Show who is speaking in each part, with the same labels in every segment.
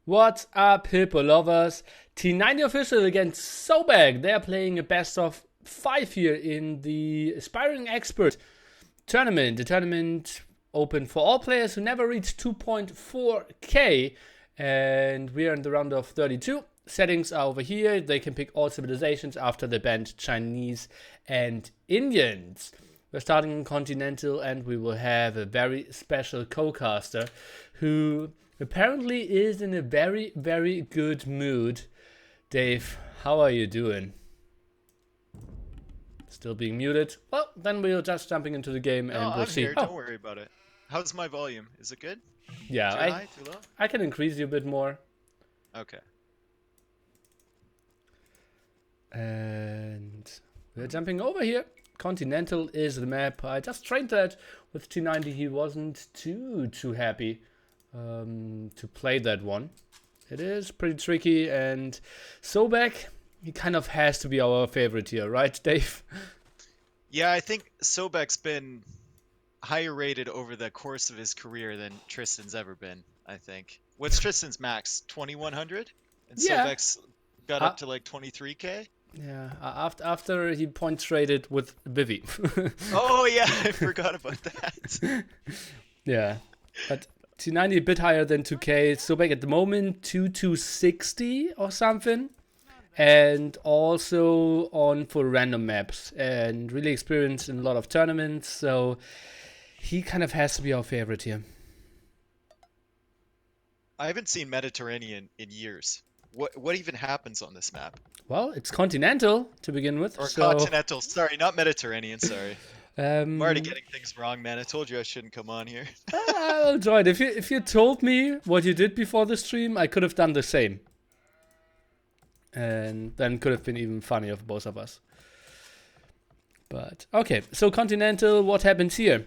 Speaker 1: What's up, hippo lovers? T90Official against Sobek. They're playing a best of 5 here in the Aspiring Expert tournament. The tournament open for all players who never reach 2.4k. And we're in the round of 32. Settings are over here. They can pick all civilizations after they banned Chinese and Indians. We're starting in Continental, and we will have a very special co-caster who apparently is in a very, very good mood. Dave, how are you doing? Still being muted? Well, then we're just jumping into the game and we'll
Speaker 2: I'm
Speaker 1: see.
Speaker 2: here. Don't worry about it. How's my volume? Is it good?
Speaker 1: Yeah,
Speaker 2: Too high? Too low?
Speaker 1: I can increase you a bit more.
Speaker 2: Okay.
Speaker 1: And we're jumping over here. Continental is the map. I just trained that with T90. He wasn't too happy to play that one. It is pretty tricky, and Sobek, he kind of has to be our favorite here, right, Dave?
Speaker 2: Yeah, I think Sobek's been higher rated over the course of his career than Tristan's ever been, I think. What's Tristan's max? 2100? And
Speaker 1: Yeah.
Speaker 2: Sobek's got up to like 23k?
Speaker 1: Yeah, after he point traded with Vivi.
Speaker 2: Oh yeah, I forgot about that.
Speaker 1: Yeah, but T90 a bit higher than 2k. Sobek at the moment 2260 or something. And also on for random maps and really experienced in a lot of tournaments, so he kind of has to be our favorite here.
Speaker 2: I haven't seen Mediterranean in years. What even happens on this map?
Speaker 1: Well, it's Continental to begin with.
Speaker 2: Or
Speaker 1: so,
Speaker 2: continental? Sorry, not Mediterranean. Sorry. I'm already
Speaker 1: um,
Speaker 2: getting things wrong, man. I told you I shouldn't come on here.
Speaker 1: I'll join. If you told me what you did before the stream, I could have done the same. And then could have been even funnier for both of us. But okay, so Continental, what happens here?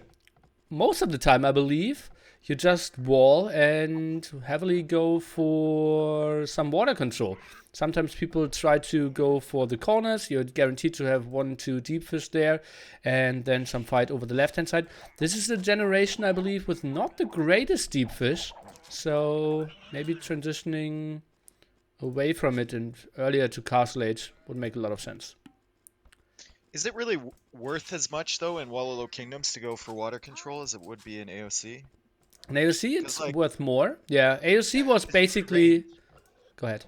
Speaker 1: Most of the time, I believe, you just wall and heavily go for some water control. Sometimes people try to go for the corners. You're guaranteed to have 1-2 deep fish there, and then some fight over the left-hand side. This is a generation, I believe, with not the greatest deep fish. So maybe transitioning away from it and earlier to Castle Age would make a lot of sense.
Speaker 2: Is it really worth as much though in Wallow Kingdoms to go for water control as it would be in AOC?
Speaker 1: In AOC, it's
Speaker 2: 'Cause, like,
Speaker 1: worth more. Yeah, AOC was basically... Go ahead.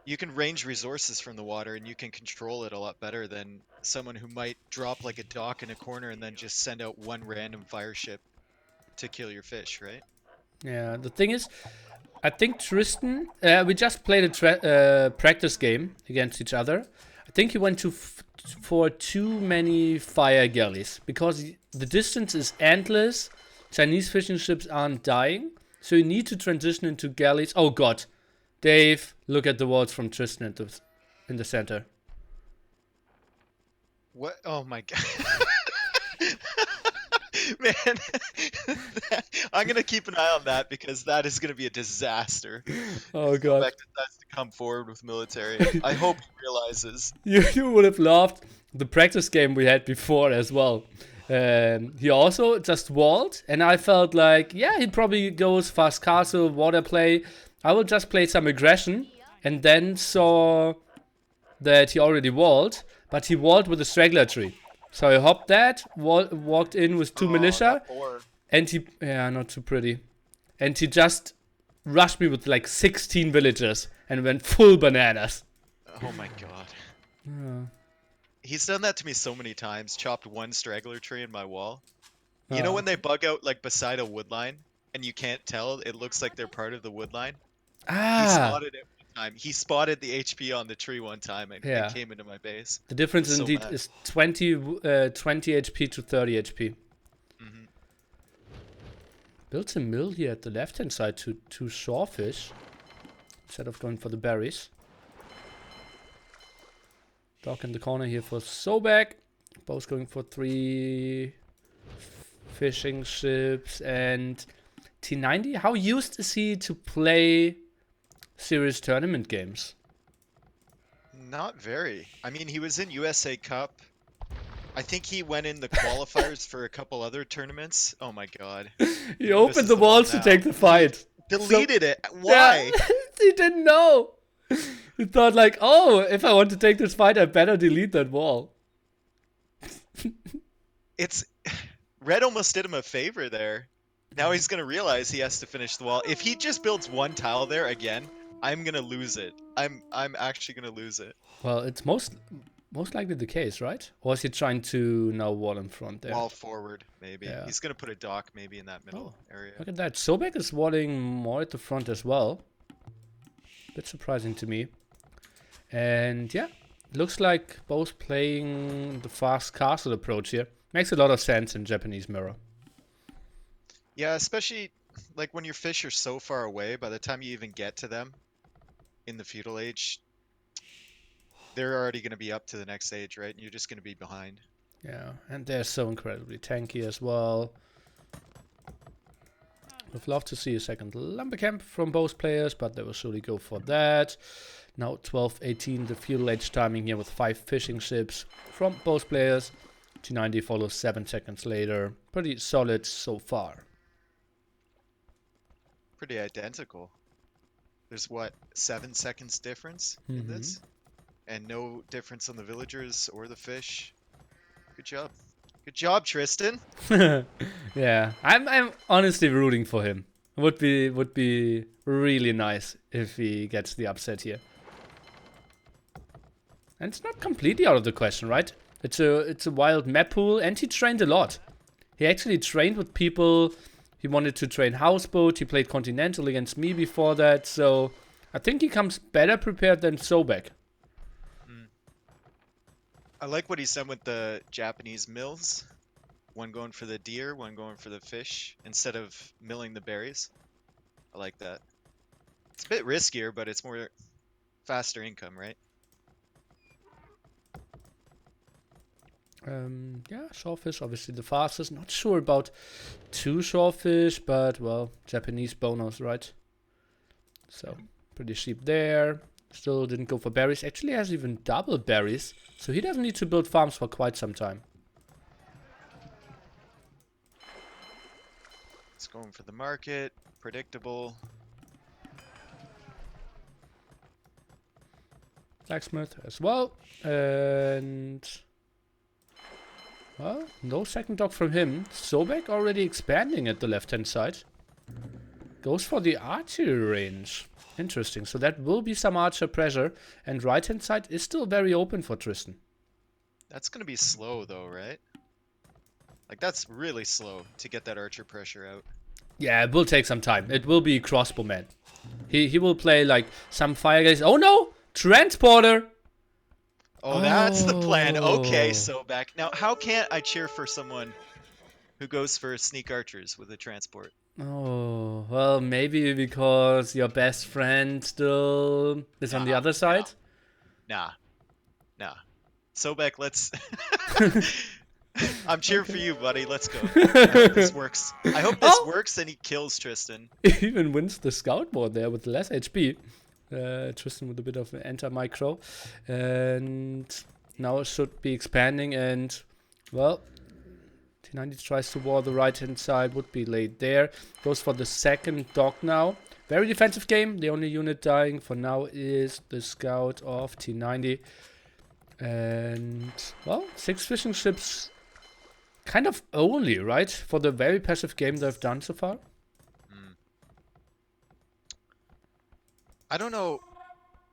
Speaker 2: you can range resources from the water and you can control it a lot better than someone who might drop like a dock in a corner and then just send out one random fire ship to kill your fish, right?
Speaker 1: Yeah, the thing is, I think Tristan, we just played a practice game against each other. I think he went for too many fire galleys because the distance is endless. Chinese fishing ships aren't dying, so you need to transition into galleys. Oh god, Dave, look at the walls from Tristan in the center.
Speaker 2: What? Oh my god. Man, I'm gonna keep an eye on that because that is gonna be a disaster.
Speaker 1: Oh
Speaker 2: Go
Speaker 1: god.
Speaker 2: back decides to come forward with military. I hope he realizes.
Speaker 1: You would have loved the practice game we had before as well. He also just walled, and I felt like, yeah, he probably goes fast castle, water play. I will just play some aggression, and then saw that he already walled, but he walled with a straggler tree. So I hopped that, walked in with 2 militia, and he, yeah, not too pretty. And he just rushed me with like 16 villagers and went full bananas.
Speaker 2: Oh my god.
Speaker 1: Yeah.
Speaker 2: He's done that to me so many times. Chopped one straggler tree in my wall. You know when they bug out like beside a wood line and you can't tell, it looks like they're part of the wood line? He spotted it one time. He spotted the HP on the tree one time and
Speaker 1: Yeah.
Speaker 2: came into my base.
Speaker 1: The difference
Speaker 2: So
Speaker 1: indeed
Speaker 2: mad.
Speaker 1: is 20 HP to 30 HP.
Speaker 2: Mhm.
Speaker 1: Built a mill here at the left-hand side to shawfish instead of going for the berries. Dock in the corner here for Sobek. Both going for 3 fishing ships. And T90, how used is he to play serious tournament games?
Speaker 2: Not very. I mean, he was in USA Cup. I think he went in the qualifiers for a couple other tournaments. Oh my god.
Speaker 1: He opened the walls to take the fight.
Speaker 2: Deleted it. Why?
Speaker 1: Yeah, He didn't know. He thought like, oh, if I want to take this fight, I better delete that wall.
Speaker 2: It's Red almost did him a favor there. Now he's gonna realize he has to finish the wall. If he just builds one tile there again, I'm gonna lose it. I'm actually gonna lose it.
Speaker 1: Well, it's most likely the case, right? Or is he trying to now wall in front there?
Speaker 2: Wall forward, maybe.
Speaker 1: Yeah.
Speaker 2: He's gonna put a dock maybe in that middle area.
Speaker 1: Look at that. Sobek is walling more at the front as well. Bit surprising to me. And yeah, looks like both playing the fast castle approach here. Makes a lot of sense in Japanese mirror.
Speaker 2: Yeah, especially like when your fish are so far away, by the time you even get to them in the feudal age, they're already going to be up to the next age, right? And you're just going to be behind.
Speaker 1: Yeah, and they're so incredibly tanky as well. Would love to see a second lumber camp from both players, but they will surely go for that. Now 12-18, the feudal age timing here with 5 fishing ships from both players. T90 follows 7 seconds later. Pretty solid so far.
Speaker 2: Pretty identical. There's what, 7 seconds difference in this? And no difference on the villagers or the fish. Good job. Good job, Tristan.
Speaker 1: Yeah, I'm honestly rooting for him. Would be really nice if he gets the upset here. And it's not completely out of the question, right? It's a wild map pool, and he trained a lot. He actually trained with people. He wanted to train houseboat. He played Continental against me before that, so I think he comes better prepared than Sobek.
Speaker 2: I like what he's done with the Japanese mills. One going for the deer, one going for the fish, instead of milling the berries. I like that. It's a bit riskier, but it's more faster income, right?
Speaker 1: Yeah, shorefish, obviously the fastest. Not sure about 2 shorefish, but, well, Japanese bonus, right? So, pretty cheap there. Still didn't go for berries. Actually has even double berries, so he doesn't need to build farms for quite some time.
Speaker 2: It's going for the market. Predictable.
Speaker 1: Blacksmith as well. And... well, no second dog from him. Sobek already expanding at the left-hand side. Goes for the archery range. Interesting. So that will be some archer pressure. And right-hand side is still very open for Tristan.
Speaker 2: That's going to be slow, though, right? Like, that's really slow to get that archer pressure out.
Speaker 1: Yeah, it will take some time. It will be crossbowman. He will play, like, some fire guys. Oh, no! Transporter!
Speaker 2: Oh, that's the plan. Okay, Sobek. Now, how can't I cheer for someone who goes for sneak archers with a transport?
Speaker 1: Oh, well, maybe because your best friend still is on the other side?
Speaker 2: Nah. Sobek, let's... I'm cheering for you, buddy. Let's go. I hope this works. I hope this works and he kills Tristan.
Speaker 1: He even wins the scout board there with less HP. Tristan with a bit of an anti-micro. And now it should be expanding and, well, T90 tries to wall the right-hand side, would be late there. Goes for the second dog now. Very defensive game. The only unit dying for now is the scout of T90. And, well, 6 fishing ships kind of only, right? For the very passive game they've done so far.
Speaker 2: I don't know.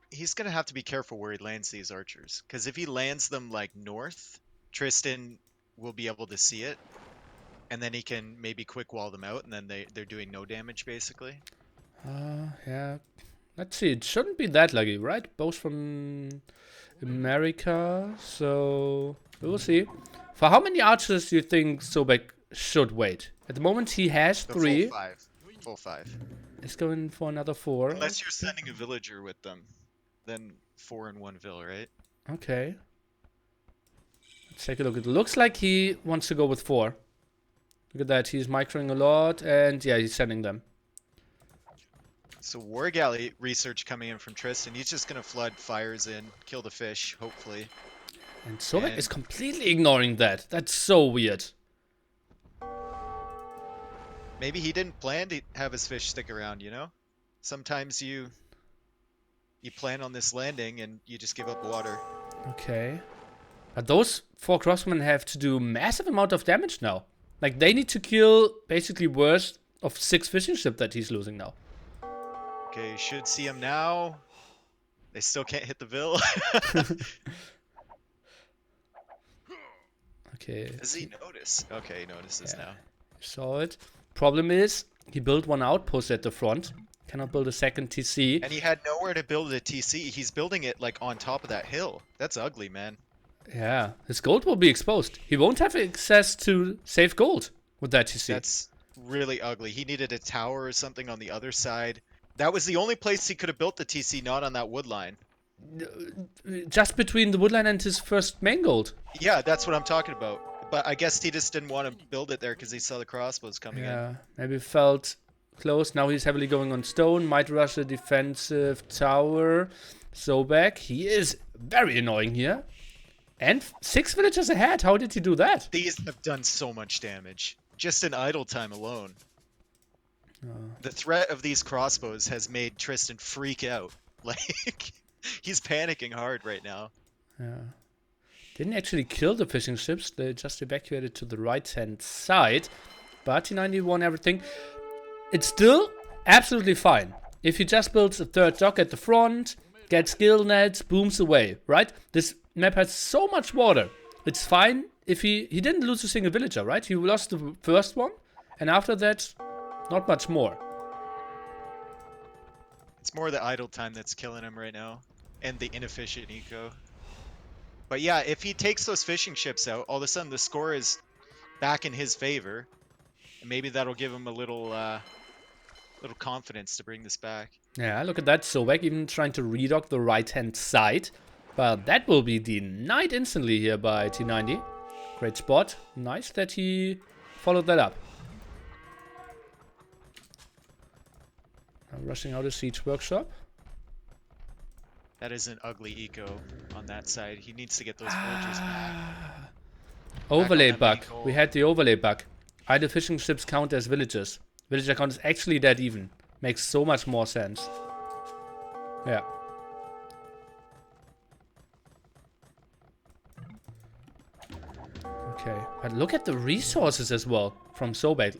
Speaker 2: He's going to have to be careful where he lands these archers. Because if he lands them, like, north, Tristan will be able to see it. And then he can maybe quick wall them out, and then they're doing no damage, basically.
Speaker 1: Yeah. Let's see. It shouldn't be that lucky, right? Both from America. So, we will see. For how many archers do you think Sobek should wait? At the moment, he has 3.
Speaker 2: Full 5.
Speaker 1: He's going for another 4.
Speaker 2: Unless you're sending a villager with them. Then 4 in 1 vill, right?
Speaker 1: Okay. Let's take a look. It looks like he wants to go with 4. Look at that. He's microing a lot. And yeah, he's sending them.
Speaker 2: So War Galley research coming in from Tristan. He's just going to flood fires in. Kill the fish, hopefully.
Speaker 1: And Sobek is completely ignoring that. That's so weird.
Speaker 2: Maybe he didn't plan to have his fish stick around, you know? Sometimes you You plan on this landing and you just give up water.
Speaker 1: Okay. But those 4 crossmen have to do massive amount of damage now. Like, they need to kill basically worst of 6 fishing ships that he's losing now.
Speaker 2: Okay, you should see him now. They still can't hit the Vil.
Speaker 1: Okay.
Speaker 2: Does he notice? Okay, he notices now.
Speaker 1: Saw it. Problem is, he built one outpost at the front. Cannot build a second TC.
Speaker 2: And he had nowhere to build a TC. He's building it like on top of that hill. That's ugly, man.
Speaker 1: Yeah, his gold will be exposed. He won't have access to safe gold with that TC.
Speaker 2: That's really ugly. He needed a tower or something on the other side. That was the only place he could have built the TC, not on that wood line.
Speaker 1: Just between the woodline and his first main gold.
Speaker 2: Yeah, that's what I'm talking about. But I guess he just didn't want to build it there because he saw the crossbows coming in.
Speaker 1: Yeah, maybe felt close. Now he's heavily going on stone. Might rush a defensive tower. Sobek, he is very annoying here. And 6 villagers ahead. How did he do that?
Speaker 2: These have done so much damage. Just in idle time alone. The threat of these crossbows has made Tristan freak out. Like, he's panicking hard right now.
Speaker 1: Yeah. Didn't actually kill the fishing ships. They just evacuated to the right-hand side. But T90 won everything. It's still absolutely fine. If he just builds a 3rd dock at the front, gets gill nets, booms away, right? This map has so much water. It's fine if he didn't lose a single villager, right? He lost the first one, and after that, not much more.
Speaker 2: It's more the idle time that's killing him right now, and the inefficient eco. But yeah, if he takes those fishing ships out, all of a sudden the score is back in his favor. And maybe that'll give him a little confidence to bring this back.
Speaker 1: Yeah, look at that. Sobek even trying to redock the right-hand side. But that will be denied instantly here by T90. Great spot. Nice that he followed that up. Now rushing out a siege workshop.
Speaker 2: That is an ugly eco on that side. He needs to get those villagers back.
Speaker 1: Overlay
Speaker 2: Back on
Speaker 1: bug.
Speaker 2: that main goal.
Speaker 1: We had the overlay bug. Idle fishing ships count as villagers. Villager count is actually dead even. Makes so much more sense. Yeah. Okay, but look at the resources as well from Sobek.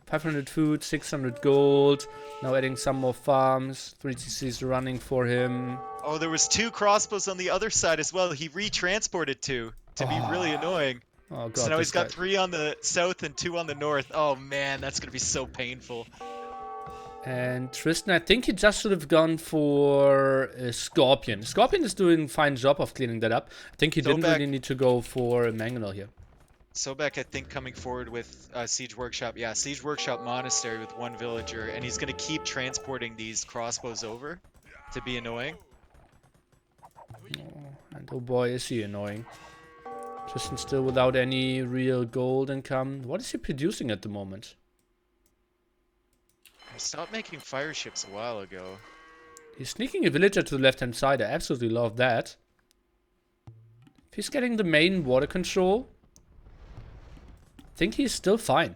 Speaker 1: 500 food, 600 gold. Now adding some more farms. 3 TCs running for him.
Speaker 2: Oh, there was 2 crossbows on the other side as well. He retransported 2 to be really annoying.
Speaker 1: Oh god.
Speaker 2: So now he's got
Speaker 1: guy.
Speaker 2: 3 on the south and 2 on the north. Oh man, that's gonna be so painful.
Speaker 1: And Tristan, I think he just should have gone for a Scorpion. Scorpion is doing a fine job of cleaning that up. I think he didn't really need to go for a Mangonel here.
Speaker 2: Sobek, I think, coming forward with Siege Workshop. Yeah, Siege Workshop Monastery with 1 villager. And he's going to keep transporting these crossbows over to be annoying.
Speaker 1: Oh, and oh boy, is he annoying. Tristan still without any real gold income. What is he producing at the moment?
Speaker 2: I stopped making fire ships a while ago.
Speaker 1: He's sneaking a villager to the left-hand side. I absolutely love that. If he's getting the main water control, I think he's still fine.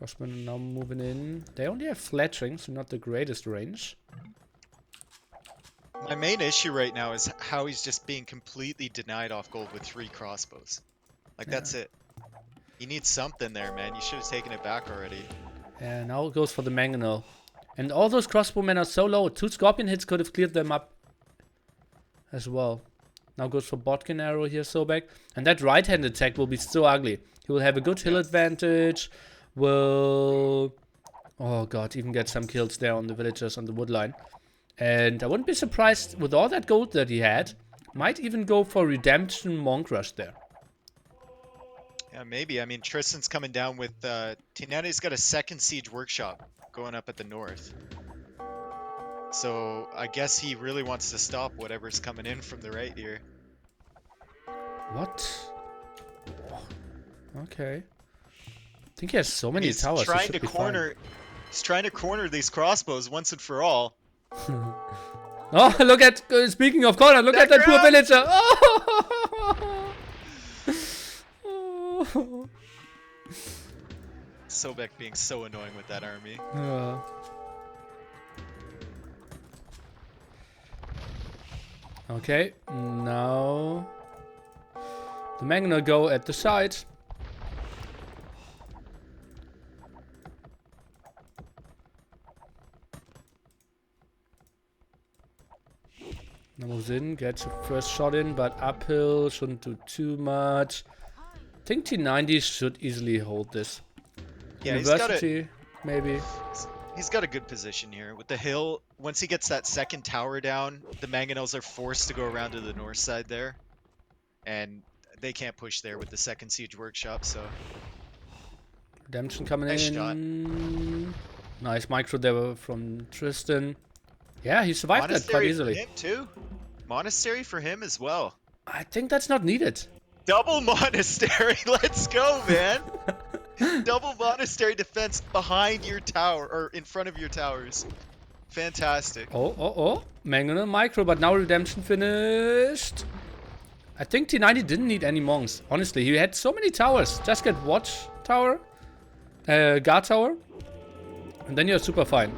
Speaker 1: Crossmen now moving in. They only have fletching, so not the greatest range.
Speaker 2: My main issue right now is how he's just being completely denied off gold with 3 crossbows. Like, that's it. You need something there, man. You should have taken it back already.
Speaker 1: And now it goes for the Mangonel. And all those crossbowmen are so low. 2 Scorpion hits could have cleared them up as well. Now goes for Botkin arrow here, Sobek. And that right-hand attack will be so ugly. He will have a good hill advantage. Will... Oh god, even get some kills there on the villagers on the woodline. And I wouldn't be surprised with all that gold that he had. Might even go for Redemption Monk Rush there.
Speaker 2: Yeah, maybe. I mean, Tristan's coming down with... T90's got a 2nd Siege Workshop going up at the north. So, I guess he really wants to stop whatever's coming in from the right here.
Speaker 1: What? Okay. I think he has so many
Speaker 2: He's
Speaker 1: towers.
Speaker 2: trying to corner... He's trying to corner these crossbows once and for all.
Speaker 1: Oh, look at... speaking of corner, look at that poor villager. Oh!
Speaker 2: Sobek being so annoying with that army.
Speaker 1: Okay, now the Magna go at the side. Now moves in, gets a first shot in, but uphill, shouldn't do too much. I think T90 should easily hold this.
Speaker 2: Yeah,
Speaker 1: University, maybe.
Speaker 2: He's got a good position here. With the hill, once he gets that second tower down, the Mangonels are forced to go around to the north side there. And they can't push there with the second siege workshop, so...
Speaker 1: Redemption coming
Speaker 2: Nice
Speaker 1: in.
Speaker 2: shot.
Speaker 1: Nice micro there from Tristan. Yeah, he survived that quite easily.
Speaker 2: For him too. Monastery for him as well.
Speaker 1: I think that's not needed.
Speaker 2: Double monastery, let's go, man! Double monastery defense behind your tower, or in front of your towers. Fantastic.
Speaker 1: Oh. Mangonel micro, but now redemption finished. I think T90 didn't need any monks. Honestly, he had so many towers. Just get watch tower, guard tower, and then you're super fine.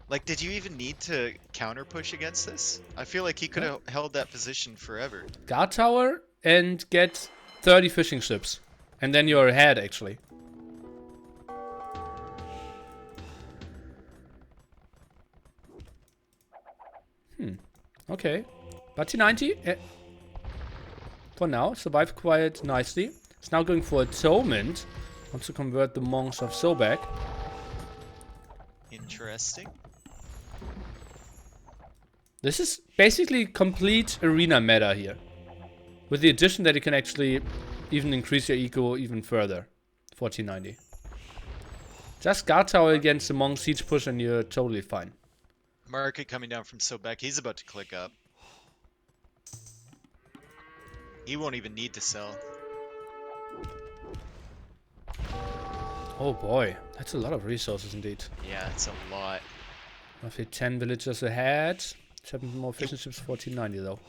Speaker 2: Like, did you even need to counter push against this? I feel like he could have held that position forever.
Speaker 1: Guard tower and get 30 fishing ships. And then you're ahead, actually. Okay. But T90, for now, survived quite nicely. It's now going for atonement. Wants to convert the monks of Sobek.
Speaker 2: Interesting.
Speaker 1: This is basically complete arena meta here. With the addition that you can actually even increase your eco even further for T90. Just guard tower against the monk siege push and you're totally fine.
Speaker 2: Market coming down from Sobek. He's about to click up. He won't even need to sell.
Speaker 1: Oh boy, that's a lot of resources indeed.
Speaker 2: Yeah, it's a lot.
Speaker 1: Roughly 10 villagers ahead. 7 more fishing ships for T90 though.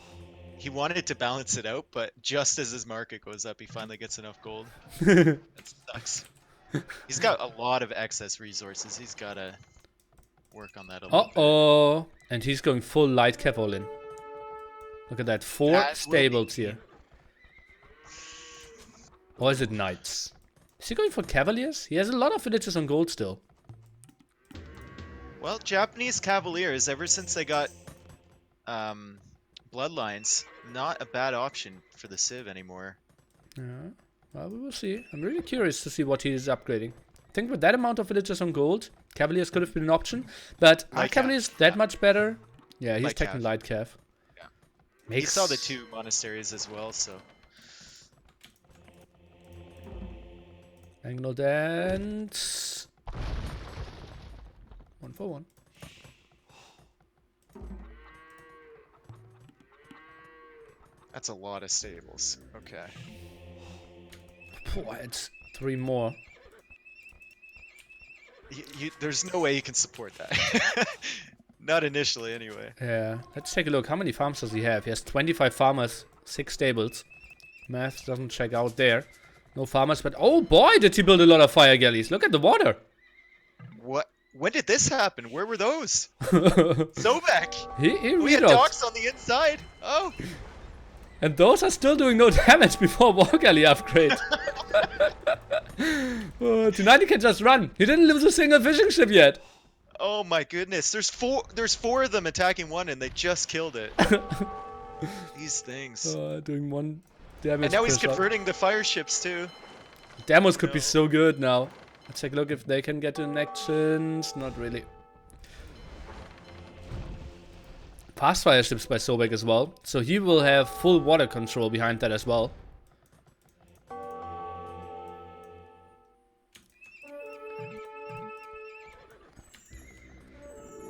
Speaker 2: He wanted to balance it out, but just as his market goes up, he finally gets enough gold. That sucks. He's got a lot of excess resources. He's got to work on that a little bit.
Speaker 1: And he's going full light cav all in. Look at that. 4 stables here. Or is it knights? Is he going for cavaliers? He has a lot of villages on gold still.
Speaker 2: Well, Japanese cavaliers, ever since they got bloodlines, not a bad option for the Civ anymore.
Speaker 1: Yeah, well, we will see. I'm really curious to see what he is upgrading. I think with that amount of villagers on gold, cavaliers could have been an option. But are cavaliers that much better? Yeah, he's taking light cav.
Speaker 2: Yeah. He saw the 2 monasteries as well, so...
Speaker 1: Angle dance. 1 for 1.
Speaker 2: That's a lot of stables. Okay.
Speaker 1: Boy, it's 3 more.
Speaker 2: There's no way you can support that. Not initially, anyway.
Speaker 1: Yeah. Let's take a look. How many farms does he have? He has 25 farmers, 6 stables. Math doesn't check out there. No farmers, but oh boy, did he build a lot of fire galleys. Look at the water.
Speaker 2: What? When did this happen? Where were those? Sobek! We had docks on the inside. Oh!
Speaker 1: And those are still doing no damage before war galley upgrade. T90 can just run. He didn't lose a single fishing ship yet.
Speaker 2: Oh my goodness. There's four of them attacking one and they just killed it. These things.
Speaker 1: Doing 1 damage.
Speaker 2: And now he's converting the fire ships too.
Speaker 1: Demos could be so good now. Let's take a look if they can get in actions. Not really. Fast fire ships by Sobek as well. So he will have full water control behind that as well.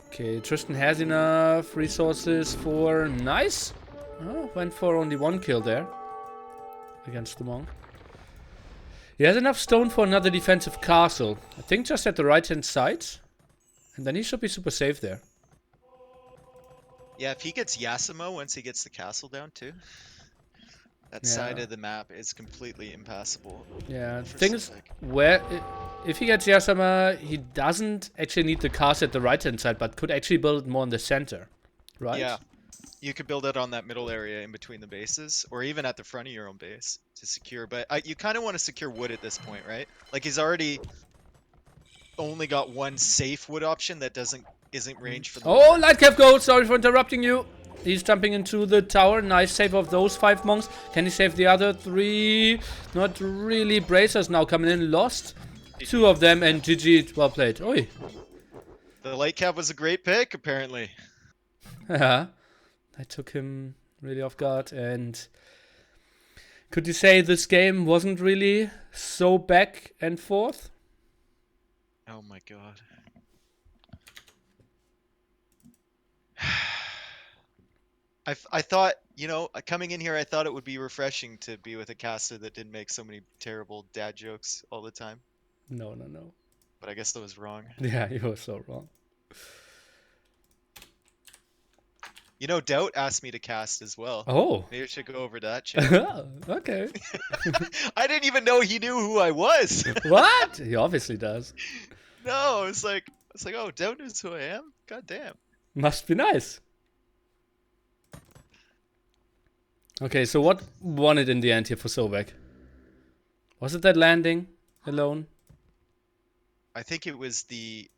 Speaker 1: Okay, Tristan has enough resources for... Nice! Oh, went for only 1 kill there. Against the monk. He has enough stone for another defensive castle. I think just at the right hand side. And then he should be super safe there.
Speaker 2: Yeah, if he gets Yasumo once he gets the castle down too. That side of the map is completely impassable.
Speaker 1: Yeah,
Speaker 2: for
Speaker 1: thing is,
Speaker 2: Sobek.
Speaker 1: if he gets Yasama, he doesn't actually need the cast at the right-hand side, but could actually build it more in the center, right?
Speaker 2: Yeah, you could build it on that middle area in between the bases, or even at the front of your own base to secure. But you kind of want to secure wood at this point, right? Like he's already only got one safe wood option that isn't range for the
Speaker 1: Oh,
Speaker 2: water.
Speaker 1: Lightcap gold, sorry for interrupting you. He's jumping into the tower. Nice save of those 5 monks. Can he save the other 3? Not really. Bracers now coming in. Lost 2 of them, and GG. Well played. Oi.
Speaker 2: The light cap was a great pick, apparently.
Speaker 1: Yeah. I took him really off guard. And could you say this game wasn't really so back and forth?
Speaker 2: Oh my god. I thought, coming in here, I thought it would be refreshing to be with a caster that didn't make so many terrible dad jokes all the time.
Speaker 1: No.
Speaker 2: But I guess that was wrong.
Speaker 1: Yeah, you were so wrong.
Speaker 2: Doubt asked me to cast as well.
Speaker 1: Oh.
Speaker 2: Maybe I should go over to that channel.
Speaker 1: Okay.
Speaker 2: I didn't even know he knew who I was.
Speaker 1: What? He obviously does.
Speaker 2: No, it's like, oh, Doubt knows who I am? God damn.
Speaker 1: Must be nice. Okay, so what won it in the end here for Sobek? Was it that landing alone?
Speaker 2: I think it was the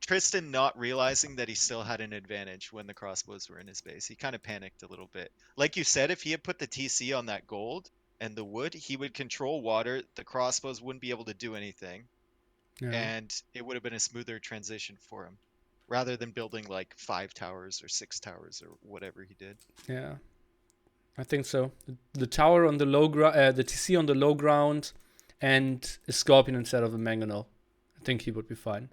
Speaker 2: Tristan not realizing that he still had an advantage when the crossbows were in his base. He kind of panicked a little bit. Like you said, if he had put the TC on that gold and the wood, he would control water. The crossbows wouldn't be able to do anything.
Speaker 1: Yeah.
Speaker 2: And it would have been a smoother transition for him, rather than building like 5 towers or 6 towers or whatever he did.
Speaker 1: Yeah, I think so. The tower on the low ground, the TC on the low ground, and a Scorpion instead of a Mangonel. I think he would be fine.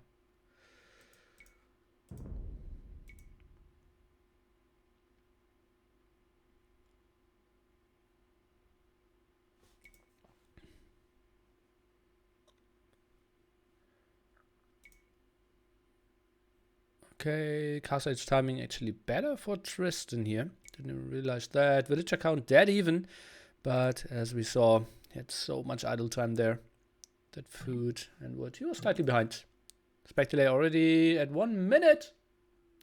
Speaker 1: Okay, cast edge timing actually better for Tristan here. Didn't even realize that. Villager count dead even. But as we saw, he had so much idle time there. That food and wood. He was slightly behind. Speculate already at 1 minute.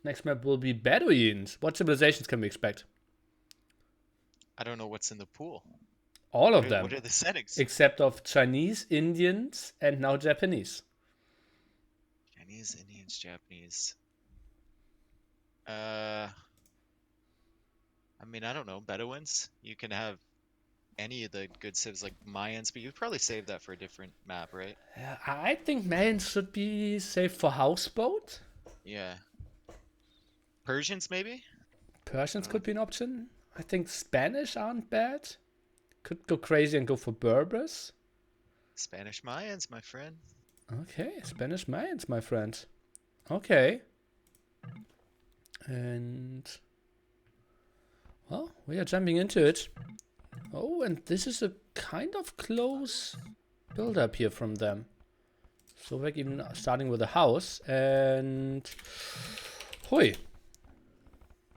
Speaker 1: Next map will be Bedouins. What civilizations can we expect?
Speaker 2: I don't know what's in the pool.
Speaker 1: All of them.
Speaker 2: What are the settings?
Speaker 1: Except of Chinese, Indians, and now Japanese.
Speaker 2: Chinese, Indians, Japanese. I mean, I don't know. Bedouins? You can have any of the good civs like Mayans, but you'd probably save that for a different map, right?
Speaker 1: I think Mayans should be saved for houseboat.
Speaker 2: Yeah. Persians, maybe?
Speaker 1: Persians could be an option. I think Spanish aren't bad. Could go crazy and go for Berbers.
Speaker 2: Spanish Mayans, my friend.
Speaker 1: Okay, Spanish Mayans, my friend. Okay. And... well, we are jumping into it. Oh, and this is a kind of close build-up here from them. So we're even starting with a house. And... hoi.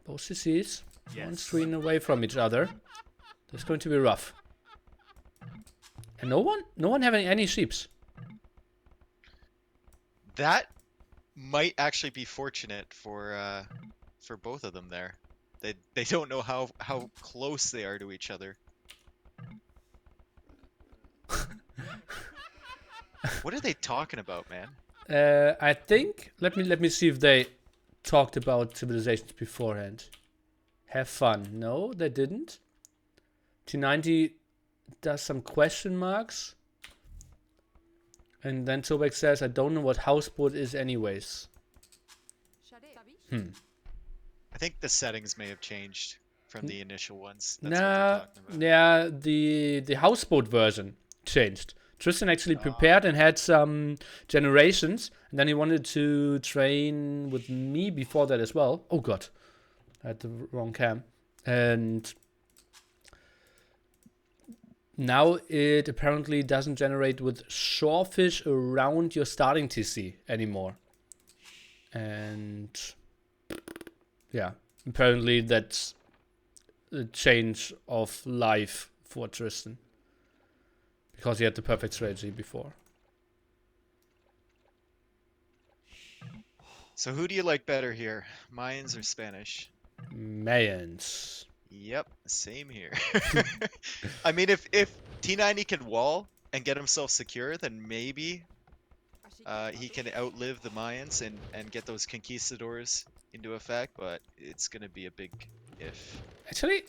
Speaker 1: Both CCs. Yes. One screen away from each other. This is going to be rough. And no one having any sheeps.
Speaker 2: That might actually be fortunate for both of them there. They don't know how close they are to each other. What are they talking about, man?
Speaker 1: I think let me see if they talked about civilizations beforehand. Have fun. No, they didn't. T90 does some question marks. And then Sobek says, I don't know what houseboat is anyways.
Speaker 2: I think the settings may have changed from the initial ones.
Speaker 1: That's what they're talking about. Yeah, the houseboat version changed. Tristan actually prepared and had some generations, and then he wanted to train with me before that as well. Oh god, I had the wrong cam. And now it apparently doesn't generate with shorefish around your starting TC anymore. And yeah, apparently that's a change of life for Tristan. Because he had the perfect strategy before.
Speaker 2: So who do you like better here? Mayans or Spanish?
Speaker 1: Mayans.
Speaker 2: Yep, same here. I mean, if T90 can wall and get himself secure, then maybe he can outlive the Mayans and get those conquistadors into effect, but it's gonna be a big if.
Speaker 1: Actually,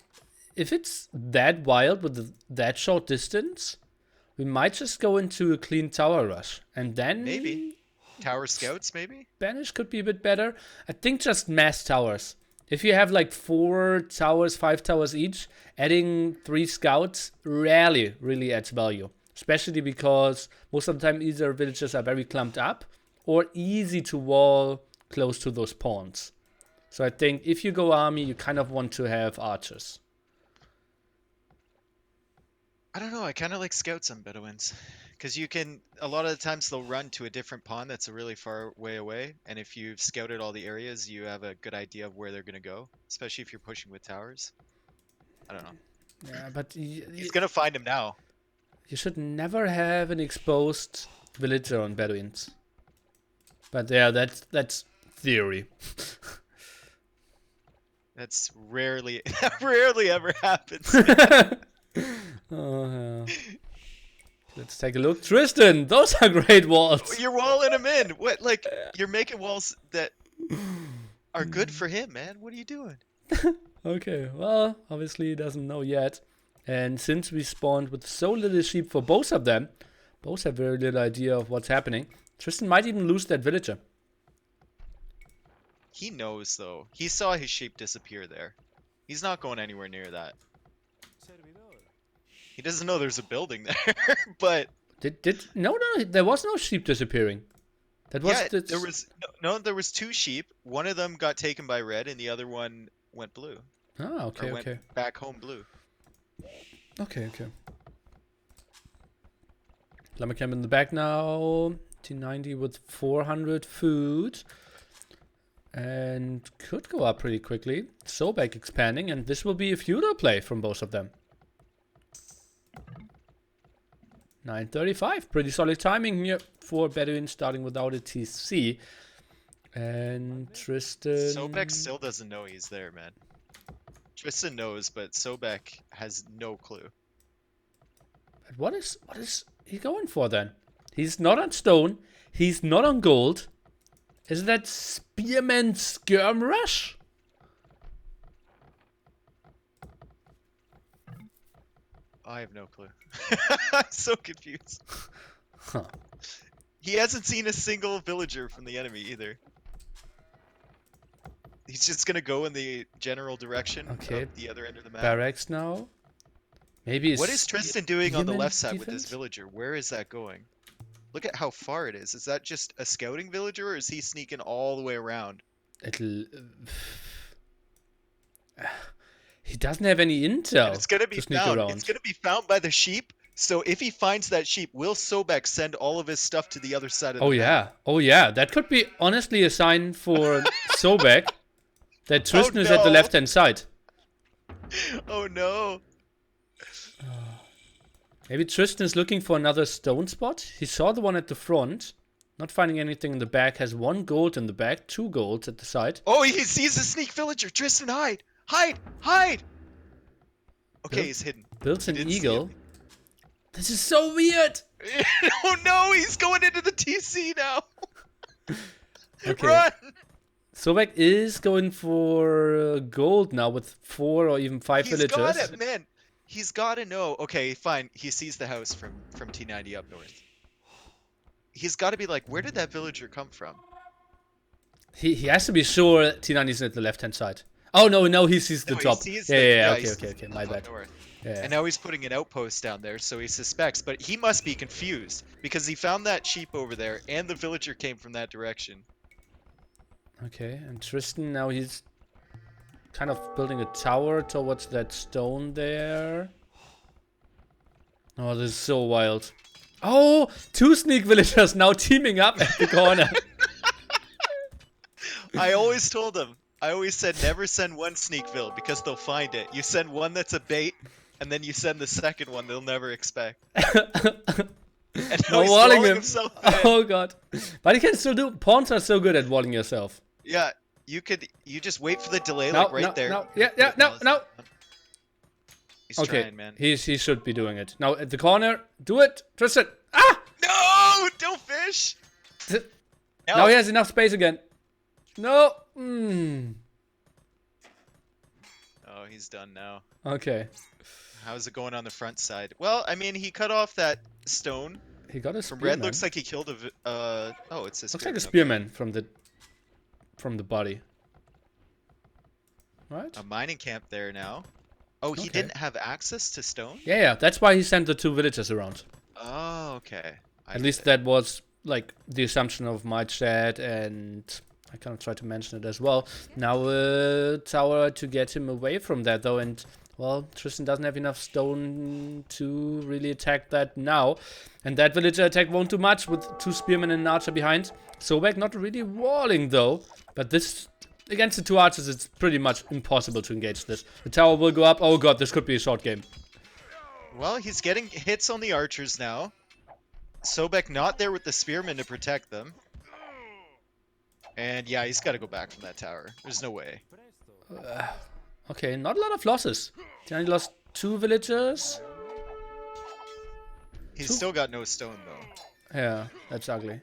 Speaker 1: if it's that wild with that short distance, we might just go into a clean tower rush. And then...
Speaker 2: Maybe. Tower scouts, maybe?
Speaker 1: Spanish could be a bit better. I think just mass towers. If you have like 4 towers, 5 towers each, adding 3 scouts rarely really adds value. Especially because most of the time either villages are very clumped up or easy to wall close to those pawns. So I think if you go army, you kind of want to have archers.
Speaker 2: I don't know, I kind of like scouts on Bedouins. Because you can, a lot of the times they'll run to a different pawn that's a really far way away. And if you've scouted all the areas, you have a good idea of where they're going to go. Especially if you're pushing with towers. I don't know.
Speaker 1: Yeah, but...
Speaker 2: He's going to find him now.
Speaker 1: You should never have an exposed villager on Bedouins. But yeah, that's theory.
Speaker 2: That's rarely ever happens.
Speaker 1: Oh, yeah. Let's take a look. Tristan, those are great walls.
Speaker 2: You're walling him in. What, like, you're making walls that are good for him, man. What are you doing?
Speaker 1: Okay, well, obviously he doesn't know yet. And since we spawned with so little sheep for both of them, both have very little idea of what's happening. Tristan might even lose that villager.
Speaker 2: He knows, though. He saw his sheep disappear there. He's not going anywhere near that. He doesn't know there's a building there, but...
Speaker 1: No, there was no sheep disappearing. That was
Speaker 2: there was 2 sheep. One of them got taken by red, and the other one went blue.
Speaker 1: Oh, okay,
Speaker 2: went back home blue.
Speaker 1: Okay. Lamacam in the back now. T90 with 400 food. And could go up pretty quickly. Sobek expanding, and this will be a feudal play from both of them. 9:35, pretty solid timing here for Bedouin starting without a TC. And Tristan...
Speaker 2: Sobek still doesn't know he's there, man. Tristan knows, but Sobek has no clue.
Speaker 1: But what is he going for then? He's not on stone. He's not on gold. Is that Spearman Skirmish?
Speaker 2: I have no clue. I'm so confused.
Speaker 1: Huh.
Speaker 2: He hasn't seen a single villager from the enemy either. He's just gonna go in the general direction of the other end of the map.
Speaker 1: Barracks now. Maybe.
Speaker 2: What is Tristan doing on the left side with this villager? Where is that going? Look at how far it is. Is that just a scouting villager, or is he sneaking all the way around?
Speaker 1: He doesn't have any intel.
Speaker 2: And it's gonna be found. It's gonna be found by the sheep. So if he finds that sheep, will Sobek send all of his stuff to the other side of the map?
Speaker 1: Oh yeah. That could be honestly a sign for Sobek that Tristan is at the left-hand side.
Speaker 2: Oh no.
Speaker 1: Maybe Tristan is looking for another stone spot. He saw the one at the front. Not finding anything in the back. Has 1 gold in the back. 2 golds at the side.
Speaker 2: Oh, he sees a sneak villager. Tristan, hide! Hide! Okay, he's hidden.
Speaker 1: Built an eagle. This is so weird!
Speaker 2: Oh no, he's going into the TC now!
Speaker 1: Okay.
Speaker 2: Run!
Speaker 1: Sobek is going for gold now with 4 or even 5 villagers.
Speaker 2: He's got it, man! He's got to know. Okay, fine. He sees the house from T90 up north. He's got to be like, where did that villager come from?
Speaker 1: He has to be sure T90 is at the left-hand side. Oh, no, he sees the top. Yeah, okay, my bad. Yeah.
Speaker 2: And now he's putting an outpost down there, so he suspects, but he must be confused, because he found that sheep over there, and the villager came from that direction.
Speaker 1: Okay, and Tristan, now he's kind of building a tower towards that stone there. Oh, this is so wild. Oh, 2 sneak villagers now teaming up at the corner.
Speaker 2: I always told him I always said never send one sneakville because they'll find it. You send one that's a bait, and then you send the second one they'll never expect. And now he's
Speaker 1: walling
Speaker 2: walling
Speaker 1: him.
Speaker 2: himself in.
Speaker 1: Oh god. But you can still do. Pawns are so good at walling yourself.
Speaker 2: Yeah, you just wait for the delay like right there.
Speaker 1: No, no.
Speaker 2: He's
Speaker 1: Okay,
Speaker 2: trying, man.
Speaker 1: he should be doing it. Now at the corner, do it, Tristan. Ah!
Speaker 2: No, don't fish.
Speaker 1: Now he has enough space again. No.
Speaker 2: Oh, he's done now.
Speaker 1: Okay.
Speaker 2: How's it going on the front side? Well, I mean, he cut off that stone.
Speaker 1: He got a
Speaker 2: From
Speaker 1: spearman.
Speaker 2: red looks like he killed a. Oh, it's a.
Speaker 1: Looks like a spearman from the body. Right?
Speaker 2: A mining camp there now. Oh, he didn't have access to stone?
Speaker 1: Yeah. That's why he sent the 2 villagers around.
Speaker 2: Oh, okay.
Speaker 1: At least that was like the assumption of my chat, and I kind of tried to mention it as well. Now a tower to get him away from that though, and well, Tristan doesn't have enough stone to really attack that now. And that villager attack won't do much with 2 spearmen and an archer behind. Sobek not really walling though, but this against the 2 archers it's pretty much impossible to engage this. The tower will go up. Oh god, this could be a short game.
Speaker 2: Well, he's getting hits on the archers now. Sobek not there with the spearmen to protect them. And yeah, he's got to go back from that tower. There's no way.
Speaker 1: Okay, not a lot of losses. He only lost 2 villagers.
Speaker 2: He's still got no stone though.
Speaker 1: Yeah, that's ugly.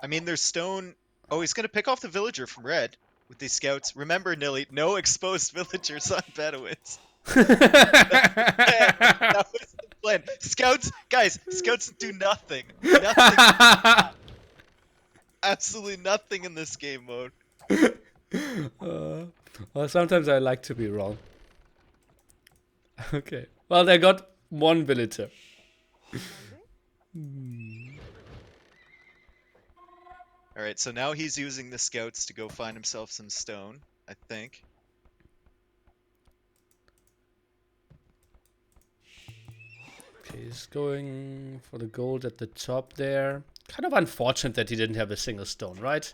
Speaker 2: I mean, there's stone. Oh, he's going to pick off the villager from red with these scouts. Remember, Nili, no exposed villagers on Bedouins. That was the plan. Scouts, guys, scouts do nothing. Nothing. Absolutely nothing in this game mode.
Speaker 1: Well, sometimes I like to be wrong. Okay. Well, they got 1 villager.
Speaker 2: Alright, so now he's using the scouts to go find himself some stone, I think.
Speaker 1: Okay, he's going for the gold at the top there. Kind of unfortunate that he didn't have a single stone, right?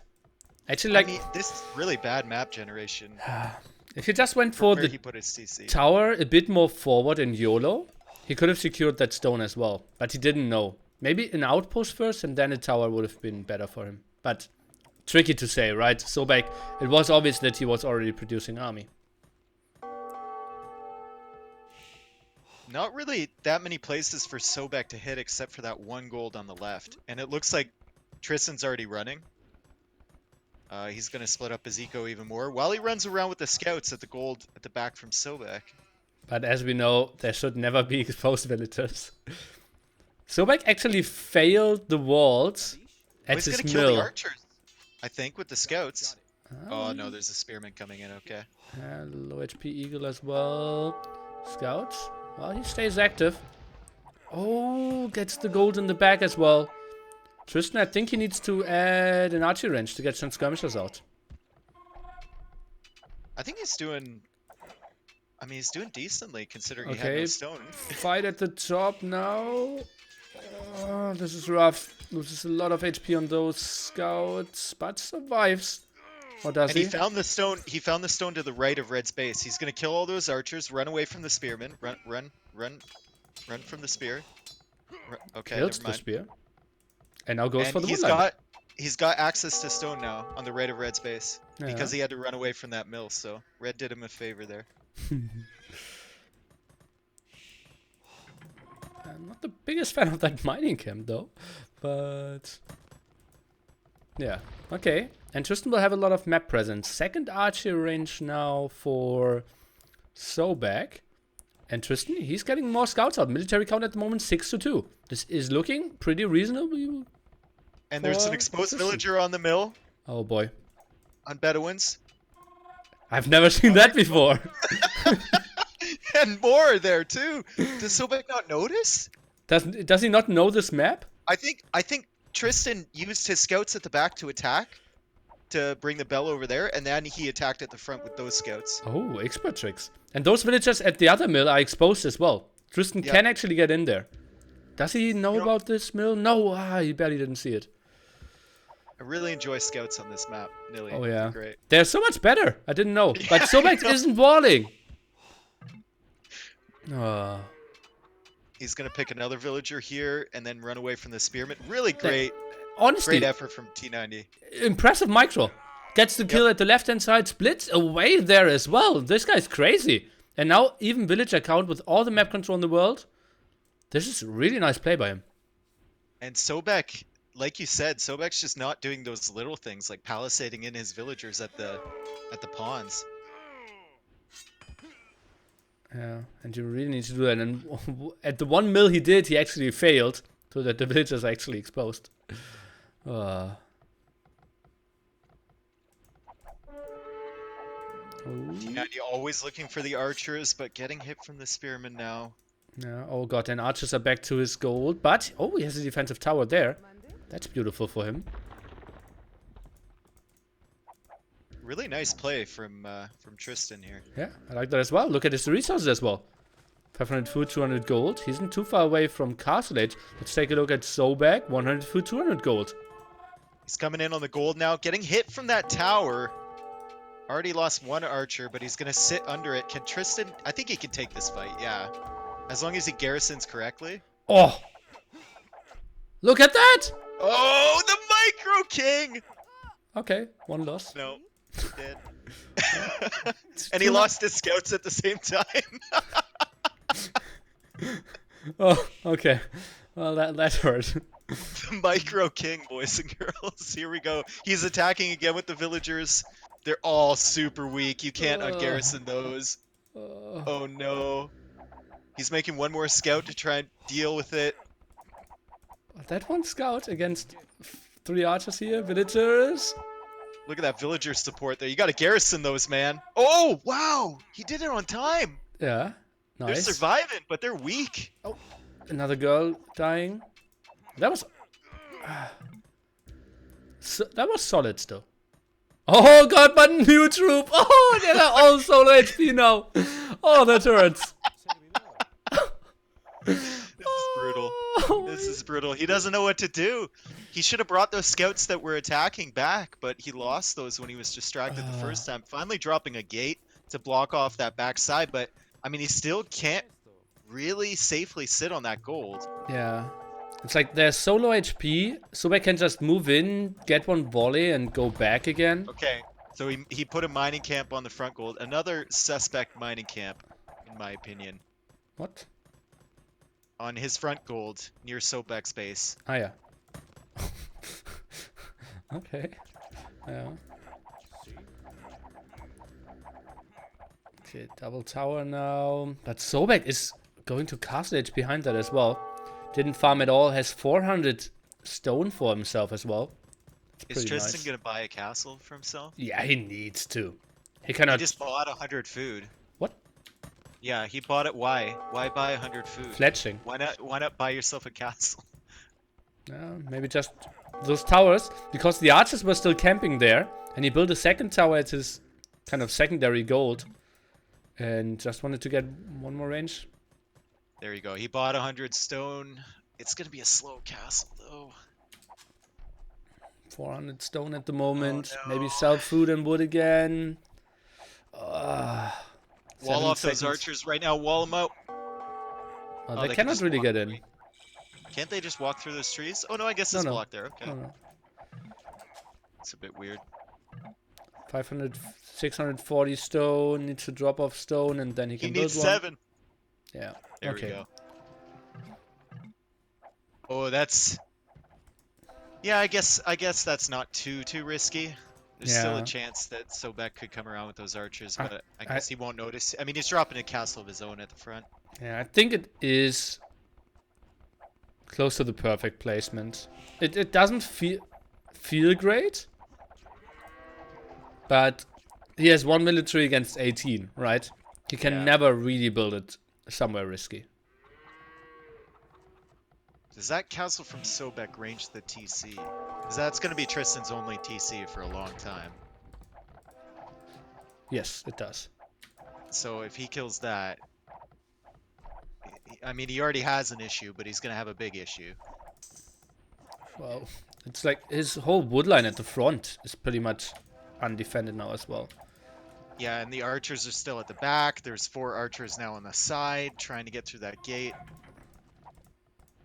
Speaker 1: Actually, like,
Speaker 2: I mean, this is really bad map generation.
Speaker 1: if he just went for
Speaker 2: Where
Speaker 1: the
Speaker 2: he put his CC.
Speaker 1: tower a bit more forward in YOLO, he could have secured that stone as well. But he didn't know. Maybe an outpost first and then a tower would have been better for him. But tricky to say, right? Sobek, it was obvious that he was already producing army.
Speaker 2: Not really that many places for Sobek to hit except for that 1 gold on the left. And it looks like Tristan's already running. He's going to split up his eco even more while he runs around with the scouts at the gold at the back from Sobek.
Speaker 1: But as we know, there should never be exposed villagers. Sobek actually failed the walls at
Speaker 2: He's
Speaker 1: his
Speaker 2: going to kill the
Speaker 1: mill.
Speaker 2: archers, I think, with the scouts. Oh no, there's a spearman coming in, okay.
Speaker 1: Low HP eagle as well. Scouts. Well, he stays active. Oh, gets the gold in the back as well. Tristan, I think he needs to add an archery range to get some skirmishes out.
Speaker 2: I think he's doing... I mean, he's doing decently considering he had no stone.
Speaker 1: Fight at the top now. Oh, this is rough. Loses a lot of HP on those scouts, but survives. Or does he?
Speaker 2: And he found the stone. He found the stone to the right of Red's base. He's gonna kill all those archers. Run away from the spearmen. Run from the spear. Okay,
Speaker 1: Kills
Speaker 2: never mind.
Speaker 1: the spear. And now goes
Speaker 2: And
Speaker 1: for the woodline.
Speaker 2: he's got access to stone now on the right of Red's base because
Speaker 1: Yeah.
Speaker 2: he had to run away from that mill. So Red did him a favor there.
Speaker 1: I'm not the biggest fan of that mining camp though, but yeah, okay. And Tristan will have a lot of map presence. Second archer range now for Sobek. And Tristan, he's getting more scouts out. Military count at the moment 6-2. This is looking pretty reasonable.
Speaker 2: And there's an exposed villager on the mill
Speaker 1: Oh boy,
Speaker 2: on Bedouins.
Speaker 1: I've never seen that before.
Speaker 2: And more there too. Does Sobek not notice?
Speaker 1: Does he not know this map?
Speaker 2: I think Tristan used his scouts at the back to attack, to bring the bell over there, and then he attacked at the front with those scouts.
Speaker 1: Oh, expert tricks. And those villagers at the other mill are exposed as well. Tristan can actually get in there. Does he know about this mill? No, he barely didn't see it.
Speaker 2: I really enjoy scouts on this map, Nili.
Speaker 1: Oh yeah.
Speaker 2: They're great.
Speaker 1: They're so much better. I didn't know.
Speaker 2: Yeah,
Speaker 1: But
Speaker 2: I
Speaker 1: Sobek
Speaker 2: know.
Speaker 1: isn't walling. Oh.
Speaker 2: He's gonna pick another villager here and then run away from the spearman. Really great,
Speaker 1: Honestly,
Speaker 2: great effort from T90.
Speaker 1: impressive micro. Gets the kill at the left-hand side, splits away there as well. This guy's crazy. And now even villager count with all the map control in the world. This is a really nice play by him.
Speaker 2: And Sobek, like you said, Sobek's just not doing those little things like palisading in his villagers at the pawns.
Speaker 1: Yeah, and you really need to do that. And at the 1 mil he did, he actually failed, so that the villagers are actually exposed.
Speaker 2: T90 always looking for the archers, but getting hit from the spearman now.
Speaker 1: Yeah, oh god, and archers are back to his gold, but oh, he has a defensive tower there. That's beautiful for him.
Speaker 2: Really nice play from Tristan here.
Speaker 1: Yeah, I like that as well. Look at his resources as well. 500 food, 200 gold. He isn't too far away from Castle Age. Let's take a look at Sobek. 100 food, 200 gold.
Speaker 2: He's coming in on the gold now, getting hit from that tower. Already lost one archer, but he's gonna sit under it. Can Tristan? I think he can take this fight. Yeah, as long as he garrisons correctly.
Speaker 1: Oh, look at that!
Speaker 2: Oh, the micro king!
Speaker 1: Okay, one loss.
Speaker 2: No, he did. And he lost his scouts at the same time.
Speaker 1: Oh, okay. Well, that hurt.
Speaker 2: The micro king, boys and girls. Here we go. He's attacking again with the villagers. They're all super weak. You can't ungarrison those. Oh no. He's making one more scout to try and deal with it.
Speaker 1: That one scout against 3 archers here. Villagers.
Speaker 2: Look at that villager support there. You gotta garrison those, man. Oh, wow. He did it on time.
Speaker 1: Yeah, nice.
Speaker 2: They're surviving, but they're weak.
Speaker 1: Oh, another girl dying. That was... that was solid still. Oh god, but new troop! Oh, they're all solo HP now! Oh, that hurts.
Speaker 2: This is brutal. This is brutal. He doesn't know what to do. He should have brought those scouts that were attacking back, but he lost those when he was distracted the first time. Finally dropping a gate to block off that backside, but I mean, he still can't really safely sit on that gold.
Speaker 1: Yeah. It's like they're solo HP, so they can just move in, get one volley, and go back again.
Speaker 2: Okay, so he put a mining camp on the front gold. Another suspect mining camp, in my opinion.
Speaker 1: What?
Speaker 2: On his front gold, near Sobek's base.
Speaker 1: Ah, yeah. Okay. Yeah. Okay, double tower now. But Sobek is going to Castle Age behind that as well. Didn't farm at all. Has 400 stone for himself as well.
Speaker 2: Is Tristan gonna buy a castle for himself?
Speaker 1: Yeah, he needs to. He cannot.
Speaker 2: He just bought 100 food.
Speaker 1: What?
Speaker 2: Yeah, he bought it. Why? Why buy 100 food?
Speaker 1: Fletching.
Speaker 2: Why not? Why not buy yourself a castle?
Speaker 1: Yeah, maybe just those towers, because the archers were still camping there, and he built a second tower at his kind of secondary gold, and just wanted to get one more range.
Speaker 2: There you go. He bought 100 stone. It's gonna be a slow castle though.
Speaker 1: 400 stone at the moment.
Speaker 2: Oh, no.
Speaker 1: Maybe sell food and wood again.
Speaker 2: Wall off those archers right now. Wall them out.
Speaker 1: Oh, they cannot really get in.
Speaker 2: Can't they just walk through those trees? Oh no, I guess it's blocked there. Okay.
Speaker 1: No.
Speaker 2: It's a bit weird.
Speaker 1: 500, 640 stone. Needs to drop off stone, and then he can build one.
Speaker 2: He needs 7.
Speaker 1: Yeah.
Speaker 2: There
Speaker 1: okay.
Speaker 2: we go. Oh, that's... Yeah, I guess that's not too risky. There's still a chance that Sobek could come around with those archers, but I guess he won't notice. I mean, he's dropping a castle of his own at the front.
Speaker 1: Yeah, I think it is close to the perfect placement. It doesn't feel great, but he has 1 military against 18, right? He can never really build it somewhere risky.
Speaker 2: Does that castle from Sobek range the TC? Because that's going to be Tristan's only TC for a long time.
Speaker 1: Yes, it does.
Speaker 2: So if he kills that, I mean, he already has an issue, but he's going to have a big issue.
Speaker 1: Well, It's like his whole wood line at the front is pretty much undefended now as well.
Speaker 2: Yeah, and the archers are still at the back. There's 4 archers now on the side trying to get through that gate.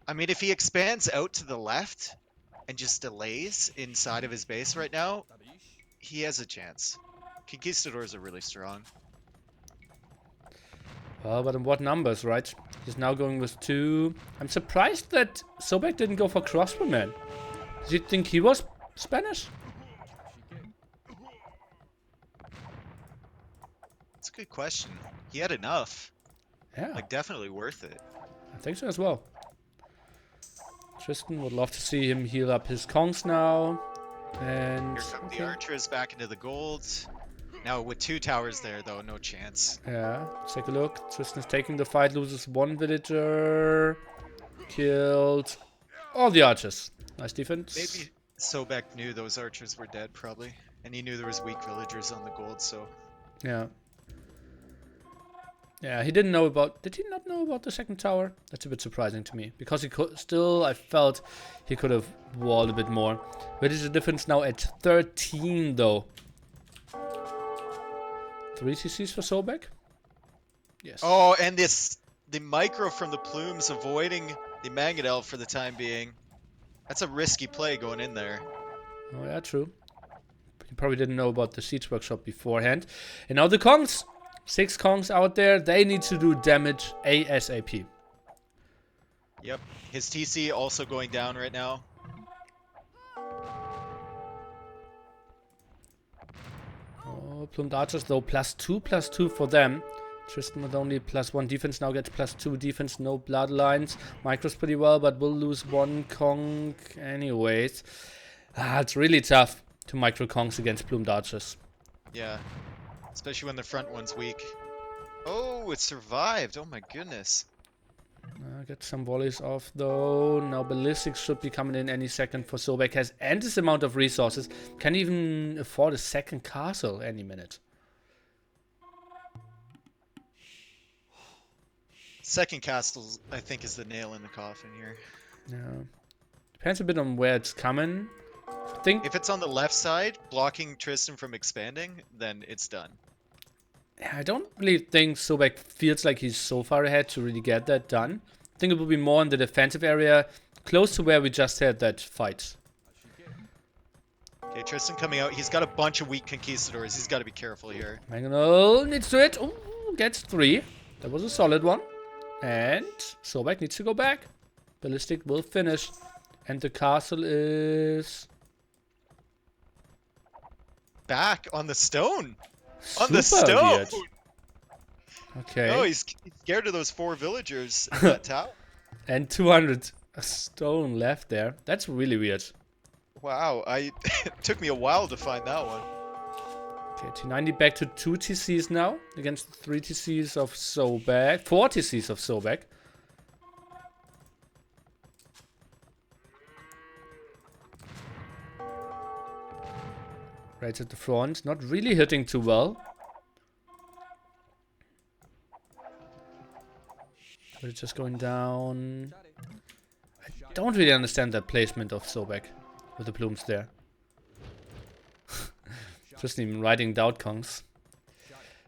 Speaker 2: I mean, if he expands out to the left and just delays inside of his base right now, he has a chance. Conquistadors are really strong.
Speaker 1: Well, but in what numbers, right? He's now going with 2. I'm surprised that Sobek didn't go for crossbowman. Did you think he was Spanish?
Speaker 2: That's a good question. He had enough.
Speaker 1: Yeah.
Speaker 2: Like, definitely worth it.
Speaker 1: I think so as well. Tristan would love to see him heal up his Kongs now. And
Speaker 2: Here come the archers back into the gold. Now with 2 towers there, though, no chance.
Speaker 1: Yeah, let's take a look. Tristan's taking the fight, loses 1 villager. Killed all the archers. Nice defense.
Speaker 2: Maybe Sobek knew those archers were dead, probably. And he knew there was weak villagers on the gold, so...
Speaker 1: Yeah. Yeah, he didn't know about... Did he not know about the second tower? That's a bit surprising to me. Because he could... Still, I felt he could have walled a bit more. What is the difference now at 13, though? 3 CCs for Sobek? Yes.
Speaker 2: Oh, and the micro from the plumes avoiding the Maggot Elf for the time being. That's a risky play going in there.
Speaker 1: Oh yeah, true. He probably didn't know about the Siege Workshop beforehand. And now the Kongs. 6 Kongs out there. They need to do damage ASAP.
Speaker 2: Yep. His TC also going down right now.
Speaker 1: Oh, plumed archers though. +2/+2 for them. Tristan with only +1 defense now gets +2 defense. No bloodlines. Micros pretty well, but will lose 1 Kong anyways. It's really tough to micro Kongs against plumed archers.
Speaker 2: Yeah. Especially when the front one's weak. Oh, it survived. Oh my goodness.
Speaker 1: Get some volleys off though. Now ballistics should be coming in any second for Sobek. Has endless amount of resources. Can even afford a second castle any minute.
Speaker 2: Second castle, I think, is the nail in the coffin here.
Speaker 1: Yeah. Depends a bit on where it's coming. I think
Speaker 2: If it's on the left side, blocking Tristan from expanding, then it's done.
Speaker 1: I don't really think Sobek feels like he's so far ahead to really get that done. I think it will be more in the defensive area, close to where we just had that fight.
Speaker 2: Okay, Tristan coming out. He's got a bunch of weak conquistadors. He's got to be careful here.
Speaker 1: Mangonel needs to it. Ooh, gets 3. That was a solid one. And Sobek needs to go back. Ballistic will finish. And the castle is...
Speaker 2: Back on the stone.
Speaker 1: Super
Speaker 2: On the stone.
Speaker 1: weird. Okay.
Speaker 2: Oh, he's scared of those 4 villagers in that tower.
Speaker 1: And 200 stone left there. That's really weird.
Speaker 2: Wow, it took me a while to find that one.
Speaker 1: Okay, T90 back to 2 TCs now. Against 3 TCs of Sobek. 4 TCs of Sobek. Right at the front. Not really hitting too well. But it's just going down. I don't really understand that placement of Sobek with the plumes there. Just even writing Doubt Kongs.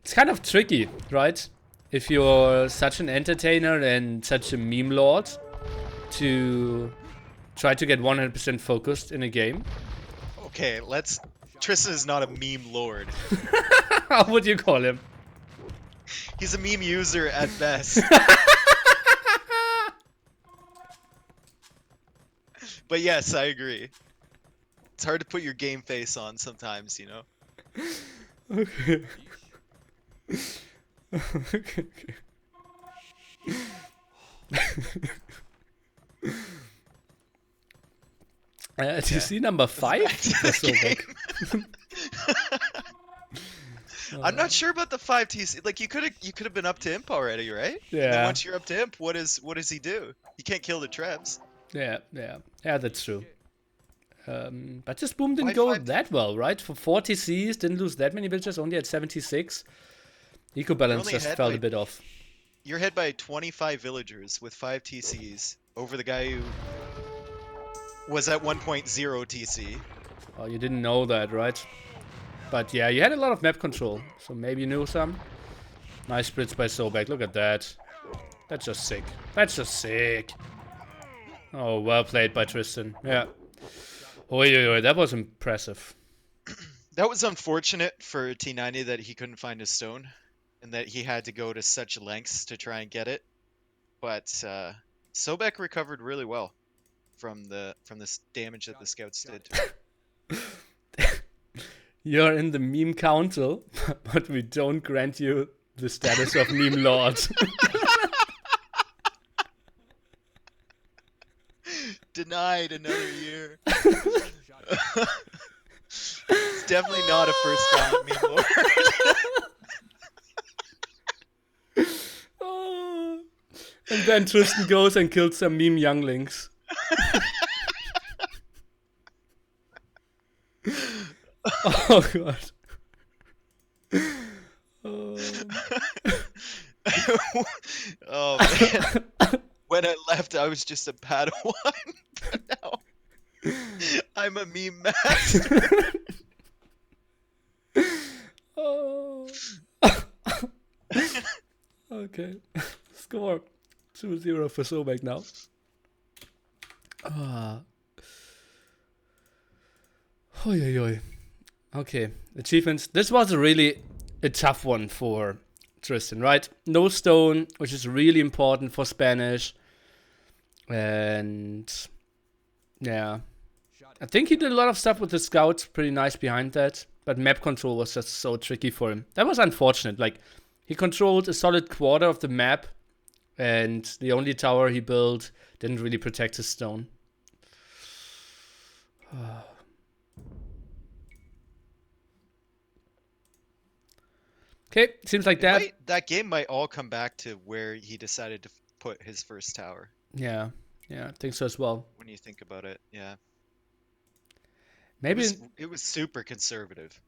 Speaker 1: It's kind of tricky, right? If you're such an entertainer and such a meme lord to try to get 100% focused in a game.
Speaker 2: Okay, Tristan is not a meme lord.
Speaker 1: How would you call him?
Speaker 2: He's a meme user at best. But yes, I agree. It's hard to put your game face on sometimes, you know?
Speaker 1: Okay. Okay. TC number 5?
Speaker 2: I'm not sure about the 5 TC. Like you could have been up to imp already, right?
Speaker 1: Yeah.
Speaker 2: And then once you're up to imp, what does he do? He can't kill the trebs.
Speaker 1: Yeah, that's true. But this boom didn't
Speaker 2: Why
Speaker 1: go
Speaker 2: 5
Speaker 1: that well, right? For 4 TCs, didn't lose that many villagers, only at 76. Eco balance just fell a bit off.
Speaker 2: You're ahead by 25 villagers with 5 TCs over the guy who was at 1.0 TC.
Speaker 1: Oh, you didn't know that, right? But yeah, you had a lot of map control, so maybe you knew some. Nice splits by Sobek. Look at that. That's just sick. That's just sick. Oh, well played by Tristan. Yeah. Oi, that was impressive.
Speaker 2: That was unfortunate for T90 that he couldn't find his stone, and that he had to go to such lengths to try and get it. But Sobek recovered really well from this damage that the scouts did to him.
Speaker 1: You're in the meme council, but we don't grant you the status of meme lord.
Speaker 2: Denied another year. It's definitely not a first round meme lord.
Speaker 1: Oh. And then Tristan goes and kills some meme younglings. Oh god.
Speaker 2: Oh man. When I left, I was just a Padawan. But now I'm a meme master.
Speaker 1: Oh. Okay. Score 2-0 for Sobek now. Oi. Okay, achievements. This was really a tough one for Tristan, right? No stone, which is really important for Spanish. And yeah, I think he did a lot of stuff with the scouts, pretty nice behind that. But map control was just so tricky for him. That was unfortunate. Like, he controlled a solid quarter of the map, and the only tower he built didn't really protect his stone. Okay, seems like
Speaker 2: that game might all come back to where he decided to put his first tower.
Speaker 1: Yeah, I think so as well.
Speaker 2: When you think about it, yeah.
Speaker 1: Maybe
Speaker 2: it was super conservative.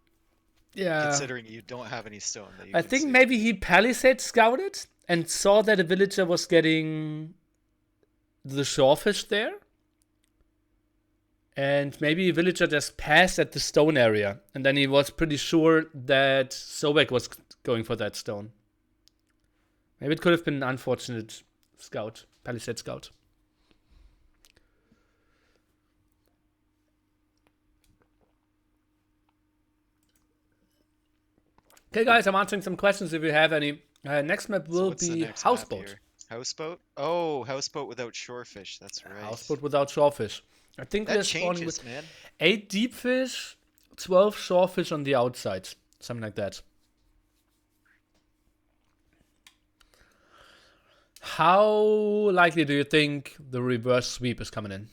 Speaker 1: Yeah.
Speaker 2: Considering you don't have any stone. That you
Speaker 1: I think maybe he palisade scouted and saw that a villager was getting the shorefish there. And maybe a villager just passed at the stone area. And then he was pretty sure that Sobek was going for that stone. Maybe it could have been an unfortunate scout, palisade scout. Okay, guys, I'm answering some questions if you have any. Next map will be Houseboat.
Speaker 2: Houseboat? Oh, Houseboat without shorefish. That's right.
Speaker 1: Houseboat without shorefish. I think
Speaker 2: that
Speaker 1: we're
Speaker 2: changes,
Speaker 1: spawning with
Speaker 2: man.
Speaker 1: 8 deep fish, 12 shorefish on the outside. Something like that. How likely do you think the reverse sweep is coming in?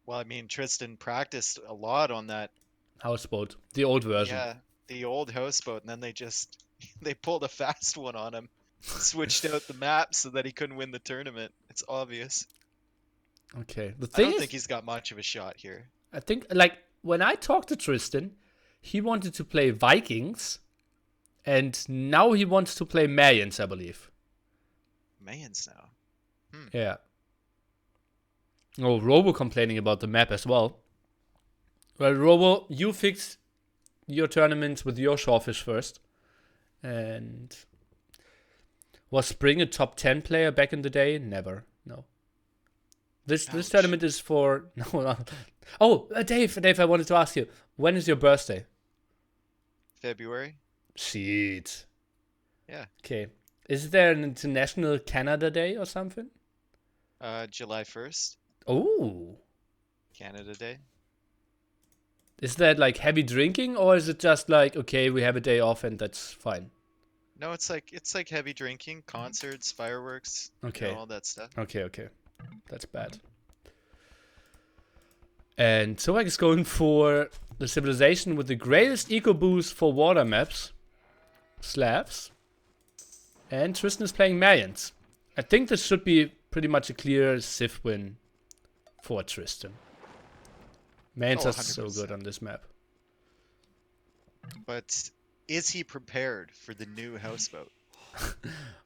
Speaker 2: Well, I mean, Tristan practiced a lot on that
Speaker 1: Houseboat, the old version.
Speaker 2: Yeah, the old houseboat, and then they pulled a fast one on him, switched out the map so that he couldn't win the tournament. It's obvious.
Speaker 1: Okay,
Speaker 2: I don't think he's got much of a shot here.
Speaker 1: I think, like, when I talked to Tristan, he wanted to play Vikings, and now he wants to play Mayans, I believe.
Speaker 2: Mayans now.
Speaker 1: Yeah. Oh, Robo complaining about the map as well. Well, Robo, you fixed your tournaments with your shorefish first. And was Spring a top 10 player back in the day? Never. No. This tournament is for... No. Oh, Dave, I wanted to ask you. When is your birthday?
Speaker 2: February.
Speaker 1: Shit.
Speaker 2: Yeah.
Speaker 1: Okay. Is there an International Canada Day or something?
Speaker 2: July 1st.
Speaker 1: Oh.
Speaker 2: Canada Day.
Speaker 1: Is that like heavy drinking, or is it just like, okay, we have a day off and that's fine?
Speaker 2: No, it's like heavy drinking, concerts, fireworks,
Speaker 1: okay,
Speaker 2: all that stuff.
Speaker 1: Okay, that's bad. And Sobek is going for the civilization with the greatest eco boost for water maps, Slavs, and Tristan is playing Mayans. I think this should be pretty much a clear Civ win for Tristan. Mayans are so good on this map.
Speaker 2: But is he prepared for the new houseboat?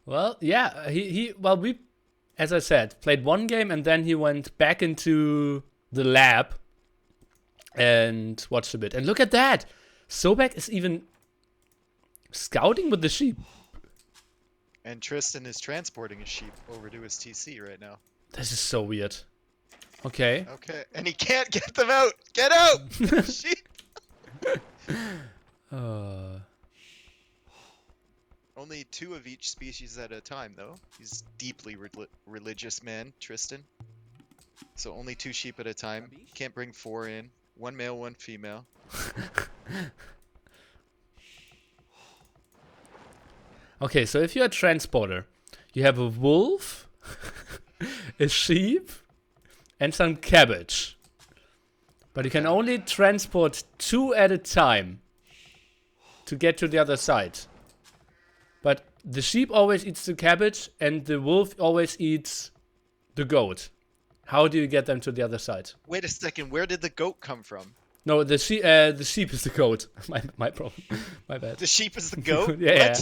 Speaker 1: Well, yeah, we as I said, played one game and then he went back into the lab and watched a bit. And look at that! Sobek is even scouting with the sheep.
Speaker 2: And Tristan is transporting his sheep over to his TC right now.
Speaker 1: This is so weird. Okay.
Speaker 2: Okay, and he can't get them out! Get out! Sheep! Only 2 of each species at a time, though. He's deeply religious man, Tristan. So only 2 sheep at a time. Can't bring 4 in. 1 male, 1 female.
Speaker 1: Okay, so if you're a transporter, you have a wolf, a sheep, and some cabbage. But you can only transport 2 at a time to get to the other side. But the sheep always eats the cabbage and the wolf always eats the goat. How do you get them to the other side?
Speaker 2: Wait a second, where did the goat come from?
Speaker 1: No, the sheep is the goat. My problem. My bad.
Speaker 2: The sheep is the goat?
Speaker 1: Yeah.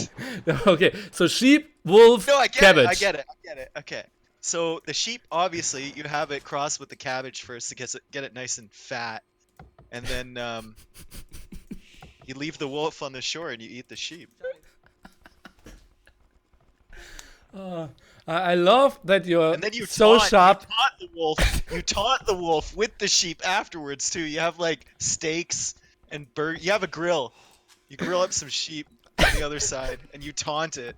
Speaker 1: Okay, so sheep, wolf,
Speaker 2: no, I get
Speaker 1: cabbage.
Speaker 2: I get it. Okay. So the sheep, obviously, you have it crossed with the cabbage first to get it nice and fat. And then you leave the wolf on the shore and you eat the sheep.
Speaker 1: I love that you're
Speaker 2: and then you
Speaker 1: so sharp.
Speaker 2: You taunt the wolf with the sheep afterwards too. You have like steaks and you have a grill. You grill up some sheep on the other side and you taunt it.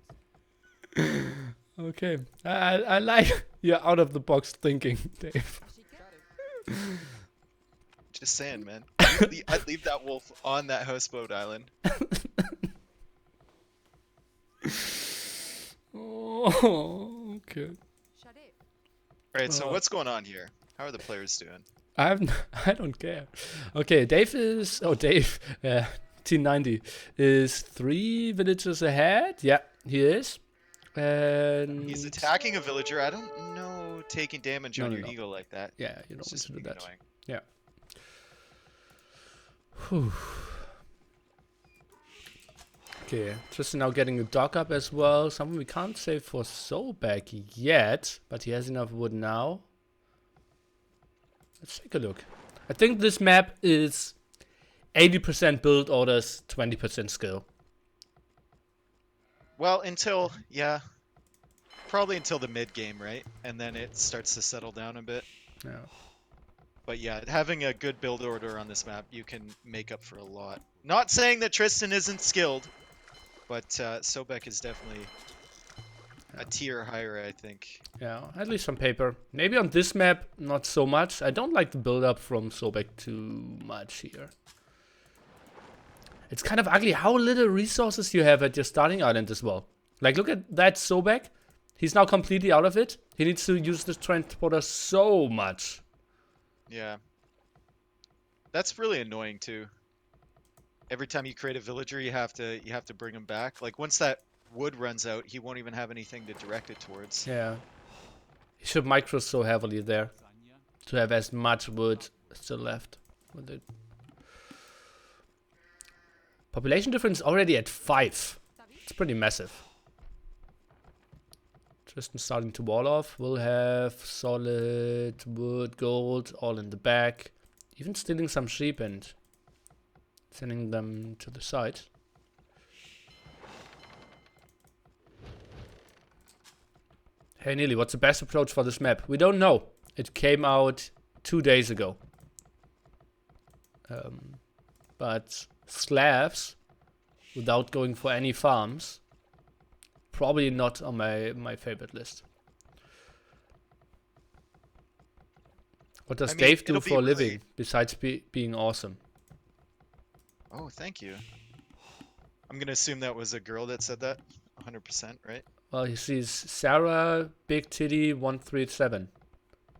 Speaker 1: Okay, I like your out of the box thinking, Dave.
Speaker 2: Just saying, man. I'd leave that wolf on that houseboat island.
Speaker 1: Oh, okay.
Speaker 2: Alright, so what's going on here? How are the players doing?
Speaker 1: I don't care. Okay, Dave, T90 is 3 villages ahead. Yeah, he is. And
Speaker 2: he's attacking a villager. I don't know taking damage on your eagle like that.
Speaker 1: Yeah, you don't want to do that.
Speaker 2: Annoying.
Speaker 1: Yeah. Whew. Okay, Tristan now getting a dock up as well. Something we can't save for Sobek yet, but he has enough wood now. Let's take a look. I think this map is 80% build orders, 20% skill.
Speaker 2: Well, probably until the mid game, right? And then it starts to settle down a bit.
Speaker 1: Yeah.
Speaker 2: But yeah, having a good build order on this map, you can make up for a lot. Not saying that Tristan isn't skilled, but Sobek is definitely a tier higher, I think.
Speaker 1: Yeah, at least on paper. Maybe on this map, not so much. I don't like the build-up from Sobek too much here. It's kind of ugly how little resources you have at your starting island as well. Like, look at that Sobek. He's now completely out of it. He needs to use the transporter so much.
Speaker 2: Yeah. That's really annoying too. Every time you create a villager, you have to bring him back. Like once that wood runs out, he won't even have anything to direct it towards.
Speaker 1: Yeah. He should micro so heavily there to have as much wood still left with it. Population difference already at 5. It's pretty massive. Tristan starting to wall off. We'll have solid wood, gold, all in the back. Even stealing some sheep and sending them to the side. Hey Nili, what's the best approach for this map? We don't know. It came out 2 days ago. But Slavs, without going for any farms, probably not on my favorite list. What does Dave do for a living besides being awesome?
Speaker 2: Oh, thank you. I'm gonna assume that was a girl that said that. 100%, right?
Speaker 1: Well, he sees Sarah Big Titty 137.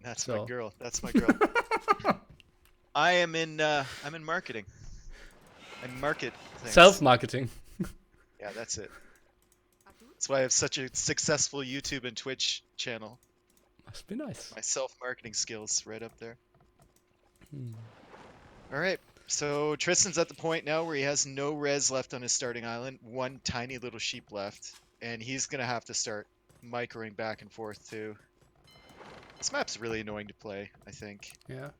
Speaker 2: That's my girl. That's my girl. I'm in marketing. I market things.
Speaker 1: Self-marketing.
Speaker 2: Yeah, that's it. That's why I have such a successful YouTube and Twitch channel.
Speaker 1: Must be nice.
Speaker 2: My self-marketing skills right up there. Alright, so Tristan's at the point now where he has no res left on his starting island. 1 tiny little sheep left. And he's going to have to start microing back and forth too. This map's really annoying to play, I think.
Speaker 1: Yeah.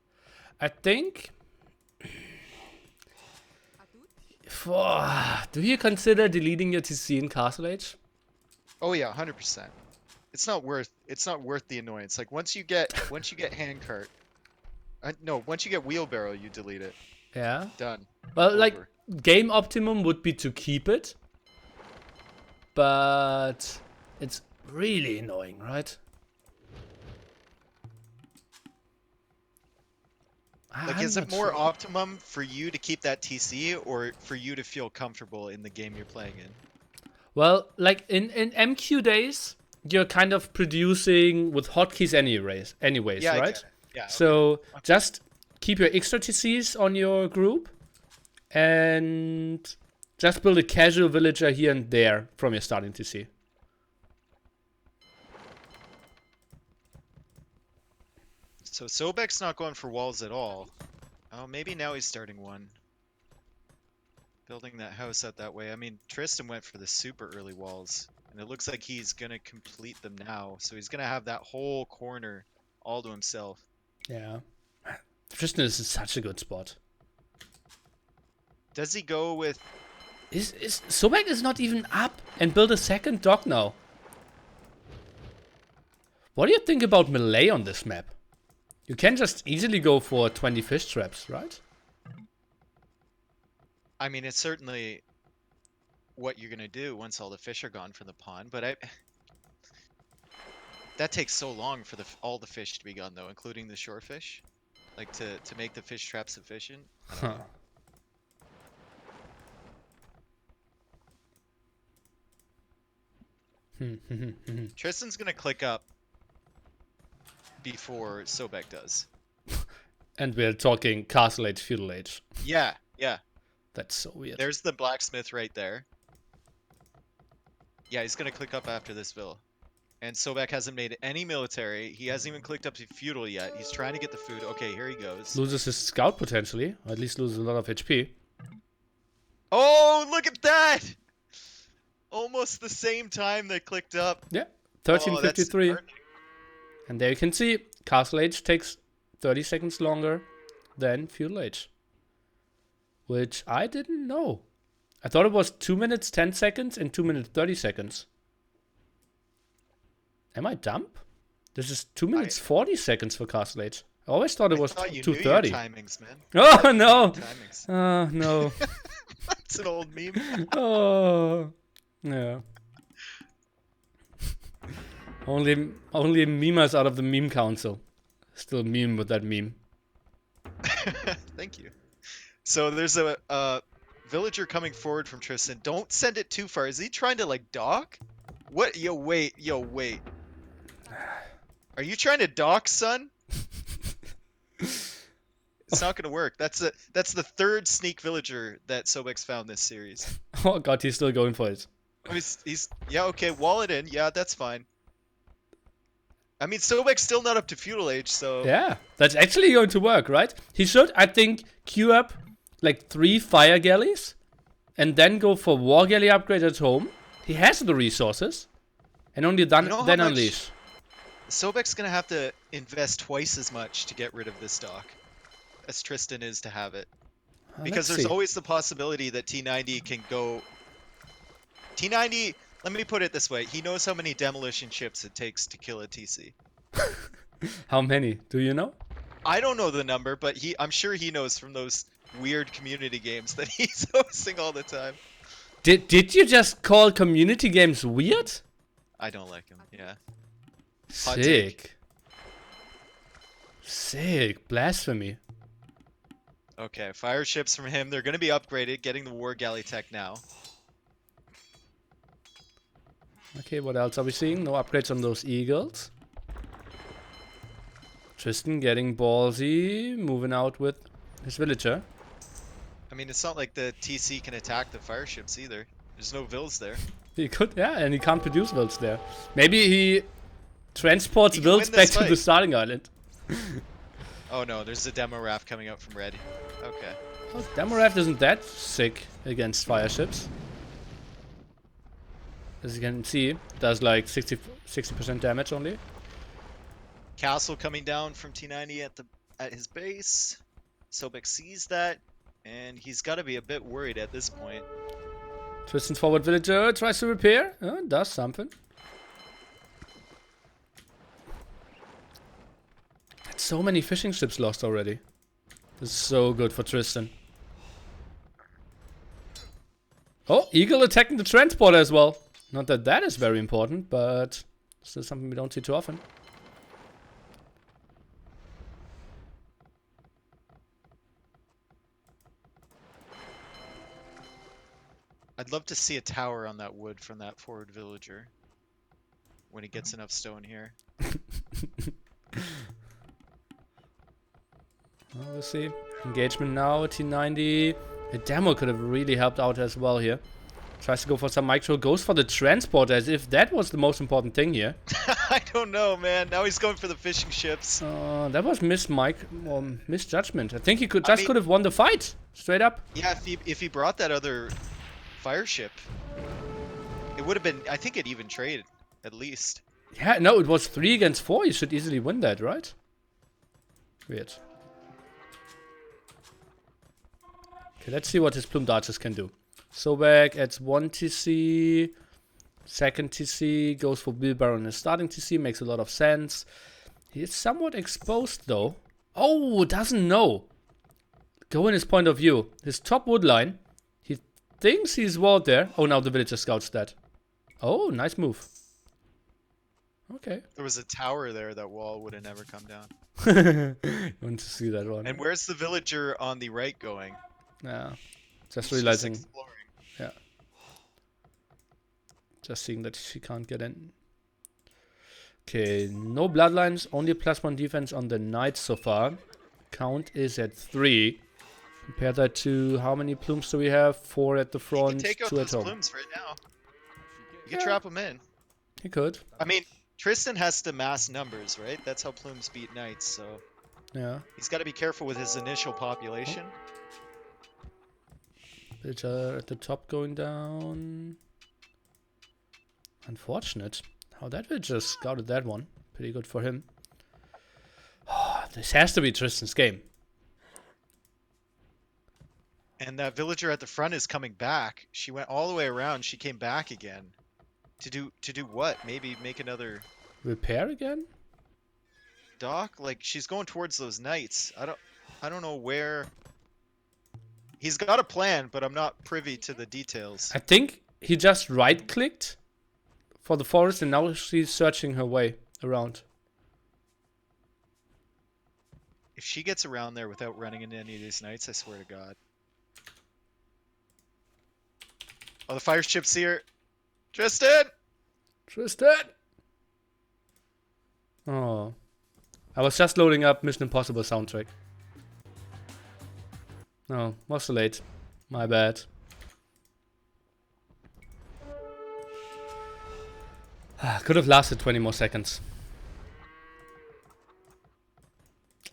Speaker 1: I think... Do you consider deleting your TC in Castle Age?
Speaker 2: Oh yeah, 100%. It's not worth the annoyance. Like once you get handcart, no, once you get wheelbarrow, you delete it.
Speaker 1: Yeah.
Speaker 2: Done.
Speaker 1: Well,
Speaker 2: Over.
Speaker 1: like game optimum would be to keep it, but it's really annoying, right?
Speaker 2: Like,
Speaker 1: I'm
Speaker 2: is it
Speaker 1: not
Speaker 2: more
Speaker 1: sure.
Speaker 2: optimum for you to keep that TC or for you to feel comfortable in the game you're playing in?
Speaker 1: Well, like in MQ days, you're kind of producing with hotkeys anyways,
Speaker 2: Yeah, I
Speaker 1: right?
Speaker 2: get it. Yeah,
Speaker 1: So
Speaker 2: okay.
Speaker 1: just keep your extra TCs on your group and just build a casual villager here and there from your starting TC.
Speaker 2: So Sobek's not going for walls at all. Oh, maybe now he's starting one. Building that house out that way. I mean, Tristan went for the super early walls, and it looks like he's gonna complete them now. So he's gonna have that whole corner all to himself.
Speaker 1: Yeah. Tristan is such a good spot.
Speaker 2: Does he go with...
Speaker 1: Sobek is not even up and build a second dock now. What do you think about melee on this map? You can just easily go for 20 fish traps, right?
Speaker 2: I mean, it's certainly what you're gonna do once all the fish are gone from the pond, but that takes so long for all the fish to be gone, though, including the shore fish. Like, to make the fish traps efficient. I don't know. Tristan's gonna click up before Sobek does.
Speaker 1: And we're talking Castle Age, Feudal Age.
Speaker 2: Yeah, yeah.
Speaker 1: That's so weird.
Speaker 2: There's the blacksmith right there. Yeah, he's gonna click up after this vill. And Sobek hasn't made any military. He hasn't even clicked up to feudal yet. He's trying to get the food. Okay, here he goes.
Speaker 1: Loses his scout potentially, or at least loses a lot of HP.
Speaker 2: Oh, look at that! Almost the same time they clicked up.
Speaker 1: Yeah, 1353. Oh, and there you can see, Castle Age takes 30 seconds longer than Feudal Age. Which I didn't know. I thought it was 2 minutes 10 seconds and 2 minutes 30 seconds. Am I dumb? This is 2 minutes 40 seconds for Castle Age. I always thought it was 2:30.
Speaker 2: Timings, man.
Speaker 1: Oh no! Oh no!
Speaker 2: That's an old meme.
Speaker 1: Oh yeah. only memers out of the meme council still meme with that meme.
Speaker 2: Thank you. So there's a villager coming forward from Tristan. Don't send it too far. Is he trying to like dock? What? Yo, wait. Are you trying to dock, son? It's not gonna work. That's the third sneak villager that Sobek's found this series.
Speaker 1: Oh god, he's still going for it.
Speaker 2: Oh, he's yeah, okay, wall it in. Yeah, that's fine. I mean, Sobek's still not up to feudal age, so
Speaker 1: yeah, that's actually going to work, right? He should, I think, queue up like 3 fire galleys and then go for war galley upgrade at home. He has the resources, and only then unleash.
Speaker 2: Sobek's gonna have to invest twice as much to get rid of this dock as Tristan is to have it. Because there's always the possibility that T90 can go... T90, let me put it this way, he knows how many demolition chips it takes to kill a TC.
Speaker 1: How many? Do you know?
Speaker 2: I don't know the number, but I'm sure he knows from those weird community games that he's hosting all the time.
Speaker 1: Did you just call community games weird?
Speaker 2: I don't like him, yeah.
Speaker 1: Sick. Blasphemy.
Speaker 2: Okay, fire ships from him. They're going to be upgraded, getting the war galley tech now.
Speaker 1: Okay, what else are we seeing? No upgrades on those eagles. Tristan getting ballsy, moving out with his villager.
Speaker 2: I mean, it's not like the TC can attack the fire ships either. There's no vills there.
Speaker 1: He could, yeah, and he can't produce vills there. Maybe he transports vills back to the starting island.
Speaker 2: Oh no, there's a demo raft coming out from red. Okay.
Speaker 1: Oh, demo raft isn't that sick against fire ships. As you can see, it does like 60% damage only.
Speaker 2: Castle coming down from T90 at his base. Sobek sees that, and he's got to be a bit worried at this point.
Speaker 1: Tristan's forward villager tries to repair. Does something. That's so many fishing ships lost already. This is so good for Tristan. Oh, Eagle attacking the transporter as well. Not that that is very important, but this is something we don't see too often.
Speaker 2: I'd love to see a tower on that wood from that forward villager when he gets enough stone here.
Speaker 1: Well, we'll see. Engagement now, T90. A demo could have really helped out as well here. Tries to go for some micro, goes for the transporter as if that was the most important thing here.
Speaker 2: I don't know, man. Now he's going for the fishing ships.
Speaker 1: That was misjudgment. I think he could have won the fight straight up.
Speaker 2: Yeah, if he brought that other fire ship, it would have been. I think it even traded at least.
Speaker 1: Yeah, no, it was 3 against 4. You should easily win that, right? Weird. Okay, let's see what his plumed archers can do. Sobek adds 1 TC. Second TC goes for wheelbarrow in his starting TC. Makes a lot of sense. He is somewhat exposed though. Oh, doesn't know. Go in his point of view. His top wood line. He thinks he's walled there. Oh, now the villager scouts that. Oh, nice move. Okay.
Speaker 2: There was a tower there. That wall would have never come down.
Speaker 1: You want to see that one.
Speaker 2: And where's the villager on the right going?
Speaker 1: Yeah. Just
Speaker 2: He's
Speaker 1: realizing.
Speaker 2: Just exploring.
Speaker 1: Yeah. Just seeing that she can't get in. Okay, no bloodlines, only +1 defense on the knights so far. Count is at 3. Compare that to how many plumes do we have? 4 at the front, 2
Speaker 2: Take out
Speaker 1: at
Speaker 2: those
Speaker 1: home.
Speaker 2: plumes right now. You can trap them in.
Speaker 1: He could.
Speaker 2: I mean, Tristan has to mass numbers, right? That's how plumes beat knights, so
Speaker 1: Yeah.
Speaker 2: he's got to be careful with his initial population.
Speaker 1: Villager at the top going down. Unfortunate. How that villager scouted that one. Pretty good for him. This has to be Tristan's game.
Speaker 2: And that villager at the front is coming back. She went all the way around. She came back again. To do what? Maybe make another
Speaker 1: Repair again?
Speaker 2: dock? Like she's going towards those knights. I don't know where. He's got a plan, but I'm not privy to the details.
Speaker 1: I think he just right-clicked for the forest and now she's searching her way around.
Speaker 2: If she gets around there without running into any of these knights, I swear to God. Oh, the fire ship's here. Tristan!
Speaker 1: Tristan! Oh. I was just loading up Mission Impossible soundtrack. Oh, was too late. My bad. Could have lasted 20 more seconds.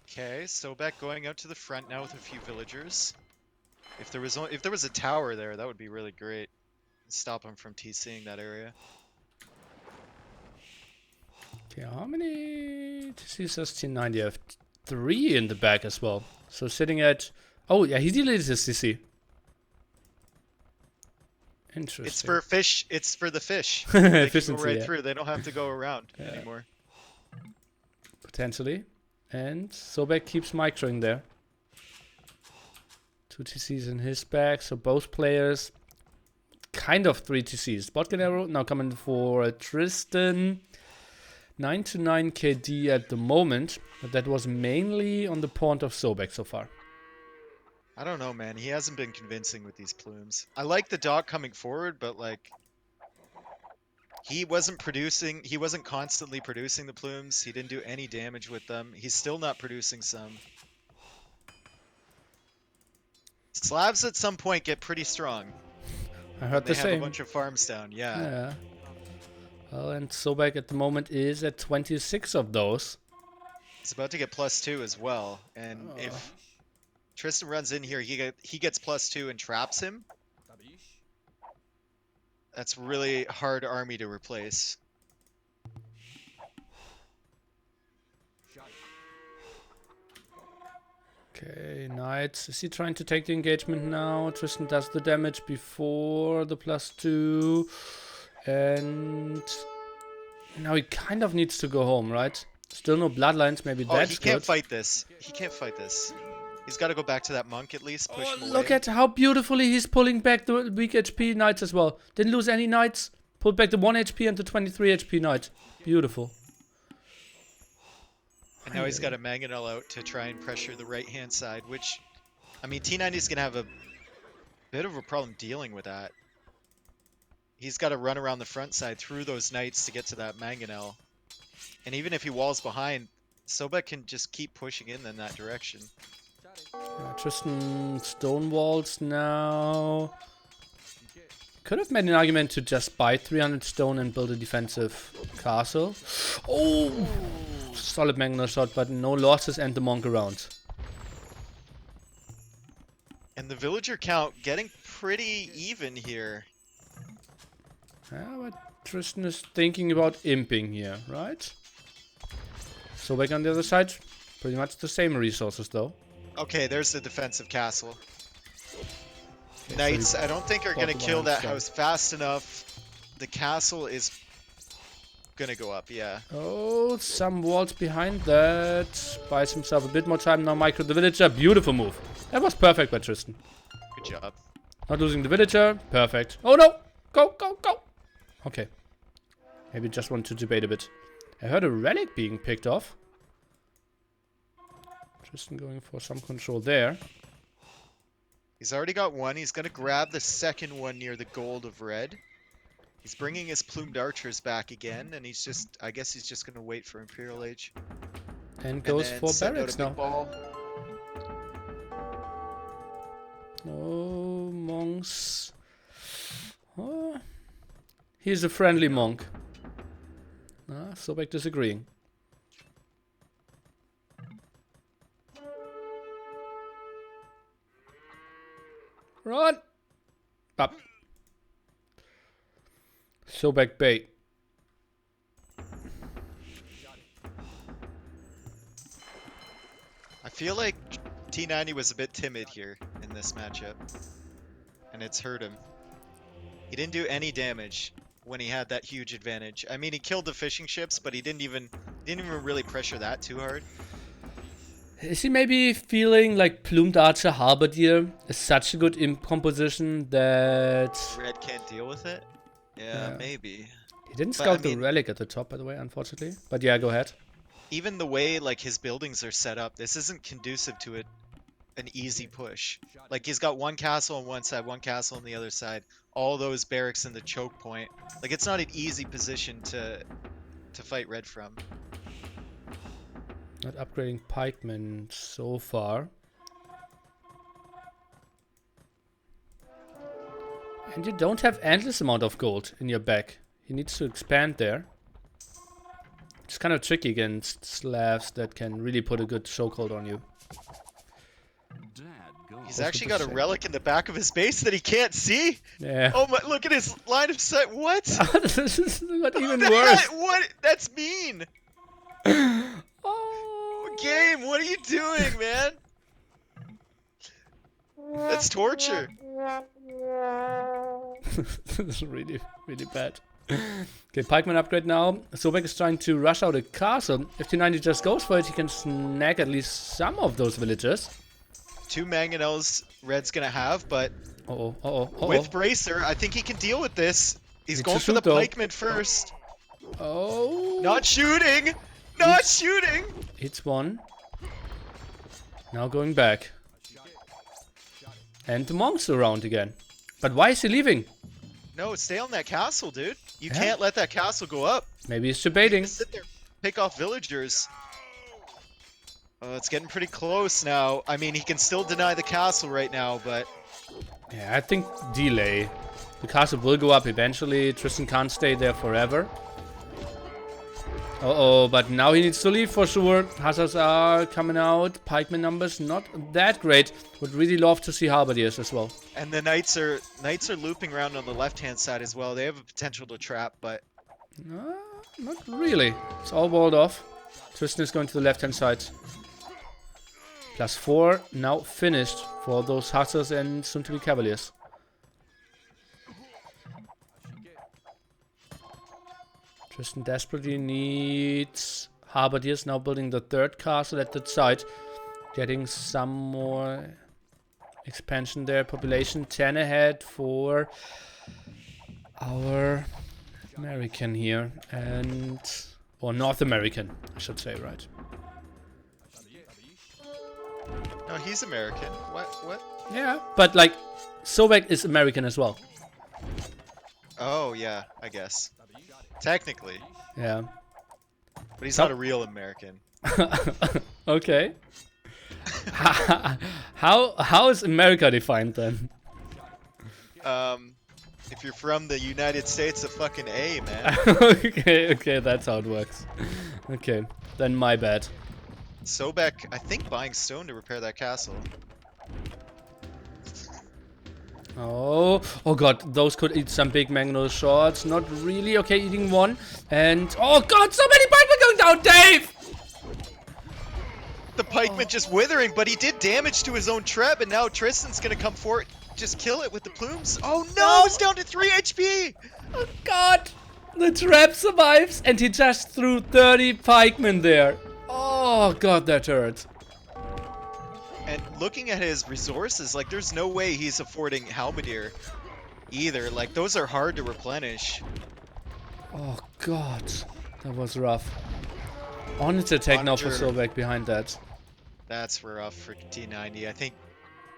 Speaker 2: Okay, Sobek going out to the front now with a few villagers. If there was a tower there, that would be really great. Stop him from TCing that area.
Speaker 1: Okay, how many TCs does T90 have? 3 in the back as well. So sitting at... Oh, yeah, he deleted his TC. Interesting.
Speaker 2: It's for fish. It's for the fish. They can go right
Speaker 1: yeah.
Speaker 2: through. They don't have to go around anymore.
Speaker 1: Potentially. And Sobek keeps microing there. 2 TCs in his back, so both players kind of 3 TCs. Botkin arrow now coming for Tristan. 9 to 9 KD at the moment, but that was mainly on the point of Sobek so far.
Speaker 2: I don't know, man. He hasn't been convincing with these plumes. I like the dog coming forward, but like he wasn't constantly producing the plumes. He didn't do any damage with them. He's still not producing some. Slavs at some point get pretty strong.
Speaker 1: I heard the
Speaker 2: same. They have a
Speaker 1: same.
Speaker 2: bunch of farms down, yeah.
Speaker 1: Well, and Sobek at the moment is at 26 of those.
Speaker 2: He's about to get +2 as well. And if Tristan runs in here, he gets +2 and traps him. That's really hard army to replace.
Speaker 1: Okay, Knights. Is he trying to take the engagement now? Tristan does the damage before the +2. And now he kind of needs to go home, right? Still no bloodlines, maybe
Speaker 2: Oh,
Speaker 1: that's
Speaker 2: he can't
Speaker 1: good.
Speaker 2: fight this. He can't fight this. He's got to go back to that monk at least, push him away.
Speaker 1: Look at how beautifully he's pulling back the weak HP knights as well. Didn't lose any knights. Pulled back the 1 HP and the 23 HP knight. Beautiful.
Speaker 2: And now he's got a Mangonel out to try and pressure the right-hand side, which, I mean, T90 is going to have a bit of a problem dealing with that. He's got to run around the front side through those knights to get to that Mangonel. And even if he walls behind, Sobek can just keep pushing in that direction.
Speaker 1: Yeah, Tristan stonewalls now. Could have made an argument to just buy 300 stone and build a defensive castle. Oh! Solid Mangonel shot, but no losses and the monk around.
Speaker 2: And the villager count getting pretty even here.
Speaker 1: Yeah, but Tristan is thinking about imping here, right? Sobek on the other side, pretty much the same resources though.
Speaker 2: Okay, there's the defensive castle.
Speaker 1: Okay,
Speaker 2: Knights,
Speaker 1: so
Speaker 2: I don't think are going to kill that house fast enough. The castle is going to go up, yeah.
Speaker 1: oh, some walls behind that. Buys himself a bit more time now. Micro the villager, beautiful move. That was perfect by Tristan.
Speaker 2: Good job.
Speaker 1: Not losing the villager, perfect. Oh no, go, go, go. Okay, maybe just want to debate a bit. I heard a relic being picked off. Tristan going for some control there.
Speaker 2: He's already got one. He's going to grab the second one near the gold of red. He's bringing his plumed archers back again, and he's just, I guess he's just going to wait for Imperial Age.
Speaker 1: And goes for barracks now.
Speaker 2: Ball.
Speaker 1: No monks. Oh, he's a friendly monk. Sobek disagreeing. Run! Up. Sobek bait.
Speaker 2: I feel like T90 was a bit timid here in this matchup, and it's hurt him. He didn't do any damage when he had that huge advantage. I mean, he killed the fishing ships, but he didn't even really pressure that too hard.
Speaker 1: Is he maybe feeling like Plumed Archer Halberdier is such a good imp composition that
Speaker 2: Red can't deal with it? Yeah, maybe.
Speaker 1: He didn't scout the relic at the top, by the way, unfortunately. But yeah, go ahead.
Speaker 2: Even the way like his buildings are set up, this isn't conducive to an easy push. Like he's got one castle on one side, one castle on the other side, all those barracks in the choke point. Like it's not an easy position to fight red from.
Speaker 1: Not upgrading pikemen so far. And you don't have endless amount of gold in your back. He needs to expand there. It's kind of tricky against Slavs that can really put a good chokehold on you.
Speaker 2: He's actually got a relic in the back of his base that he can't see.
Speaker 1: Yeah.
Speaker 2: Oh my! Look at his line of sight. What?
Speaker 1: This is not even worse.
Speaker 2: What? That's mean. Game, what are you doing, man? That's torture.
Speaker 1: This is really, really bad. Okay, pikeman upgrade now. Sobek is trying to rush out a castle. If T90 just goes for it, he can snag at least some of those villagers.
Speaker 2: 2 Mangonels Red's gonna have, but
Speaker 1: with
Speaker 2: Bracer, I think he can deal with this. He's going
Speaker 1: for
Speaker 2: the pikeman first.
Speaker 1: Oh!
Speaker 2: Not shooting! Not shooting!
Speaker 1: It's one. Now going back. And the monk's around again. But why is he leaving?
Speaker 2: No, stay on that castle, dude. You can't let that castle go up.
Speaker 1: Maybe he's debating.
Speaker 2: Sit there, pick off villagers. It's getting pretty close now. I mean, he can still deny the castle right now, but...
Speaker 1: Yeah, I think delay. The castle will go up eventually. Tristan can't stay there forever. Uh-oh, but now he needs to leave for sure. Hussars are coming out. Pikeman numbers not that great. Would really love to see halberdiers as well.
Speaker 2: And the knights are looping around on the left-hand side as well. They have a potential to trap, but...
Speaker 1: Not really. It's all walled off. Tristan is going to the left-hand side. +4 now finished for those Hussars and soon-to-be Cavaliers. Tristan desperately needs Halberdiers, now building the third castle at that side. Getting some more expansion there. Population 10 ahead for our American here. Or North American, I should say, right?
Speaker 2: No, he's American. What?
Speaker 1: Yeah, but like, Sobek is American as well.
Speaker 2: Oh, yeah, I guess. Technically.
Speaker 1: Yeah.
Speaker 2: But he's not a real American.
Speaker 1: Okay. How is America defined then?
Speaker 2: If you're from the United States, a fucking A, man.
Speaker 1: Okay, that's how it works. Okay, then my bad.
Speaker 2: Sobek, I think, buying stone to repair that castle.
Speaker 1: Oh god, those could eat some big mango shots. Not really. Okay, eating one. And oh god, so many pikemen going down, Dave!
Speaker 2: The pikeman just withering, but he did damage to his own treb, and now Tristan's gonna come for it. Just kill it with the plumes. Oh no, it's down to 3 HP!
Speaker 1: Oh god! The trap survives, and he just threw 30 pikemen there. Oh god, that hurt.
Speaker 2: And looking at his resources, like, there's no way he's affording Halberdier either. Like, those are hard to replenish.
Speaker 1: Oh god, that was rough. Honest attack now for Sobek behind that.
Speaker 2: That's rough for T90. I think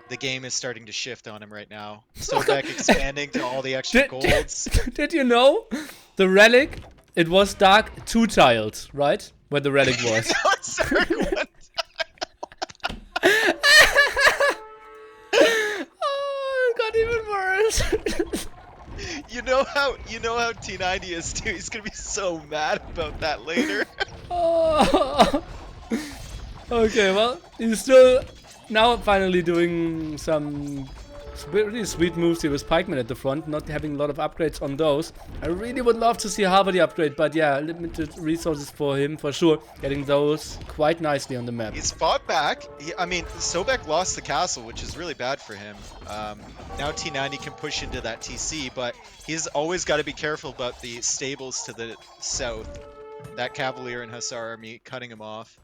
Speaker 2: the game is starting to shift on him right now. Sobek expanding to all the extra golds.
Speaker 1: Did you know? The relic, it was dark 2-tiled, right? Where the relic was.
Speaker 2: No, sorry, what?
Speaker 1: Oh, it got even worse.
Speaker 2: You know how T90 is too. He's gonna be so mad about that later.
Speaker 1: Oh. Okay, well, he's still now finally doing some really sweet moves here with pikemen at the front, not having a lot of upgrades on those. I really would love to see a Halberdier upgrade, but yeah, limited resources for him for sure. Getting those quite nicely on the map.
Speaker 2: He's fought back. I mean, Sobek lost the castle, which is really bad for him. Now T90 can push into that TC, but he's always got to be careful about the stables to the south. That Cavalier and Hussar army cutting him off.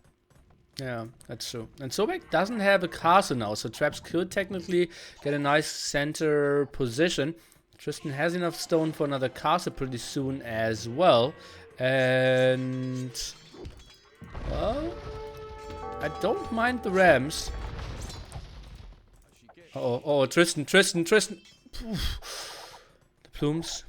Speaker 1: Yeah, that's true. And Sobek doesn't have a castle now, so traps could technically get a nice center position. Tristan has enough stone for another castle pretty soon as well. And well, I don't mind the Rams. Oh, Tristan. Oof. The plumes.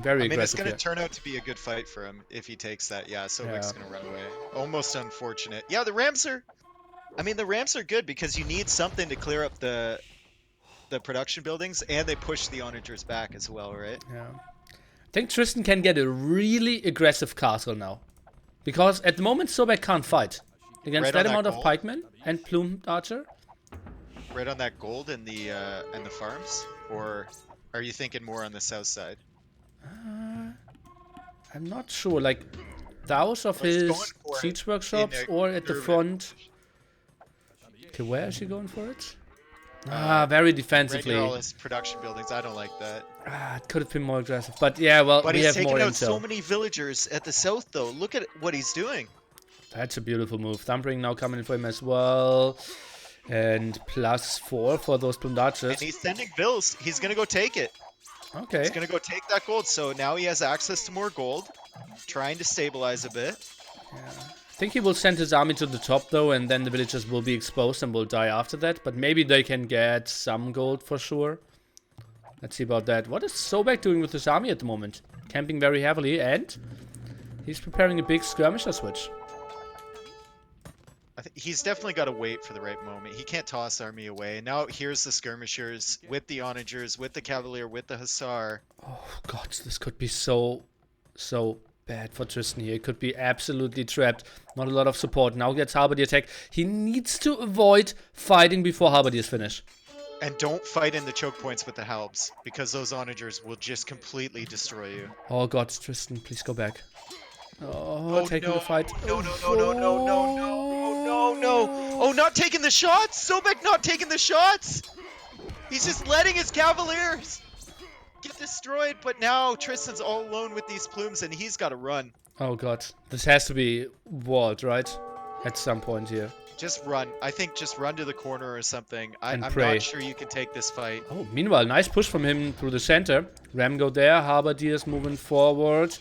Speaker 1: Very aggressive.
Speaker 2: It's going to turn out to be a good fight for him if he takes that. Yeah, Sobek's going to run away. Almost unfortunate. Yeah, the Rams are... I mean, the Rams are good because you need something to clear up the production buildings, and they push the onagers back as well, right?
Speaker 1: Yeah. I think Tristan can get a really aggressive castle now. Because at the moment, Sobek can't fight. Against that amount of pikemen and plumed archer.
Speaker 2: Right on that gold and the farms? Or are you thinking more on the south side?
Speaker 1: I'm not sure, like those of his siege workshops or at the front. Okay, where is he going for it? Very defensively.
Speaker 2: All his production buildings, I don't like that.
Speaker 1: It could have been more aggressive, but yeah, well,
Speaker 2: but
Speaker 1: we have more intel.
Speaker 2: But he's taking out so many villagers at the south, though. Look at what he's doing.
Speaker 1: That's a beautiful move. Thumpering now coming in for him as well. And +4 for those plumed archers.
Speaker 2: And he's sending vills. He's gonna go take it.
Speaker 1: Okay.
Speaker 2: He's gonna go take that gold, so now he has access to more gold. Trying to stabilize a bit.
Speaker 1: Yeah. I think he will send his army to the top though, and then the villagers will be exposed and will die after that. But maybe they can get some gold for sure. Let's see about that. What is Sobek doing with his army at the moment? Camping very heavily, and he's preparing a big skirmisher switch.
Speaker 2: I think he's definitely got to wait for the right moment. He can't toss army away. And now here's the skirmishers with the onagers, with the cavalier, with the hussar.
Speaker 1: Oh god, this could be so bad for Tristan here. It could be absolutely trapped. Not a lot of support. Now gets Halberdier attack. He needs to avoid fighting before Halberdier's finish.
Speaker 2: And don't fight in the choke points with the halbs, because those onagers will just completely destroy you.
Speaker 1: Oh god, Tristan, please go back. Oh, taking the fight.
Speaker 2: No. Oh no! Oh, not taking the shots! Sobek not taking the shots! He's just letting his Cavaliers get destroyed, but now Tristan's all alone with these plumes and he's got to run.
Speaker 1: Oh god. This has to be walled, right? At some point here.
Speaker 2: Just run. I think just run to the corner or something. I'm
Speaker 1: pray.
Speaker 2: not sure you can take this fight.
Speaker 1: Oh, meanwhile, nice push from him through the center. Ramgo there, Halberdiers moving forward.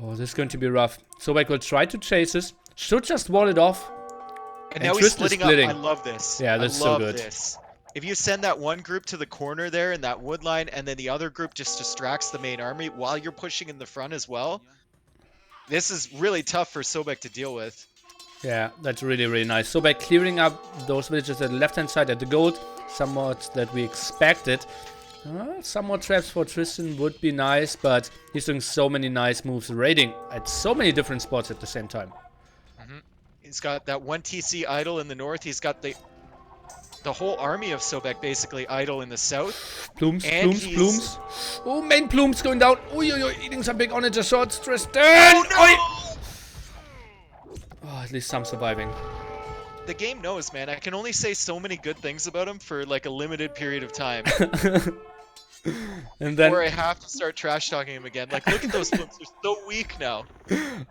Speaker 1: Oh, this is going to be rough. Sobek will try to chase this. Should just wall it off.
Speaker 2: And now he's splitting up. I love this.
Speaker 1: Yeah, that's so good.
Speaker 2: This. If you send that one group to the corner there in that wood line, and then the other group just distracts the main army while you're pushing in the front as well, this is really tough for Sobek to deal with.
Speaker 1: Yeah, that's really, really nice. Sobek clearing up those villages at the left-hand side at the gold. Somewhat that we expected. Some more traps for Tristan would be nice, but he's doing so many nice moves, raiding at so many different spots at the same time.
Speaker 2: He's got that one TC idle in the north. He's got the whole army of Sobek basically idle in the south.
Speaker 1: Plumes. Oh, main plumes going down. Eating some big onager shots. Tristan!
Speaker 2: Oh, no!
Speaker 1: Oh, at least some surviving.
Speaker 2: The game knows, man. I can only say so many good things about him for like a limited period of time.
Speaker 1: And then,
Speaker 2: or I have to start trash talking him again. Like, look at those plumes. They're so weak now.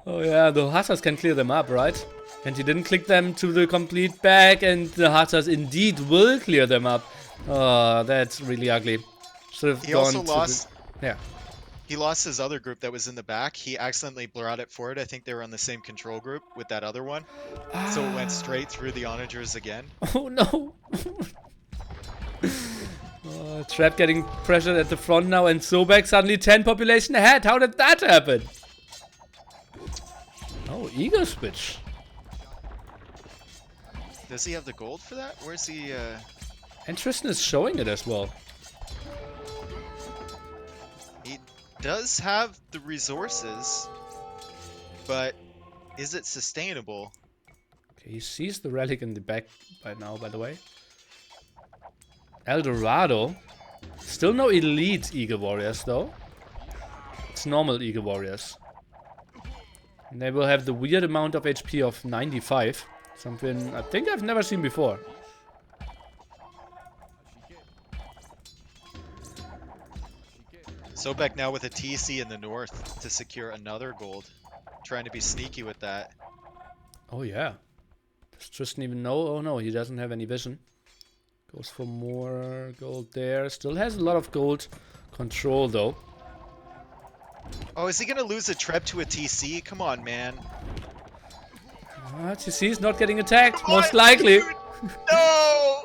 Speaker 1: Oh yeah, the Hussars can clear them up, right? And he didn't click them to the complete back, and the Hussars indeed will clear them up. Oh, that's really ugly. Should have
Speaker 2: He
Speaker 1: gone
Speaker 2: also
Speaker 1: to
Speaker 2: lost.
Speaker 1: Yeah.
Speaker 2: He lost his other group that was in the back. He accidentally brought it forward. I think they were on the same control group with that other one. So it went straight through the onagers again.
Speaker 1: Oh no! Trap getting pressured at the front now, and Sobek suddenly 10 population ahead. How did that happen? Oh, ego switch.
Speaker 2: Does he have the gold for that? Where's he?
Speaker 1: And Tristan is showing it as well.
Speaker 2: He does have the resources, but is it sustainable?
Speaker 1: Okay, he sees the relic in the back by now, by the way. Eldorado. Still no elite Eagle Warriors, though. It's normal Eagle Warriors. And they will have the weird amount of HP of 95. Something I think I've never seen before.
Speaker 2: Sobek now with a TC in the north to secure another gold. Trying to be sneaky with that.
Speaker 1: Oh yeah. Does Tristan even know? Oh no, he doesn't have any vision. Goes for more gold there. Still has a lot of gold control though.
Speaker 2: Oh, is he gonna lose a Treb to a TC? Come on, man.
Speaker 1: TC is not getting attacked, most likely.
Speaker 2: No!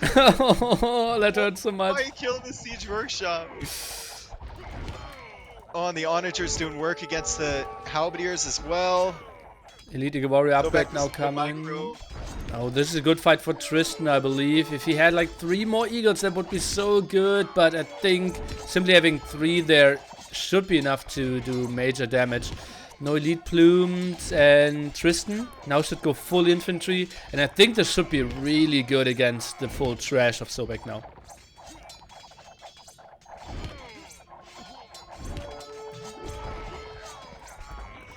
Speaker 1: Oh, that hurts so much.
Speaker 2: Oh, he killed the Siege Workshop. Oh, and the Onagers doing work against the Halberdiers as well.
Speaker 1: Elite Eagle Warrior upgrade now coming. Oh, this is a good fight for Tristan, I believe. If he had like 3 more Eagles, that would be so good. But I think simply having 3 there should be enough to do major damage. No elite plumes, and Tristan now should go full infantry. And I think this should be really good against the full trash of Sobek now.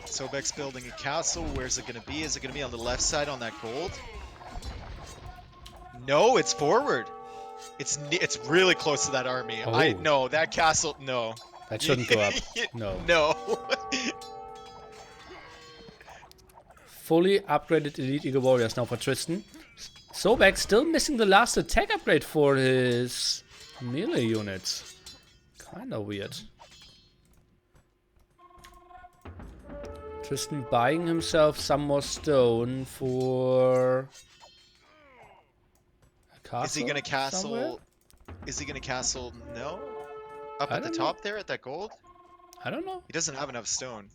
Speaker 2: Sobek's building a castle. Where's it going to be? Is it going to be on the left side on that gold? No, it's forward. It's really close to that army.
Speaker 1: Oh.
Speaker 2: No, that castle, no.
Speaker 1: That shouldn't go up. No.
Speaker 2: No.
Speaker 1: Fully upgraded Elite Eagle Warriors now for Tristan. Sobek still missing the last attack upgrade for his melee units. Kinda weird. Tristan buying himself some more stone for a castle.
Speaker 2: Is he gonna castle?
Speaker 1: Somewhere?
Speaker 2: Is he gonna castle? No. Up
Speaker 1: I
Speaker 2: at the
Speaker 1: don't
Speaker 2: top there at that gold?
Speaker 1: I don't know.
Speaker 2: He doesn't have enough stone.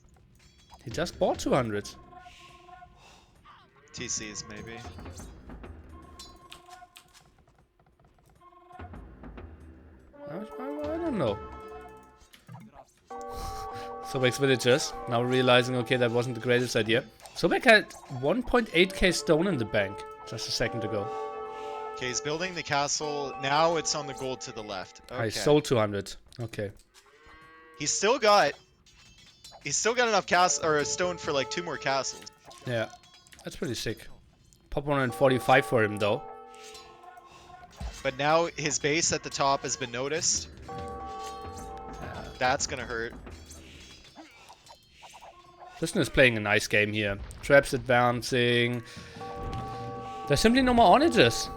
Speaker 1: He just bought 200.
Speaker 2: TCs maybe.
Speaker 1: I don't know. Sobek's villagers now realizing, okay, that wasn't the greatest idea. Sobek had 1.8k stone in the bank just a second ago.
Speaker 2: Okay, he's building the castle. Now it's on the gold to the left. Okay.
Speaker 1: I sold 200. Okay.
Speaker 2: He's still got enough castle or a stone for like 2 more castles.
Speaker 1: Yeah. That's pretty sick. Pop 145 for him though.
Speaker 2: But now his base at the top has been noticed. That's gonna hurt.
Speaker 1: Listen is playing a nice game here. Traps advancing. There's simply no more onagers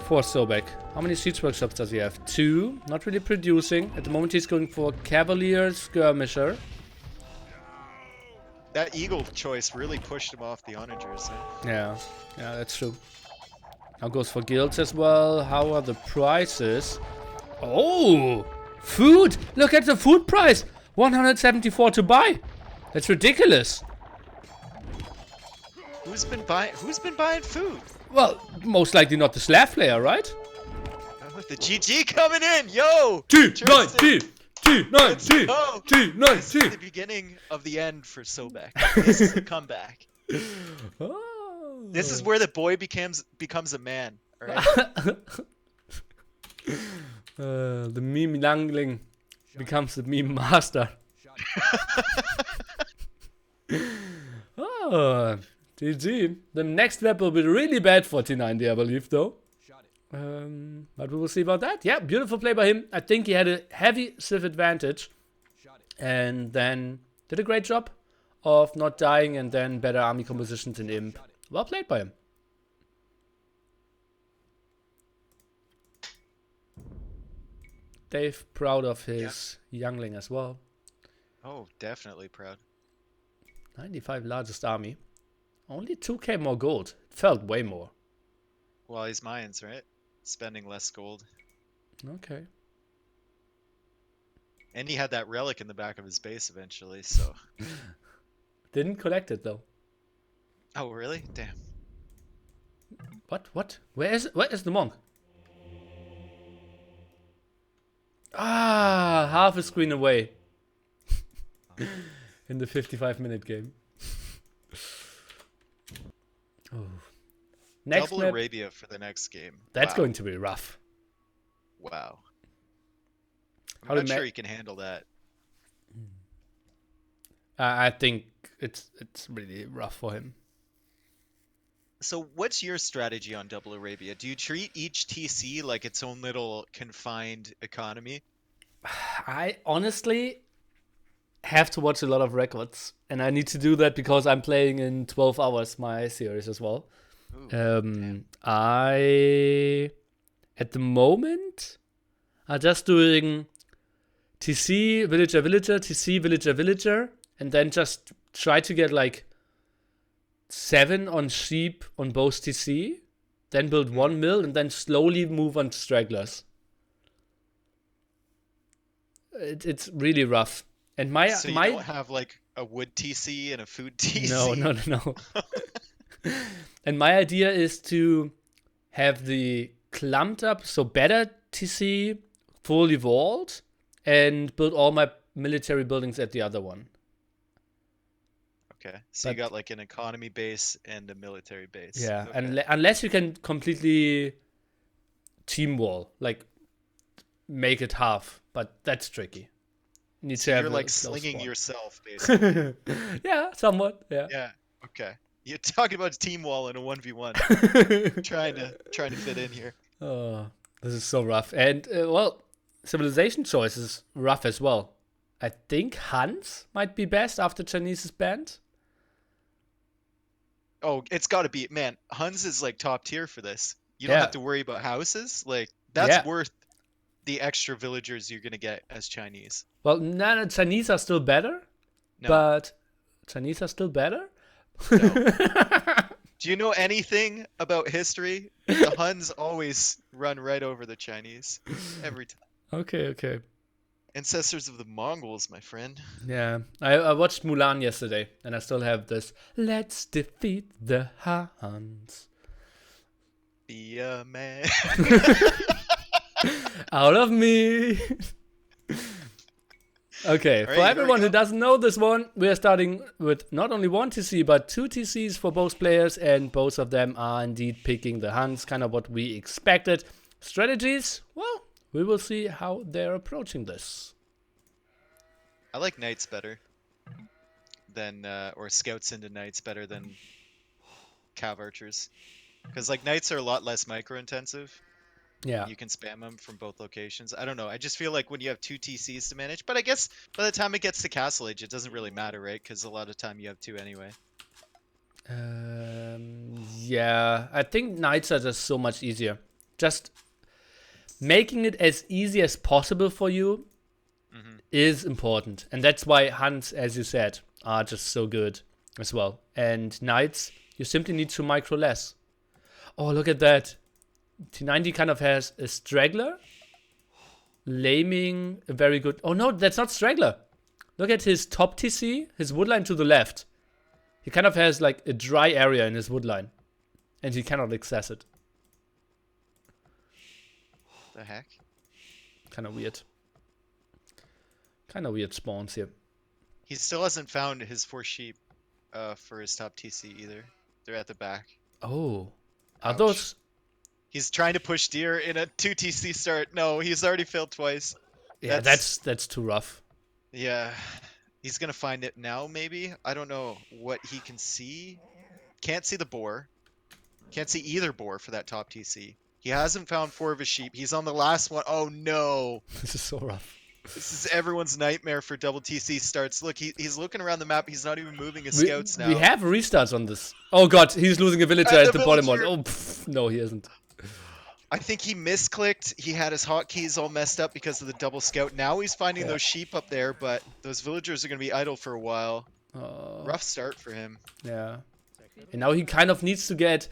Speaker 1: for Sobek. How many siege workshops does he have? 2. Not really producing. At the moment he's going for Cavalier Skirmisher.
Speaker 2: That eagle choice really pushed him off the onagers.
Speaker 1: Yeah, that's true. Now goes for guilds as well. How are the prices? Oh! Food! Look at the food price! 174 to buy! That's ridiculous.
Speaker 2: Who's been buying food?
Speaker 1: Well, most likely not the Slav player, right?
Speaker 2: Oh, the GG coming in, yo!
Speaker 1: T90! T90! T90!
Speaker 2: This is the beginning of the end for Sobek. This is the comeback.
Speaker 1: Oh.
Speaker 2: This is where the boy becomes a man. All right?
Speaker 1: The meme youngling becomes the meme master. Oh, GG. The next map will be really bad for T90, I believe, though. But we will see about that. Yeah, beautiful play by him. I think he had a heavy civ advantage. And then did a great job of not dying and then better army compositions in Imp. Well played by him. Dave, proud of his youngling as well.
Speaker 2: Oh, definitely proud.
Speaker 1: 95 largest army. Only 2k more gold. It felt way more.
Speaker 2: Well, he's mines, right? Spending less gold.
Speaker 1: Okay.
Speaker 2: And he had that relic in the back of his base eventually, so...
Speaker 1: Didn't collect it though.
Speaker 2: Oh, really? Damn.
Speaker 1: What? Where is the monk? Ah, half a screen away. In the 55-minute game. Oh. Next
Speaker 2: Double
Speaker 1: map,
Speaker 2: Arabia for the next game.
Speaker 1: that's
Speaker 2: Wow.
Speaker 1: going to be rough.
Speaker 2: Wow. I'm
Speaker 1: How
Speaker 2: not
Speaker 1: to
Speaker 2: sure he can handle that.
Speaker 1: I think it's really rough for him.
Speaker 2: So what's your strategy on Double Arabia? Do you treat each TC like its own little confined economy?
Speaker 1: I honestly have to watch a lot of records, and I need to do that because I'm playing in 12 hours my series as well.
Speaker 2: Ooh,
Speaker 1: I at the moment are just doing TC villager villager TC villager villager, and then just try to get like 7 on sheep on both TC, then build 1 mill, and then slowly move on to stragglers. It's really rough. And
Speaker 2: so you don't have like a wood TC and a food TC?
Speaker 1: No. And my idea is to have the clumped up, so better TC, fully walled, and build all my military buildings at the other one.
Speaker 2: Okay, so you got like an economy base and a military base.
Speaker 1: Yeah,
Speaker 2: okay.
Speaker 1: and unless you can completely team wall, like make it half, but that's tricky. Need
Speaker 2: So
Speaker 1: to have
Speaker 2: you're
Speaker 1: a
Speaker 2: like
Speaker 1: close
Speaker 2: slinging
Speaker 1: spawn.
Speaker 2: yourself, basically.
Speaker 1: Yeah, somewhat. Yeah.
Speaker 2: Yeah. Okay. You're talking about team wall in a 1v1. trying to fit in here.
Speaker 1: Oh, this is so rough. And well, civilization choice is rough as well. I think Hans might be best after Chinese is banned.
Speaker 2: Oh, it's got to be, man. Huns is like top tier for this. You don't have to worry about houses. Like that's worth the extra villagers you're gonna get as Chinese.
Speaker 1: Well, no, Chinese are still better.
Speaker 2: No.
Speaker 1: But Chinese are still better.
Speaker 2: No. Do you know anything about history? The Huns always run right over the Chinese every time.
Speaker 1: Okay.
Speaker 2: Ancestors of the Mongols, my friend.
Speaker 1: Yeah, I watched Mulan yesterday, and I still have this. Let's defeat the Huns.
Speaker 2: Be a man.
Speaker 1: Out of me. Okay,
Speaker 2: Right,
Speaker 1: for everyone who doesn't know this one, we are starting with not only 1 TC, but 2 TCs for both players, and both of them are indeed picking the Huns, kind of what we expected. Strategies? Well, we will see how they're approaching this.
Speaker 2: I like knights better than, or scouts into knights better than cav archers. Because like knights are a lot less micro intensive.
Speaker 1: Yeah.
Speaker 2: You can spam them from both locations. I don't know. I just feel like when you have 2 TCs to manage, but I guess by the time it gets to Castle Age, it doesn't really matter, right? Because a lot of time you have 2 anyway.
Speaker 1: Yeah, I think knights are just so much easier. Just making it as easy as possible for you is important. And that's why hunts, as you said, are just so good as well. And knights, you simply need to micro less. Oh, look at that. T90 kind of has a straggler. Laming a very good... Oh no, that's not straggler. Look at his top TC, his woodline to the left. He kind of has like a dry area in his woodline. And he cannot access it.
Speaker 2: The heck?
Speaker 1: Kind of weird. Kind of weird spawns here.
Speaker 2: He still hasn't found his 4 sheep for his top TC either. They're at the back.
Speaker 1: Oh. Are
Speaker 2: Ouch.
Speaker 1: those...
Speaker 2: He's trying to push deer in a 2 TC start. No, he's already failed twice.
Speaker 1: Yeah, that's too rough.
Speaker 2: Yeah. He's gonna find it now, maybe? I don't know what he can see. Can't see the boar. Can't see either boar for that top TC. He hasn't found 4 of his sheep. He's on the last one. Oh no!
Speaker 1: This is so rough.
Speaker 2: This is everyone's nightmare for double TC starts. Look, he's looking around the map. He's not even moving his scouts now.
Speaker 1: We have restarts on this. Oh god, he's losing a villager at the bottom one. Oh, no, he isn't.
Speaker 2: I think he misclicked. He had his hotkeys all messed up because of the double scout. Now he's finding those sheep up there, but those villagers are going to be idle for a while. Rough start for him.
Speaker 1: Yeah. And now he kind of needs to get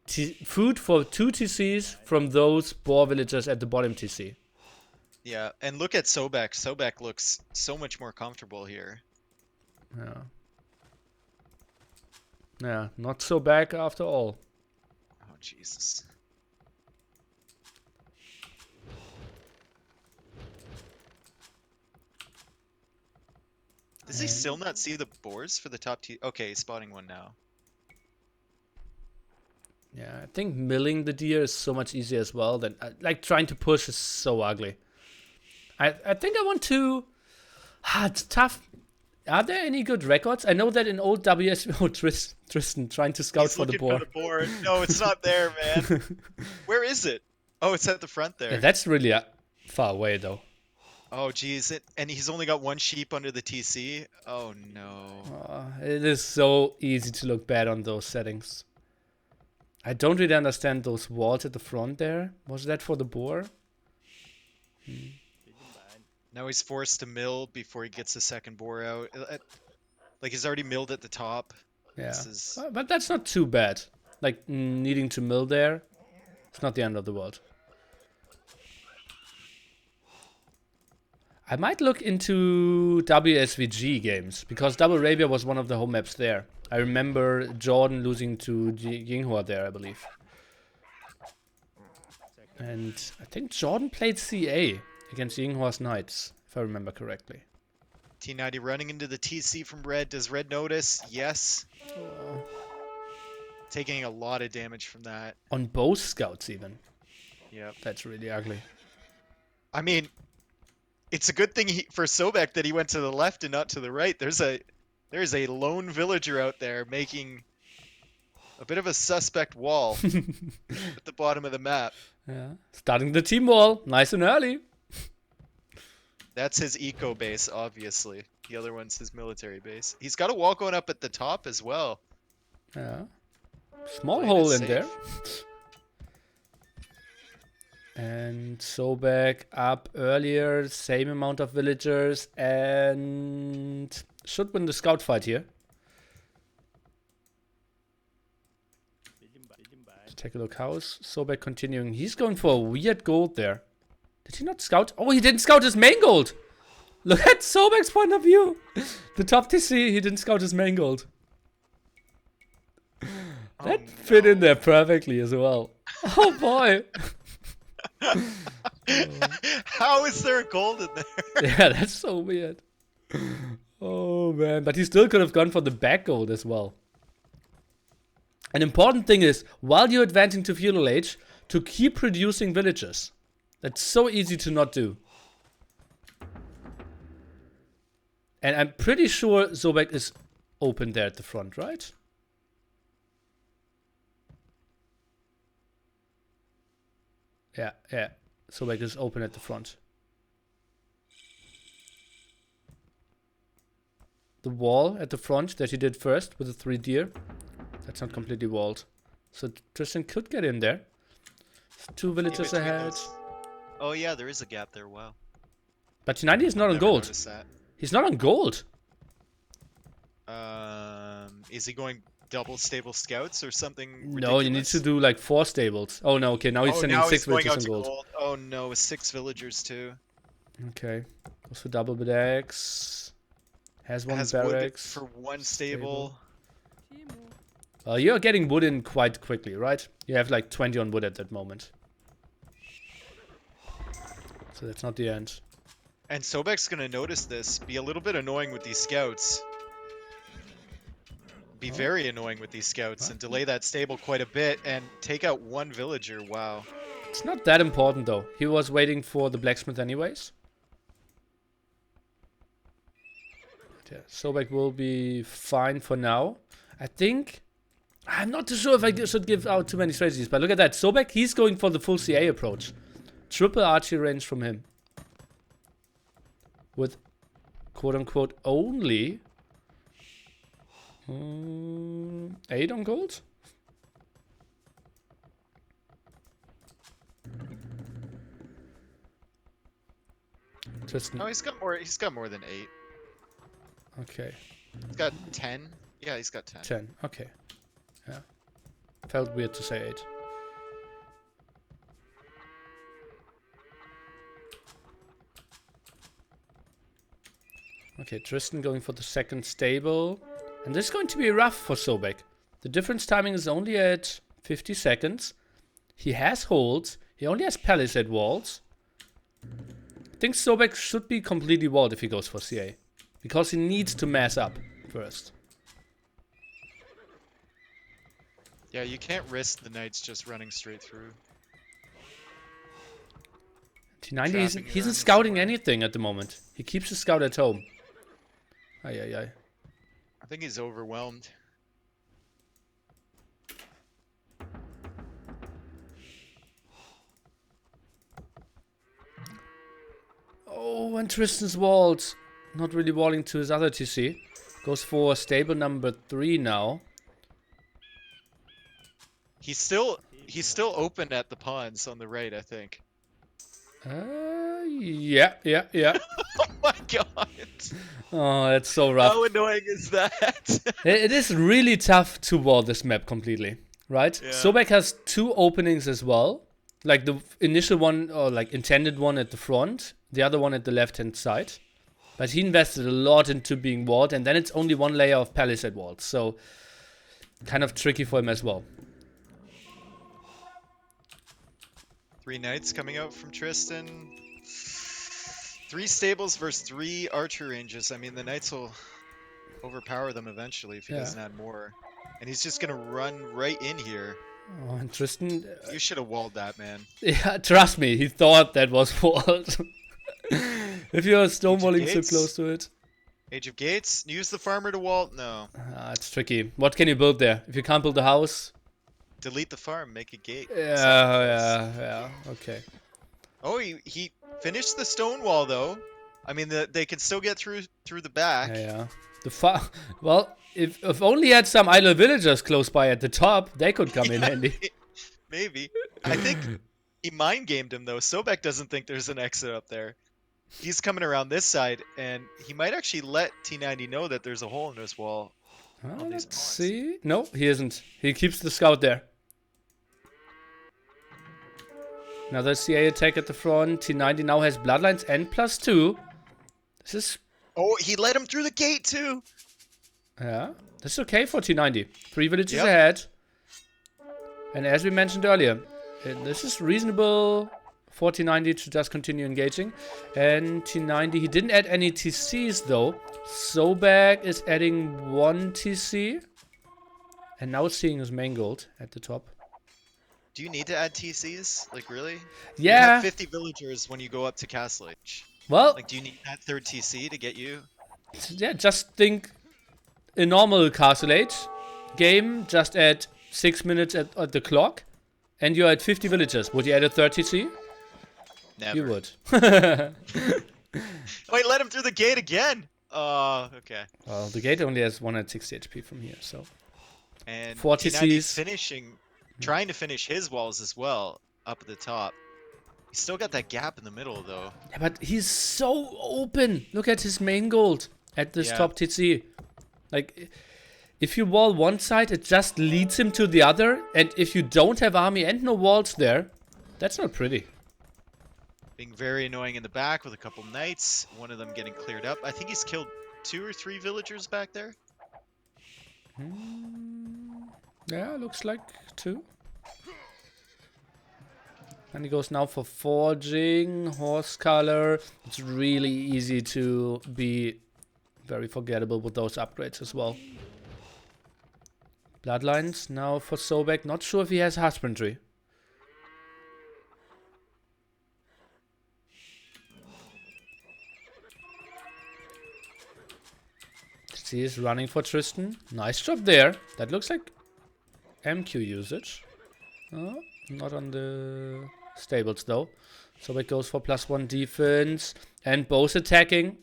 Speaker 1: food for 2 TCs from those boar villagers at the bottom TC.
Speaker 2: Yeah, and look at Sobek. Sobek looks so much more comfortable here.
Speaker 1: Yeah. Yeah, not so bad after all.
Speaker 2: Oh, Jesus. Does he still not see the boars for the top T? Okay, he's spotting one now.
Speaker 1: Yeah, I think milling the deer is so much easier as well. Than like trying to push is so ugly. I think I want to... it's tough. Are there any good records? I know that in old WSO, Tristan trying to scout for the boar.
Speaker 2: No, it's not there, man. Where is it? Oh, it's at the front there.
Speaker 1: Yeah, that's really far away, though.
Speaker 2: Oh, geez. And he's only got 1 sheep under the TC? Oh, no.
Speaker 1: It is so easy to look bad on those settings. I don't really understand those walls at the front there. Was that for the boar?
Speaker 2: Now he's forced to mill before he gets the second boar out. Like, he's already milled at the top.
Speaker 1: Yeah, but that's not too bad. Like, needing to mill there, it's not the end of the world. I might look into WSVG games, because Double Arabia was one of the home maps there. I remember Jordan losing to Yinghua there, I believe. And I think Jordan played CA against Yinghua's Knights, if I remember correctly.
Speaker 2: T90 running into the TC from Red. Does Red notice? Yes. Taking a lot of damage from that.
Speaker 1: On both scouts, even.
Speaker 2: Yep.
Speaker 1: That's really ugly.
Speaker 2: I mean, it's a good thing for Sobek that he went to the left and not to the right. There's a lone villager out there making a bit of a suspect wall at the bottom of the map.
Speaker 1: Yeah. Starting the team wall, nice and early.
Speaker 2: That's his eco base, obviously. The other one's his military base. He's got a wall going up at the top as well.
Speaker 1: Yeah. Small hole in there. And Sobek up earlier, same amount of villagers, and should win the scout fight here. Let's take a look. How's Sobek continuing? He's going for a weird gold there. Did he not scout? Oh, he didn't scout his main gold. Look at Sobek's point of view. The top TC, he didn't scout his main gold. That fit in there perfectly as well. Oh boy.
Speaker 2: How is there a gold in there?
Speaker 1: Yeah, that's so weird. Oh man, but he still could have gone for the back gold as well. An important thing is, while you're advancing to feudal age, to keep producing villages. That's so easy to not do. And I'm pretty sure Sobek is open there at the front, right? Yeah, yeah. Sobek is open at the front. The wall at the front that he did first with the 3 deer, that's not completely walled. So Tristan could get in there. 2 villagers ahead.
Speaker 2: Oh yeah, there is a gap there. Wow.
Speaker 1: But T90 is not on gold. He's not on gold.
Speaker 2: Is he going double stable scouts or something ridiculous?
Speaker 1: No, you need to do like 4 stables. Oh no, okay, now he's sending 6 villagers on gold.
Speaker 2: Oh no, with 6 villagers too.
Speaker 1: Okay, goes for double barracks. Has one barracks.
Speaker 2: For 1 stable.
Speaker 1: Well, you're getting wood in quite quickly, right? You have like 20 on wood at that moment. So that's not the end.
Speaker 2: And Sobek's gonna notice this, be a little bit annoying with these scouts. Be very annoying with these scouts and delay that stable quite a bit and take out 1 villager. Wow.
Speaker 1: It's not that important though. He was waiting for the blacksmith anyways. But yeah, Sobek will be fine for now. I think... I'm not too sure if I should give out too many strategies, but look at that. Sobek, he's going for the full CA approach. Triple archery range from him. With quote-unquote only 8 on gold? Just
Speaker 2: no, he's got more than 8.
Speaker 1: Okay.
Speaker 2: He's got 10. Yeah, he's got 10.
Speaker 1: 10, okay. Yeah. Felt weird to say 8. Okay, Tristan going for the second stable. And this is going to be rough for Sobek. The difference timing is only at 50 seconds. He has holds. He only has palisade walls. I think Sobek should be completely walled if he goes for CA. Because he needs to mass up first.
Speaker 2: Yeah, you can't risk the knights just running straight through.
Speaker 1: T90 he isn't scouting anything at the moment. He keeps the scout at home. Ay, ay, ay.
Speaker 2: I think he's overwhelmed.
Speaker 1: Oh, and Tristan's walled. Not really walling to his other TC. Goes for stable number 3 now.
Speaker 2: He's still open at the pawns on the right, I think.
Speaker 1: Yeah.
Speaker 2: Oh my god.
Speaker 1: Oh, that's so rough.
Speaker 2: How annoying is that?
Speaker 1: It is really tough to wall this map completely, right?
Speaker 2: Yeah.
Speaker 1: Sobek has 2 openings as well. Like the initial one, or like intended one at the front. The other one at the left-hand side. But he invested a lot into being walled. And then it's only 1 layer of palisade walls. So, kind of tricky for him as well.
Speaker 2: 3 knights coming out from Tristan. 3 stables versus 3 archer ranges. I mean, the knights will overpower them eventually if he doesn't add more. And he's just gonna run right in here.
Speaker 1: Oh, and Tristan...
Speaker 2: you should have walled that, man.
Speaker 1: Yeah, trust me, he thought that was walled. If you're stonewalling so close to it.
Speaker 2: Age of Gates, use the farmer to wall. No.
Speaker 1: It's tricky. What can you build there? If you can't build a house...
Speaker 2: delete the farm, make a gate.
Speaker 1: Yeah, okay.
Speaker 2: Oh, he finished the stone wall though. I mean, they can still get through the back.
Speaker 1: Yeah. Well, if only had some idle villagers close by at the top, they could come in handy.
Speaker 2: Maybe. I think he mind gamed him though. Sobek doesn't think there's an exit up there. He's coming around this side, and he might actually let T90 know that there's a hole in this wall.
Speaker 1: Let's see. No, he isn't. He keeps the scout there. Another CA attack at the front. T90 now has bloodlines and +2. This is...
Speaker 2: oh, he let him through the gate too.
Speaker 1: Yeah, this is okay for T90. 3 villages ahead. And as we mentioned earlier, this is reasonable for T90 to just continue engaging. And T90, he didn't add any TCs though. Sobek is adding 1 TC. And now seeing his main gold at the top.
Speaker 2: Do you need to add TCs? Like, really?
Speaker 1: Yeah.
Speaker 2: You have 50 villagers when you go up to Castle Age.
Speaker 1: Well...
Speaker 2: like, do you need that 3rd TC to get you?
Speaker 1: Yeah, just think... a normal Castle Age game, just at 6 minutes at the clock, and you're at 50 villagers, would you add a 30C?
Speaker 2: Never.
Speaker 1: You would.
Speaker 2: Wait, let him through the gate again. Okay.
Speaker 1: Well, the gate only has 160 HP from here, so.
Speaker 2: And
Speaker 1: 40
Speaker 2: T90's
Speaker 1: Cs.
Speaker 2: trying to finish his walls as well, up at the top. He's still got that gap in the middle, though.
Speaker 1: Yeah, but he's so open. Look at his main gold at this top TC. Like, if you wall one side, it just leads him to the other. And if you don't have army and no walls there, that's not pretty.
Speaker 2: Being very annoying in the back with a couple knights. One of them getting cleared up. I think he's killed 2 or 3 villagers back there.
Speaker 1: Yeah, looks like 2. And he goes now for forging, horse color. It's really easy to be very forgettable with those upgrades as well. Bloodlines now for Sobek. Not sure if he has husbandry. He is running for Tristan. Nice job there. That looks like MQ usage. Oh, not on the stables though. Sobek goes for +1 defense. And both attacking.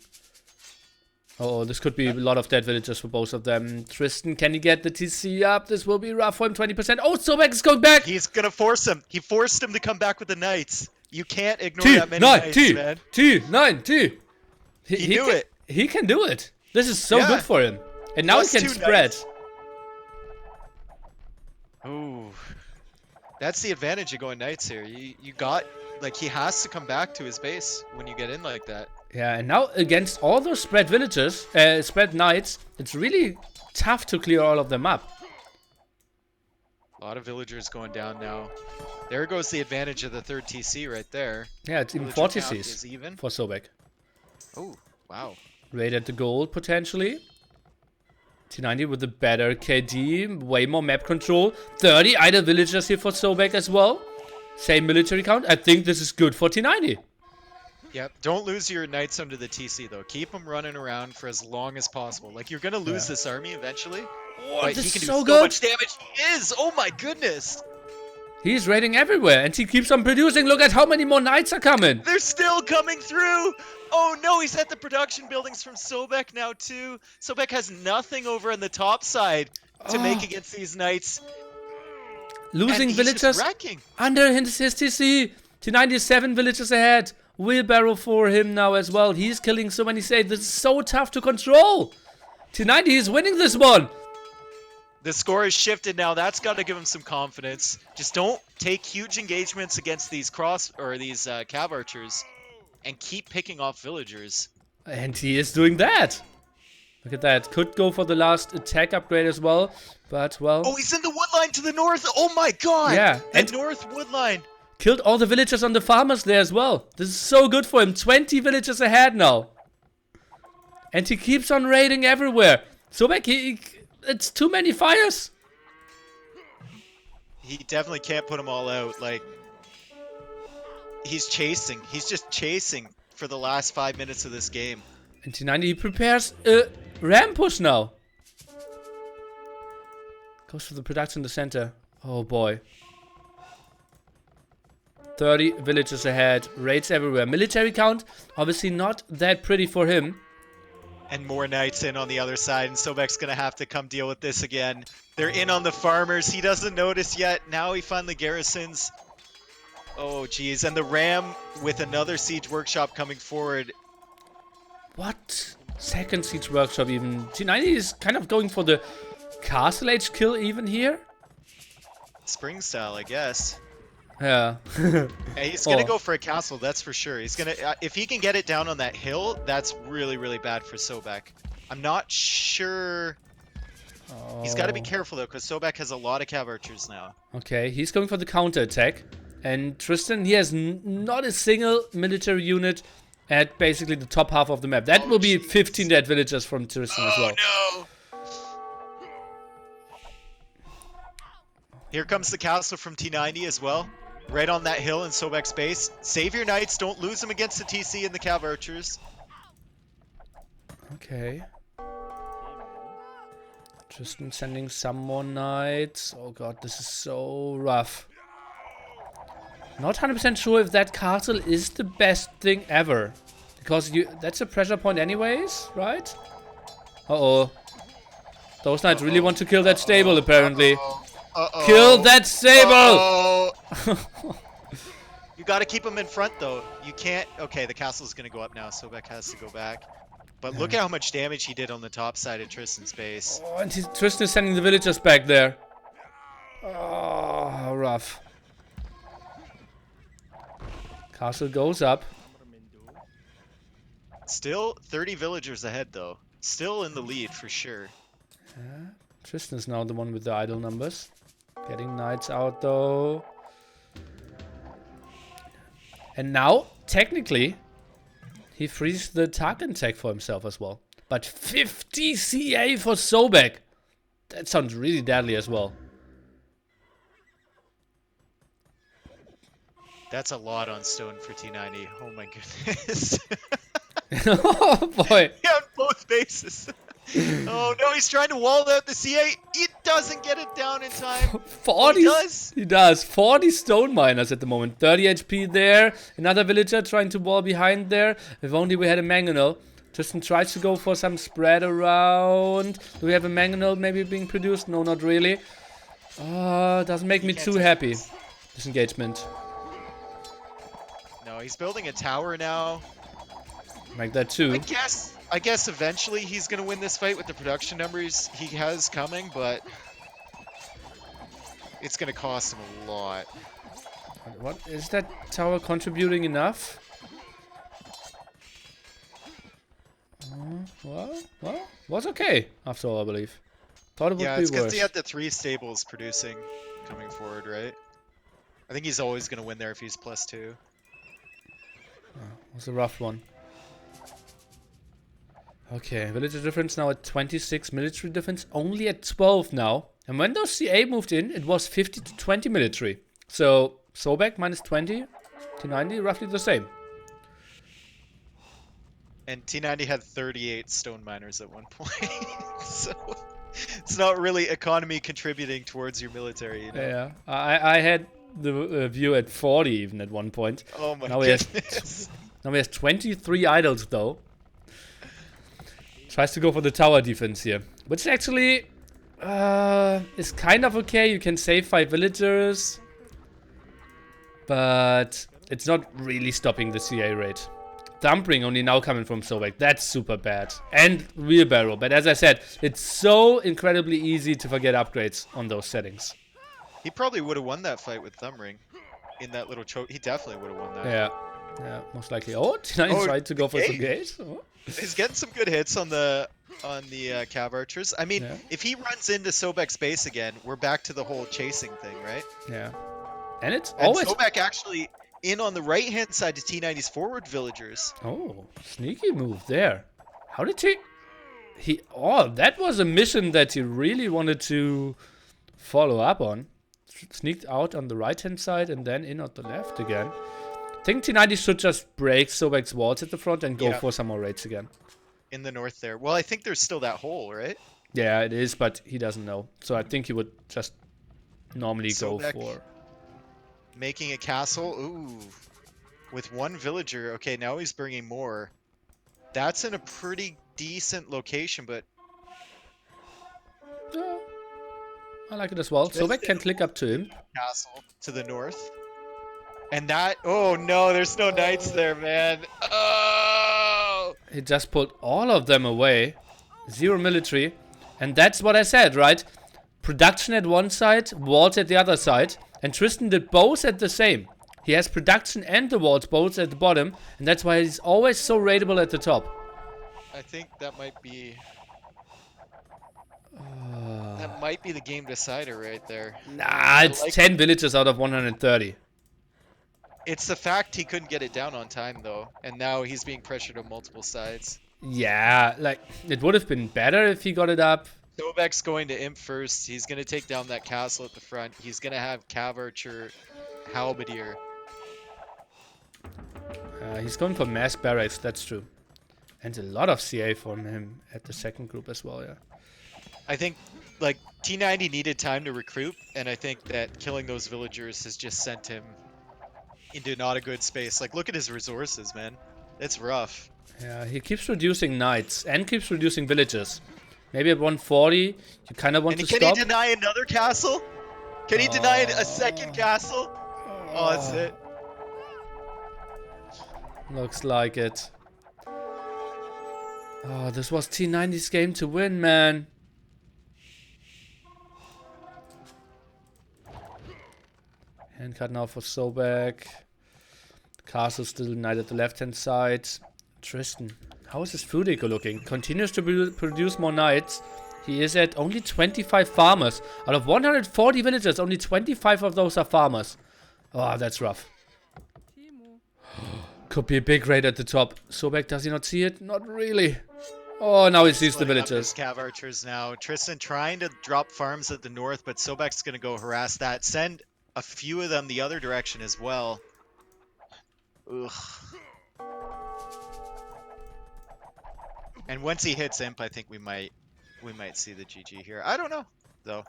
Speaker 1: Oh, this could be a lot of dead villagers for both of them. Tristan, can he get the TC up? This will be rough for him, 20%. Oh, Sobek is going back!
Speaker 2: He's gonna force him. He forced him to come back with the knights. You can't ignore that many knights, man.
Speaker 1: T90!
Speaker 2: He knew it.
Speaker 1: He can do it. This is so good for him. And now he can spread.
Speaker 2: Ooh. That's the advantage of going knights here. You got, like, he has to come back to his base when you get in like that.
Speaker 1: Yeah, and now against all those spread villagers, spread knights, it's really tough to clear all of them up.
Speaker 2: A lot of villagers going down now. There goes the advantage of the 3rd TC right there.
Speaker 1: Yeah, it's even 40 Cs for Sobek.
Speaker 2: Oh, wow.
Speaker 1: Right at the gold, potentially. T90 with the better KD, way more map control. 30 idle villagers here for Sobek as well. Same military count. I think this is good for T90.
Speaker 2: Yep. Don't lose your knights under the TC, though. Keep them running around for as long as possible. Like, you're going to lose this army eventually.
Speaker 1: Oh,
Speaker 2: but
Speaker 1: this
Speaker 2: he can
Speaker 1: is
Speaker 2: do
Speaker 1: so
Speaker 2: so
Speaker 1: good.
Speaker 2: much damage. He is! Oh my goodness!
Speaker 1: He's raiding everywhere, and he keeps on producing. Look at how many more knights are coming.
Speaker 2: They're still coming through! Oh no, he's at the production buildings from Sobek now too. Sobek has nothing over on the top side to make against these knights.
Speaker 1: Losing
Speaker 2: and
Speaker 1: villagers under his TC. T90 is 7 villagers ahead. Wheelbarrow for him now as well. He's killing so many saves. This is so tough to control. T90 is winning this one.
Speaker 2: The score is shifted now. That's got to give him some confidence. Just don't take huge engagements against these cav archers, and keep picking off villagers.
Speaker 1: And he is doing that. Look at that. Could go for the last attack upgrade as well, but well.
Speaker 2: Oh, he's in the woodline to the north. Oh my god.
Speaker 1: Yeah.
Speaker 2: The north woodline.
Speaker 1: Killed all the villagers on the farmers there as well. This is so good for him. 20 villagers ahead now. And he keeps on raiding everywhere. Sobek, it's too many fires.
Speaker 2: He definitely can't put them all out. Like, he's chasing. He's just chasing for the last 5 minutes of this game.
Speaker 1: And T90, he prepares a ram push now. Goes for the production in the center. Oh boy. 30 villages ahead. Raids everywhere. Military count, obviously not that pretty for him.
Speaker 2: And more knights in on the other side, and Sobek's gonna have to come deal with this again. They're in on the farmers. He doesn't notice yet. Now he finally garrisons. Oh, geez. And the ram with another siege workshop coming forward.
Speaker 1: What? Second siege workshop even. T90 is kind of going for the castle age kill even here.
Speaker 2: Spring style, I guess.
Speaker 1: Yeah.
Speaker 2: He's gonna go for a castle, that's for sure. He's gonna, if he can get it down on that hill, that's really, really bad for Sobek. I'm not sure. He's got to be careful though, because Sobek has a lot of cav archers now.
Speaker 1: Okay, he's going for the counter attack, and Tristan, he has not a single military unit at basically the top half of the map. That will be 15 dead villagers from Tristan as well.
Speaker 2: Oh no! Here comes the castle from T90 as well. Right on that hill in Sobek's base. Save your knights, don't lose them against the TC and the cav archers.
Speaker 1: Okay. Tristan sending some more knights. Oh god, this is so rough. Not 100% sure if that castle is the best thing ever. Because that's a pressure point anyways, right? Uh-oh. Those knights really want to kill that stable, apparently. Kill that stable!
Speaker 2: You gotta keep him in front, though. You can't... Okay, the castle's gonna go up now. Sobek has to go back. But look at how much damage he did on the top side of Tristan's base.
Speaker 1: Oh, and Tristan is sending the villagers back there. Oh, how rough. Castle goes up.
Speaker 2: Still 30 villagers ahead, though. Still in the lead, for sure.
Speaker 1: Yeah. Tristan's now the one with the idle numbers. Getting knights out, though. And now, technically, he frees the Tarkin tech for himself as well. But 50 CA for Sobek. That sounds really deadly as well.
Speaker 2: That's a lot on stone for T90. Oh my goodness.
Speaker 1: Oh boy.
Speaker 2: He on both bases. Oh no, he's trying to wall out the CA. He doesn't get it down in time.
Speaker 1: 40.
Speaker 2: He does.
Speaker 1: He does. 40 stone miners at the moment. 30 HP there. Another villager trying to wall behind there. If only we had a mangonel. Tristan tries to go for some spread around. Do we have a mangonel maybe being produced? No, not really. Doesn't make me too happy. Disengagement.
Speaker 2: No, he's building a tower now.
Speaker 1: Like that too.
Speaker 2: I guess eventually he's gonna win this fight with the production numbers he has coming, but it's gonna cost him a lot.
Speaker 1: What is that tower contributing enough? Well, was okay after all, I believe. Thought it would be worse.
Speaker 2: Yeah, it's because he had the 3 stables producing coming forward, right? I think he's always gonna win there if he's +2.
Speaker 1: It was a rough one. Okay, villager difference now at 26, military difference only at 12 now. And when those CA moved in, it was 50 to 20 military. So, Sobek minus 20, T90 roughly the same.
Speaker 2: And T90 had 38 stone miners at one point. So, it's not really economy contributing towards your military, you know?
Speaker 1: Yeah, I had the view at 40 even at one point.
Speaker 2: Oh my goodness.
Speaker 1: Now he has 23 idols though. Tries to go for the tower defense here. Which actually is kind of okay. You can save 5 villagers. But it's not really stopping the CA rate. Dumping only now coming from Sobek. That's super bad. And wheelbarrow. But as I said, it's so incredibly easy to forget upgrades on those settings.
Speaker 2: He probably would have won that fight with Thumbring in that little choke. He definitely would have won that.
Speaker 1: Yeah, most likely. Oh, T90 tried to go for some gate. Oh.
Speaker 2: He's getting some good hits on the Cav archers. I mean, if he runs into Sobek's base again, we're back to the whole chasing thing, right?
Speaker 1: Yeah. And it's
Speaker 2: and
Speaker 1: always...
Speaker 2: Sobek actually in on the right-hand side to T90's forward villagers.
Speaker 1: Oh, sneaky move there. How did he... Oh, that was a mission that he really wanted to follow up on. Sneaked out on the right-hand side and then in on the left again. I think T90 should just break Sobek's walls at the front and go for some more raids again.
Speaker 2: In the north there. Well, I think there's still that hole, right?
Speaker 1: Yeah, it is, but he doesn't know. So I think he would just normally
Speaker 2: Sobek
Speaker 1: go for...
Speaker 2: making a castle. Ooh. With 1 villager. Okay, now he's bringing more. That's in a pretty decent location, but...
Speaker 1: I like it as well. Sobek can click up to him.
Speaker 2: Castle to the north. And that... Oh, no, there's no knights there, man. Oh!
Speaker 1: He just pulled all of them away. 0 military. And that's what I said, right? Production at one side, walls at the other side. And Tristan did both at the same. He has production and the walls both at the bottom. And that's why he's always so raidable at the top.
Speaker 2: I think that might be... That might be the game decider right there.
Speaker 1: Nah, it's like 10 villages out of 130.
Speaker 2: It's the fact he couldn't get it down on time, though. And now he's being pressured on multiple sides.
Speaker 1: Yeah, like, it would have been better if he got it up.
Speaker 2: Sobek's going to imp first. He's going to take down that castle at the front. He's going to have Cav Archer, Halberdier.
Speaker 1: He's going for mass barracks, that's true. And a lot of CA from him at the second group as well, yeah.
Speaker 2: I think like T90 needed time to recruit, and I think that killing those villagers has just sent him into not a good space. Like, look at his resources, man. It's rough.
Speaker 1: Yeah, he keeps reducing knights and keeps reducing villages. Maybe at 140, you kind of want to
Speaker 2: Can he
Speaker 1: stop.
Speaker 2: deny another castle? Can he deny a second castle? Oh, that's it.
Speaker 1: Looks like it. Oh, this was T90's game to win, man. Handcut now for Sobek. Castle still knight at the left-hand side. Tristan, how is his food eco looking? Continues to produce more knights. He is at only 25 farmers. Out of 140 villagers, only 25 of those are farmers. Oh, that's rough. Could be a big raid at the top. Sobek, does he not see it? Not really. Oh, now he sees the villagers.
Speaker 2: Cav archers now. Tristan trying to drop farms at the north, but Sobek's going to go harass that. Send a few of them the other direction as well. Ugh. And once he hits Imp, I think we might see the GG here. I don't know, though.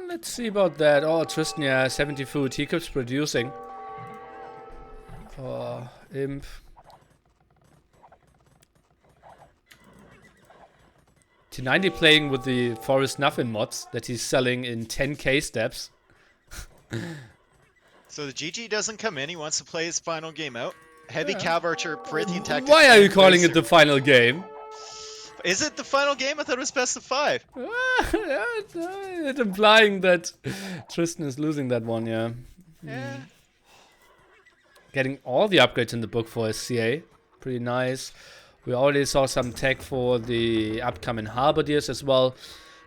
Speaker 1: Let's see about that. Oh, Tristan, yeah, 70 food. He keeps producing. Oh, Imp. T90 playing with the Forest Nothing mods that he's selling in 10k steps.
Speaker 2: So the GG doesn't come in. He wants to play his final game out. Heavy Cav Archer, Prithian Tactics.
Speaker 1: Why are you calling it the final game?
Speaker 2: Is it the final game? I thought it was best of 5.
Speaker 1: It's implying that Tristan is losing that one, yeah.
Speaker 2: Yeah.
Speaker 1: Getting all the upgrades in the book for his CA. Pretty nice. We already saw some tech for the upcoming Halberdiers as well.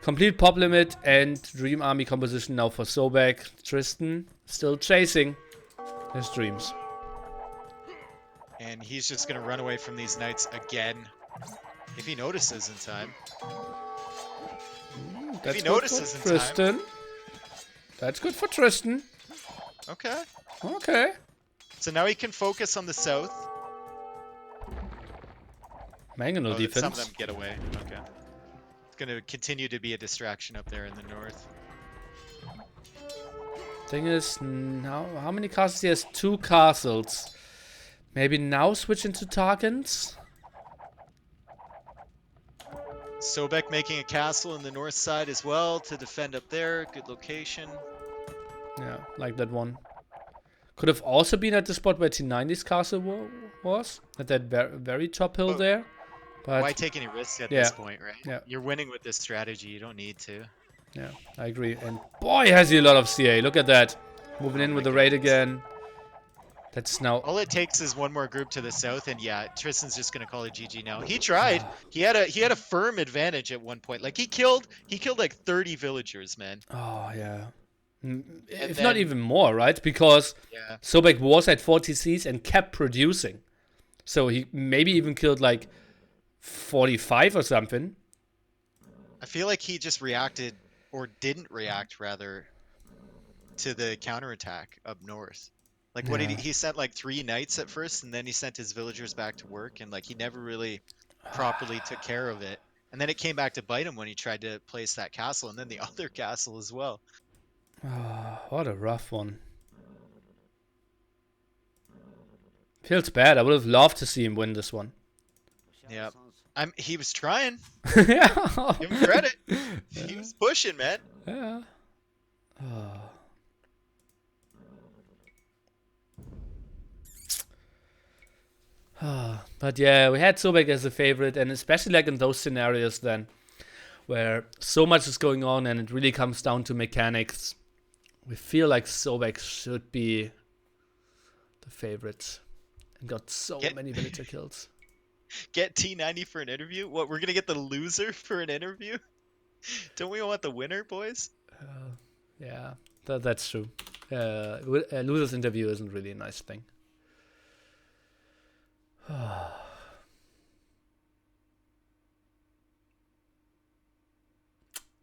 Speaker 1: Complete pop limit and Dream Army composition now for Sobek. Tristan still chasing his dreams.
Speaker 2: And he's just going to run away from these knights again. If he notices in time.
Speaker 1: That's if he notices in Tristan. Time. That's good for Tristan.
Speaker 2: Okay.
Speaker 1: Okay.
Speaker 2: So now he can focus on the south.
Speaker 1: Mangonel defense.
Speaker 2: Some of them get away. Okay. It's going to continue to be a distraction up there in the north.
Speaker 1: Thing is, now how many castles? He has 2 castles. Maybe now switch into Tarkans?
Speaker 2: Sobek making a castle in the north side as well to defend up there. Good location.
Speaker 1: Yeah, like that one. Could have also been at the spot where T90's castle was. At that very top hill there. But
Speaker 2: why take any risks at this point, right?
Speaker 1: Yeah.
Speaker 2: You're winning with this strategy. You don't need to.
Speaker 1: Yeah, I agree. And boy, has he a lot of CA. Look at that. Moving in with the raid again. That's now...
Speaker 2: All it takes is one more group to the south, and yeah, Tristan's just gonna call it GG now. He tried. He had a firm advantage at one point. Like he killed like 30 villagers, man.
Speaker 1: Oh yeah. If then, not even more, right? Because Sobek was at 40 Cs and kept producing. So he maybe even killed like 45 or something.
Speaker 2: I feel like he just reacted, or didn't react rather, to the counterattack up north. Like what did he sent like 3 knights at first, and then he sent his villagers back to work, and like he never really properly took care of it. And then it came back to bite him when he tried to place that castle, and then the other castle as well.
Speaker 1: Oh, what a rough one. Feels bad. I would have loved to see him win this one.
Speaker 2: Yeah. He was trying.
Speaker 1: Yeah.
Speaker 2: Give him credit. He was pushing, man.
Speaker 1: Yeah. Oh. But yeah, we had Sobek as a favorite, and especially like in those scenarios then, where so much is going on and it really comes down to mechanics. We feel like Sobek should be the favorite and got so many villager kills.
Speaker 2: Get T90 for an interview? What, we're gonna get the loser for an interview? Don't we want the winner, boys?
Speaker 1: Yeah, that's true. A loser's interview isn't really a nice thing.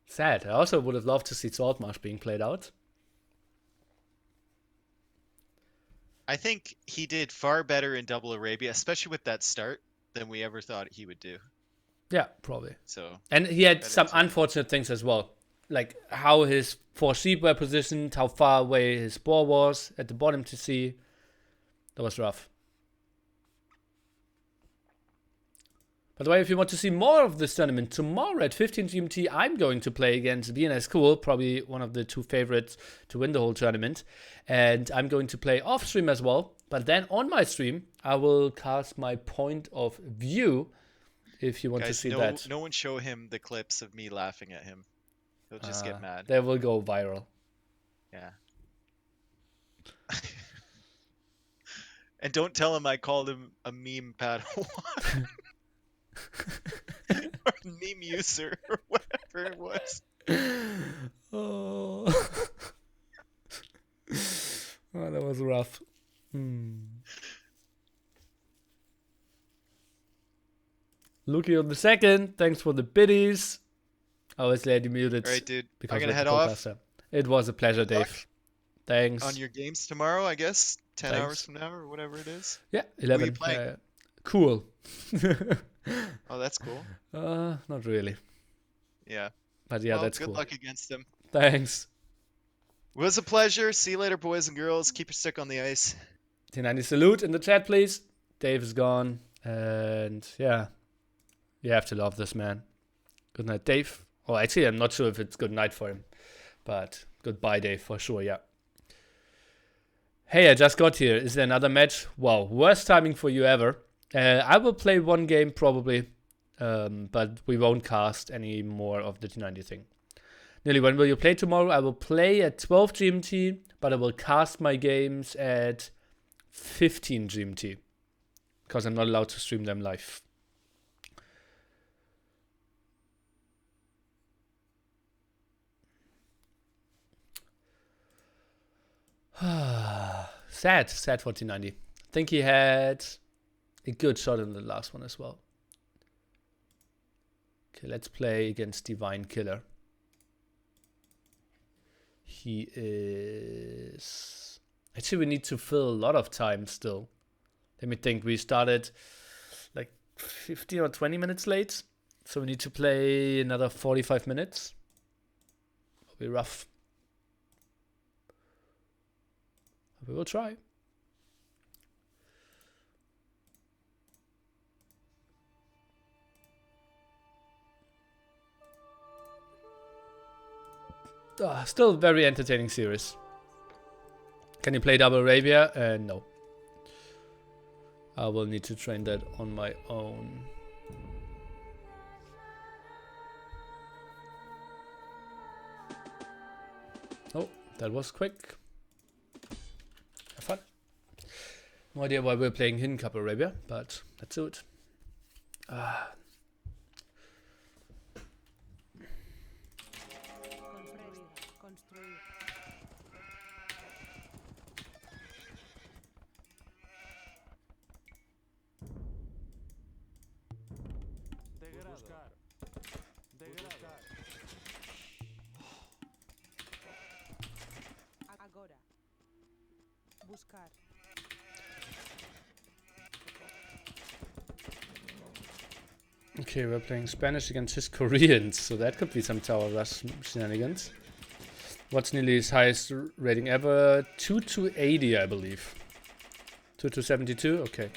Speaker 1: Sad. I also would have loved to see Saltmarsh being played out.
Speaker 2: I think he did far better in Double Arabia, especially with that start, than we ever thought he would do.
Speaker 1: Yeah, probably.
Speaker 2: So.
Speaker 1: And he had
Speaker 2: Better
Speaker 1: some
Speaker 2: team.
Speaker 1: unfortunate things as well. Like how his 4 sheep were positioned, how far away his boar was at the bottom to see. That was rough. By the way, if you want to see more of this tournament, tomorrow at 15 GMT, I'm going to play against VNS Cool, probably one of the 2 favorites to win the whole tournament. And I'm going to play off stream as well. But then on my stream, I will cast my point of view if you want
Speaker 2: Guys,
Speaker 1: to see that.
Speaker 2: no one show him the clips of me laughing at him. He'll just get mad.
Speaker 1: They will go viral.
Speaker 2: Yeah. And don't tell him I called him a meme Padawan. Or meme user or whatever it was.
Speaker 1: Oh, oh that was rough. Lucky on the second. Thanks for the biddies. Obviously, I demuted.
Speaker 2: Alright, dude.
Speaker 1: Because
Speaker 2: I'm gonna
Speaker 1: of
Speaker 2: head
Speaker 1: the
Speaker 2: off.
Speaker 1: co-caster. It was a pleasure,
Speaker 2: Good luck.
Speaker 1: Dave. Thanks.
Speaker 2: On your games tomorrow, I guess. 10
Speaker 1: Thanks.
Speaker 2: hours from now or whatever it is.
Speaker 1: Yeah,
Speaker 2: Who are you
Speaker 1: 11.
Speaker 2: playing?
Speaker 1: Cool.
Speaker 2: Oh, that's cool.
Speaker 1: Not really.
Speaker 2: Yeah.
Speaker 1: But yeah,
Speaker 2: Well,
Speaker 1: that's
Speaker 2: good
Speaker 1: cool.
Speaker 2: luck against him.
Speaker 1: Thanks.
Speaker 2: It was a pleasure. See you later, boys and girls. Keep your stick on the ice.
Speaker 1: T90 salute in the chat, please. Dave is gone. And yeah, you have to love this man. Good night, Dave. Oh, actually, I'm not sure if it's good night for him. But goodbye, Dave, for sure, yeah. Hey, I just got here. Is there another match? Wow, worst timing for you ever. I will play one game probably, but we won't cast any more of the T90 thing. Nili, when will you play tomorrow? I will play at 12 GMT, but I will cast my games at 15 GMT because I'm not allowed to stream them live. Sad for T90. I think he had a good shot in the last one as well. Okay, let's play against Divine Killer. He is... Actually, we need to fill a lot of time still. Let me think. We started like 15 or 20 minutes late. So we need to play another 45 minutes. It'll be rough. We will try. Still a very entertaining series. Can you play Double Arabia? No. I will need to train that on my own. Oh, that was quick. Have fun. No idea why we're playing Hidden Cup Arabia, but let's do it. Okay, we're playing Spanish against his Koreans, so that could be some tower rush shenanigans. What's Nili's highest rating ever? 2-80, I believe. 2-72? Okay.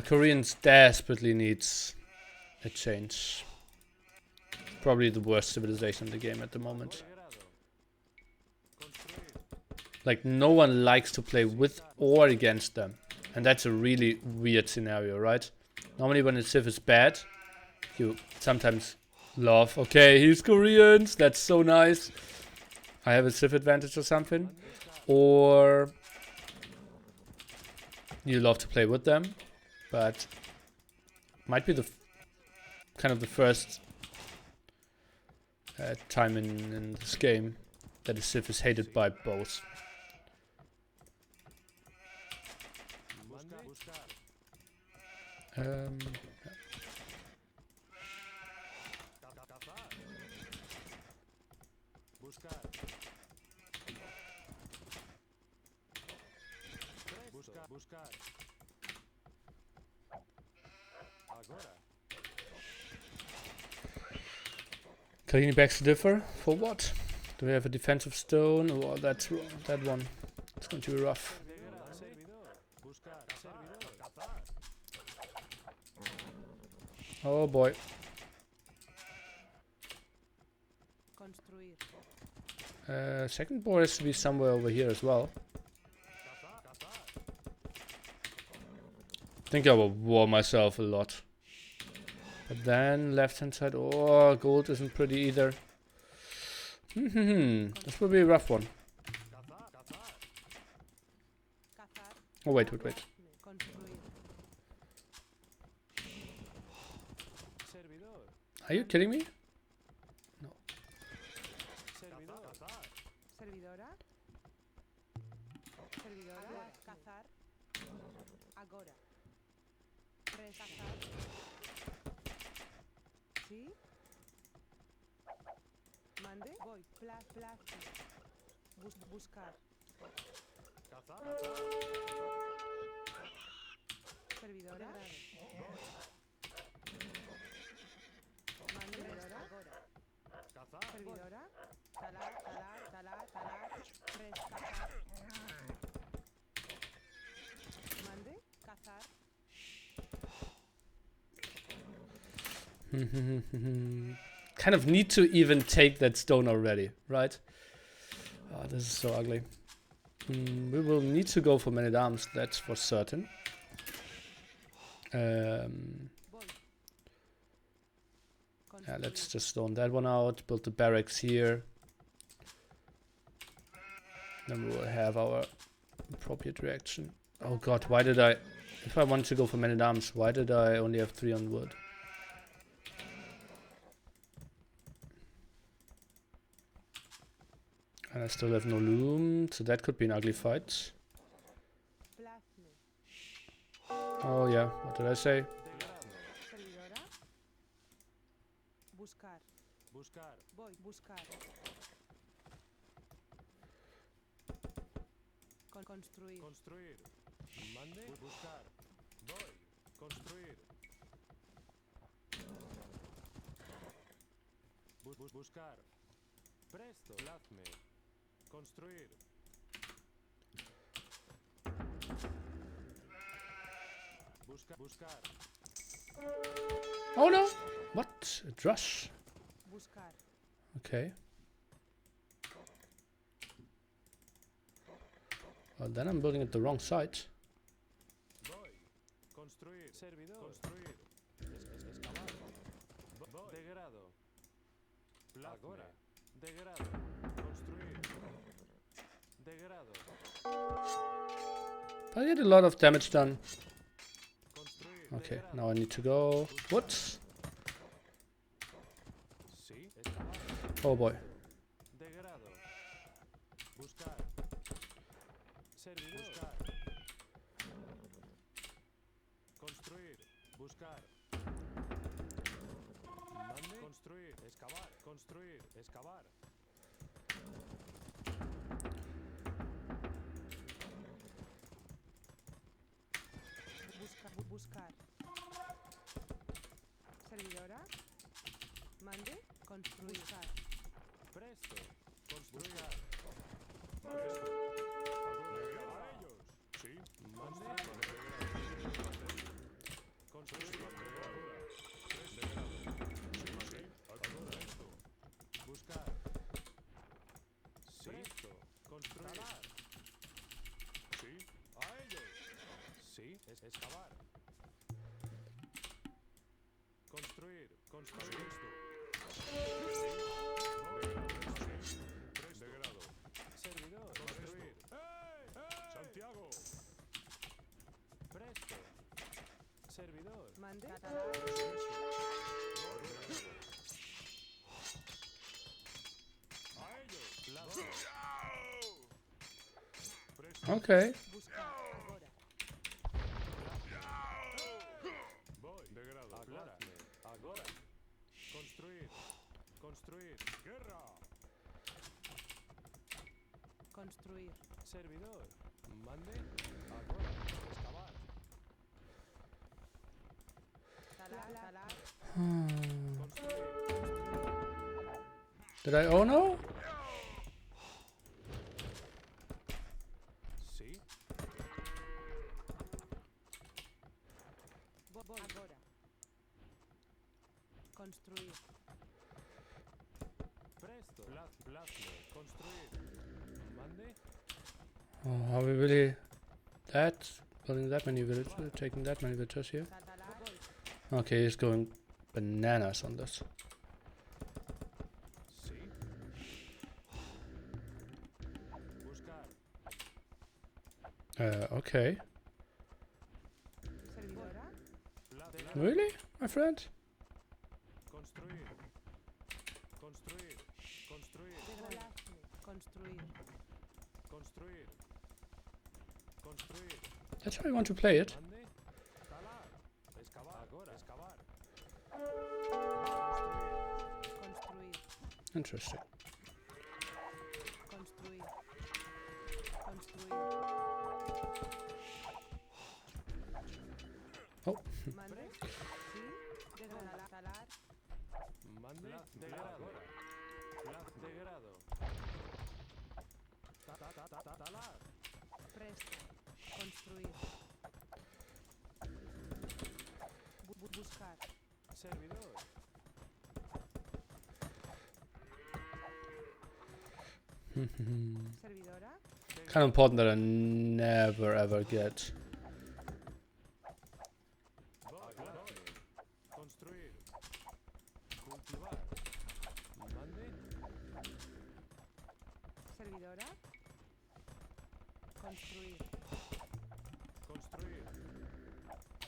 Speaker 1: Koreans desperately needs a change. Probably the worst civilization in the game at the moment. Like, no one likes to play with or against them. And that's a really weird scenario, right? Normally when a civ is bad, you sometimes love, okay, he's Koreans, that's so nice. I have a civ advantage or something. Or you love to play with them. But might be the kind of the first time in this game that a civ is hated by both. Kalini begs to differ. For what? Do we have a defensive stone? Oh, that's that one. It's going to be rough. Oh boy. Second board has to be somewhere over here as well. I think I will war myself a lot. But then left hand side, oh, gold isn't pretty either. This will be a rough one. Oh wait. Are you kidding me? No.
Speaker 3: Buscar. Servidora. Servidora. Talar. Rescatar. Mande. Cazar.
Speaker 1: Kind of need to even take that stone already, right? Oh, this is so ugly. We will need to go for men-at-arms, that's for certain. Yeah, let's just stone that one out, build the barracks here. Then we will have our appropriate reaction. Oh god, why did I... If I wanted to go for men-at-arms, why did I only have 3 on wood? And I still have no loom, so that could be an ugly fight. Oh yeah, what did I say?
Speaker 3: Construir. Mande. Buscar. Voy. Construir. Buscar. Presto. Lazme. Construir. Buscar.
Speaker 1: Oh no! What? A drush?
Speaker 3: Buscar.
Speaker 1: Okay. Well, then I'm building it the wrong side.
Speaker 3: Voy. Construir. Servidor. Construir. Excavar. Degrado. Agora. Degrado. Construir. Degrado.
Speaker 1: I get a lot of damage done.
Speaker 3: Construir.
Speaker 1: Okay,
Speaker 3: Degrado.
Speaker 1: now I need to go. What?
Speaker 3: Sí. Excavar.
Speaker 1: Oh boy.
Speaker 3: Degrado. Buscar. Servidor. Buscar. Construir. Buscar. Mande. Construir. Excavar. Construir. Excavar. Buscar. Servidora. Mande. Construir. Buscar. Presto. Construir. Presto. A ellos. Sí. Mande. Construir. Buscar. Sí. Presto. Construir. Sí. A ellos. Sí. Excavar. Construir. Construir esto. Degrado. Servidor. Construir. Santiago. Presto. Servidor. Mande. A ellos.
Speaker 1: Okay.
Speaker 3: Agora. Construir. Construir. Guerra.
Speaker 4: Construir.
Speaker 3: Servidor. Mande. Agora. Excavar.
Speaker 4: Talar.
Speaker 3: Construir.
Speaker 1: Did I? Oh no!
Speaker 3: Sí.
Speaker 4: Agora. Construir.
Speaker 3: Presto. Plazme. Construir. Mande.
Speaker 1: Oh, are we really building that many villages, taking that many villages here?
Speaker 4: Talar.
Speaker 1: Okay, he's going bananas on this.
Speaker 3: Sí. Buscar.
Speaker 1: Okay.
Speaker 4: Servidora.
Speaker 1: Really, my friend?
Speaker 3: Construir. Construir. Construir.
Speaker 4: Degradaste. Construir.
Speaker 3: Construir. Construir.
Speaker 1: That's how you want to play it.
Speaker 3: Mande. Talar. Excavar. Agora. Excavar.
Speaker 4: Construir.
Speaker 1: Interesting.
Speaker 4: Construir. Construir.
Speaker 1: Oh,
Speaker 4: Mande. Sí. Degradar. Talar.
Speaker 3: Mande. Degrado. Degrado. Talar.
Speaker 4: Presto. Construir. Buscar.
Speaker 3: Servidor.
Speaker 4: Servidora.
Speaker 1: kind of important that I never ever get.
Speaker 3: Construir. Cultivar. Mande.
Speaker 4: Servidora. Construir.
Speaker 3: Construir.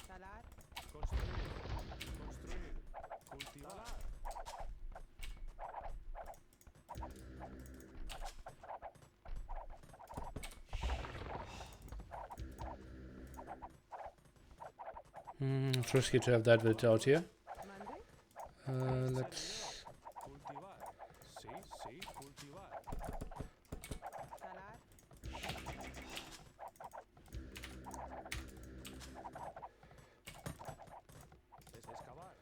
Speaker 4: Talar.
Speaker 3: Construir. Construir. Cultivar.
Speaker 1: It's risky to have that bit out here.
Speaker 4: Mande.
Speaker 1: Let's.
Speaker 3: Cultivar. Sí, sí, cultivar.
Speaker 4: Talar.
Speaker 3: Excavar.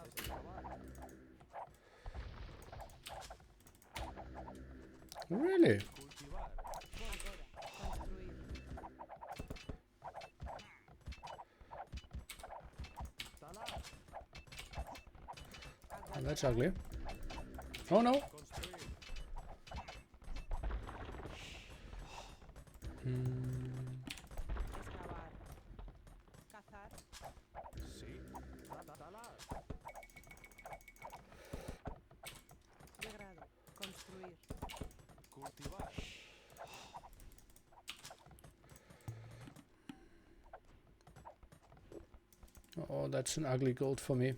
Speaker 3: Excavar.
Speaker 1: Really?
Speaker 3: Cultivar.
Speaker 4: Construir.
Speaker 3: Talar.
Speaker 1: Oh, that's ugly. Oh no!
Speaker 3: Construir.
Speaker 4: Excavar. Cazar.
Speaker 3: Sí. Talar.
Speaker 4: Degrado. Construir.
Speaker 3: Cultivar.
Speaker 1: Oh, that's an ugly gold for me.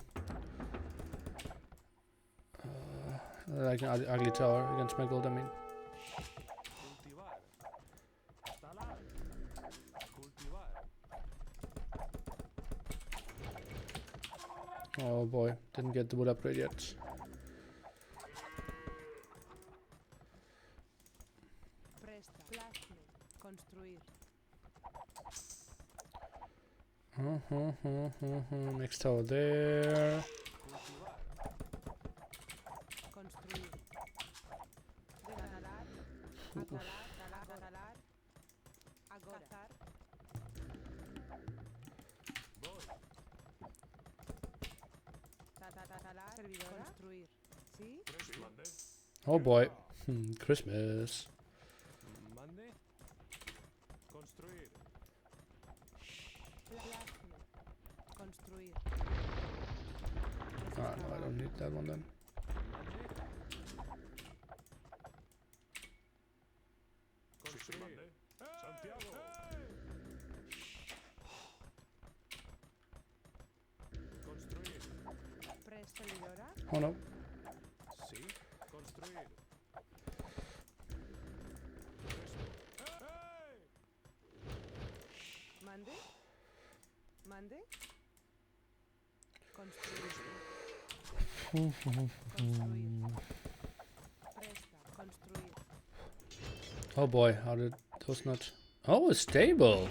Speaker 1: Like an ugly tower against my gold, I mean.
Speaker 3: Cultivar. Talar. Cultivar.
Speaker 1: Oh boy, didn't get the wood upgrade yet.
Speaker 4: Presta. Plasme. Construir.
Speaker 1: Next tower there.
Speaker 3: Cultivar.
Speaker 4: Construir. Degradar. Atalar. Talar. Agora. Cazar.
Speaker 3: Voy.
Speaker 4: Talar. Servidora. Construir. ¿Sí?
Speaker 3: Mande.
Speaker 1: Oh boy, Christmas.
Speaker 3: Mande. Construir.
Speaker 4: Plasme. Construir.
Speaker 1: Ah, no, I don't need that one then.
Speaker 3: Mande. Construir. Santiago. Construir.
Speaker 4: Servidora.
Speaker 1: Oh no.
Speaker 3: Sí. Construir.
Speaker 4: Mande. Mande. Construir. Presta. Construir.
Speaker 1: Oh boy, how did those not... Oh, stable!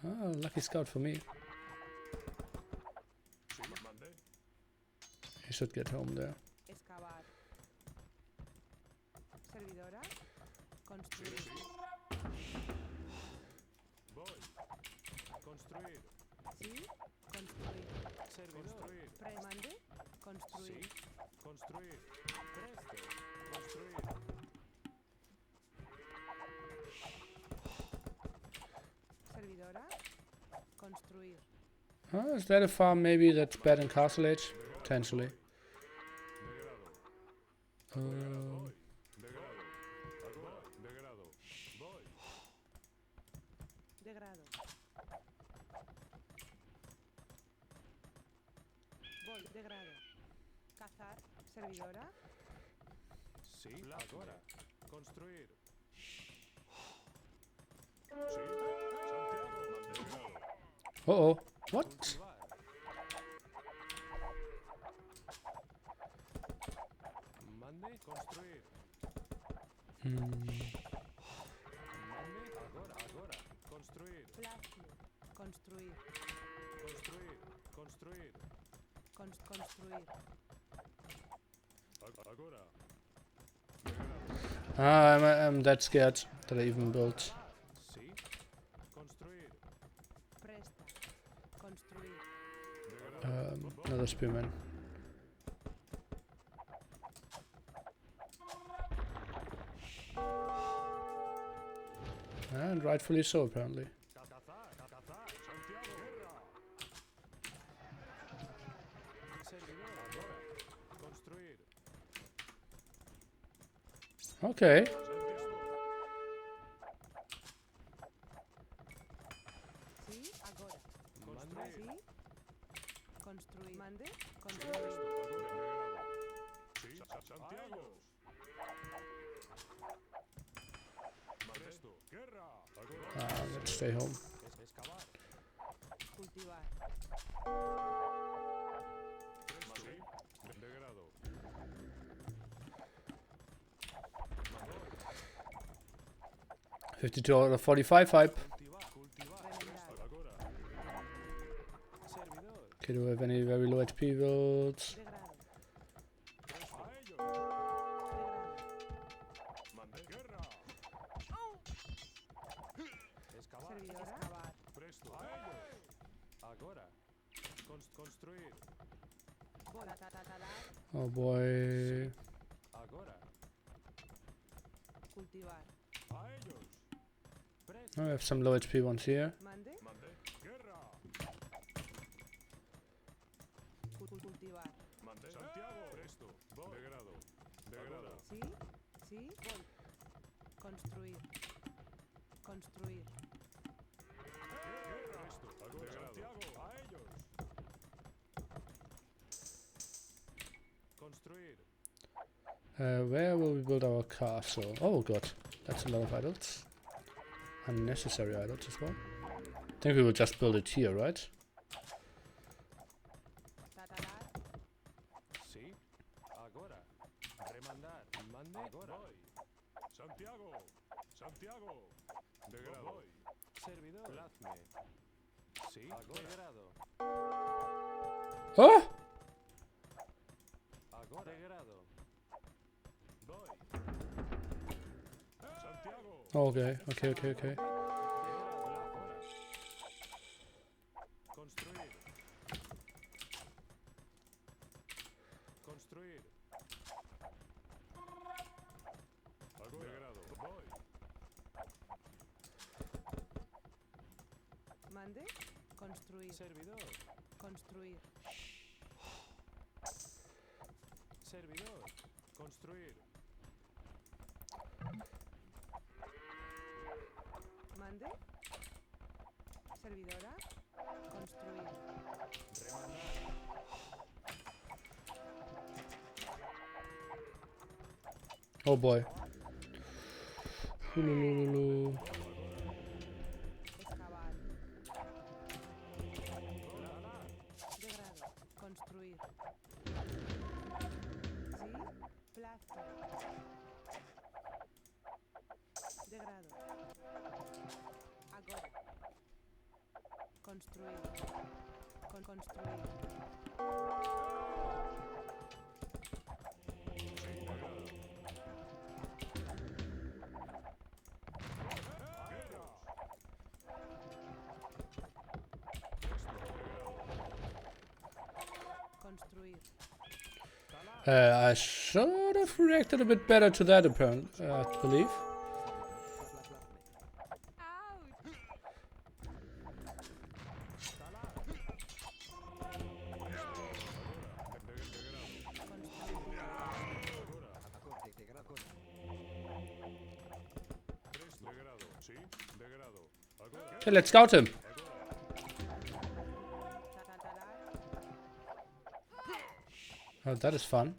Speaker 1: Oh, lucky scout for me. He should get home there.
Speaker 4: Excavar. Servidora. Construir.
Speaker 3: Voy. Construir.
Speaker 4: Sí. Construir.
Speaker 3: Servidor.
Speaker 4: Mande. Construir.
Speaker 3: Sí. Construir. Presto. Construir.
Speaker 4: Servidora. Construir.
Speaker 1: Oh, is that a farm maybe that's bad in Castle Age? Potentially.
Speaker 3: Degrado. Degrado. Degrado. Voy.
Speaker 4: Degrado. Voy. Degrado. Cazar. Servidora.
Speaker 3: Sí. Agora. Construir. Sí. Santiago. Degrado.
Speaker 1: Uh-oh. What?
Speaker 3: Cultivar. Mande. Construir. Mande. Agora. Agora. Construir.
Speaker 4: Plasma. Construir.
Speaker 3: Construir. Construir.
Speaker 4: Construir.
Speaker 3: Agora.
Speaker 1: I'm that scared that I even built.
Speaker 3: Sí. Construir.
Speaker 4: Presta. Construir.
Speaker 1: Another spearman. And rightfully so, apparently.
Speaker 3: Cazar. Cazar. Santiago. Guerra. Servidor. Agora. Construir.
Speaker 1: Okay.
Speaker 4: Sí. Agora.
Speaker 3: Construir.
Speaker 4: Sí. Construir. Mande.
Speaker 3: Presto.
Speaker 4: Construir.
Speaker 3: Agora. Sí. Santiago. Presto. Guerra. Agora.
Speaker 1: Let's stay home.
Speaker 3: Excavar.
Speaker 4: Cultivar.
Speaker 3: Presto. Degrado.
Speaker 1: 52 out of 45 hype.
Speaker 3: Cultivar. Cultivar.
Speaker 4: Remendar.
Speaker 3: Agora. Servidor.
Speaker 1: Okay, do I have any very low HP builds?
Speaker 4: Degrado.
Speaker 3: Presto. A ellos.
Speaker 4: Degrado.
Speaker 3: Mande. Guerra. Excavar.
Speaker 4: Servidora. Excavar.
Speaker 3: Presto. A ellos. Agora. Construir.
Speaker 4: Bola. Talar.
Speaker 1: Oh boy.
Speaker 3: Agora.
Speaker 4: Cultivar.
Speaker 3: A ellos. Presto.
Speaker 1: I have some low HP ones here.
Speaker 4: Mande.
Speaker 3: Mande. Guerra.
Speaker 4: Cultivar.
Speaker 3: Mande. Santiago. Presto. Voy. Degrado. Degrado.
Speaker 4: Sí. Sí. Voy. Construir. Construir.
Speaker 3: Guerra. Presto. Agora. Santiago. A ellos. Construir.
Speaker 1: Where will we build our castle? Oh god, that's a lot of idols. Unnecessary idols as well. I think we will just build it here, right?
Speaker 4: Talar.
Speaker 3: Sí. Agora. Remandar. Mande. Agora. Voy. Santiago. Santiago. Degrado. Voy. Servidor. Plazme. Sí. Agora. Degrado.
Speaker 1: Oh!
Speaker 3: Agora. Degrado. Voy. Santiago.
Speaker 1: Okay.
Speaker 3: Degrado. Agora. Construir. Construir. Agora. Degrado. Voy.
Speaker 4: Mande. Construir.
Speaker 3: Servidor.
Speaker 4: Construir.
Speaker 3: Servidor. Construir.
Speaker 4: Mande. Servidora. Construir.
Speaker 3: Remandar.
Speaker 1: Oh boy. Hulululu.
Speaker 4: Excavar. Degrado. Construir. Construir. Sí. Plazo. Degrado. Agora. Construir. Construir. Construir.
Speaker 1: I should have reacted a bit better to that, apparently, I believe. Okay, let's scout him. Oh, that is fun.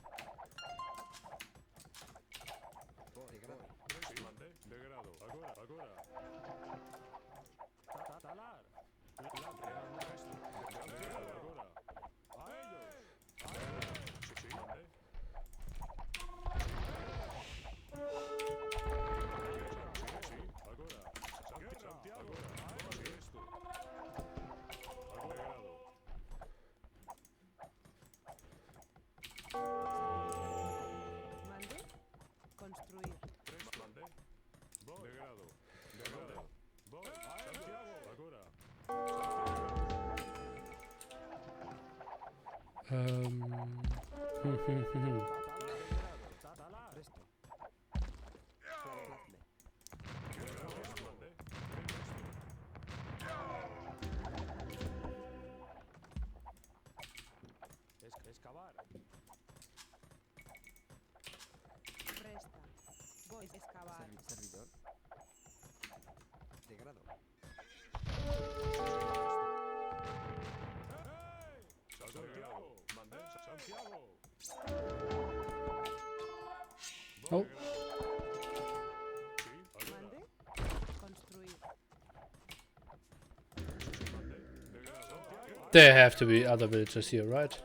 Speaker 4: Mande. Construir.
Speaker 3: Excavar.
Speaker 4: Presta. Voy. Excavar.
Speaker 5: Servidor. Degrado.
Speaker 3: Santiago. Mandé. Santiago.
Speaker 1: Oh,
Speaker 4: Mande. Construir.
Speaker 1: there have to be other villagers here, right?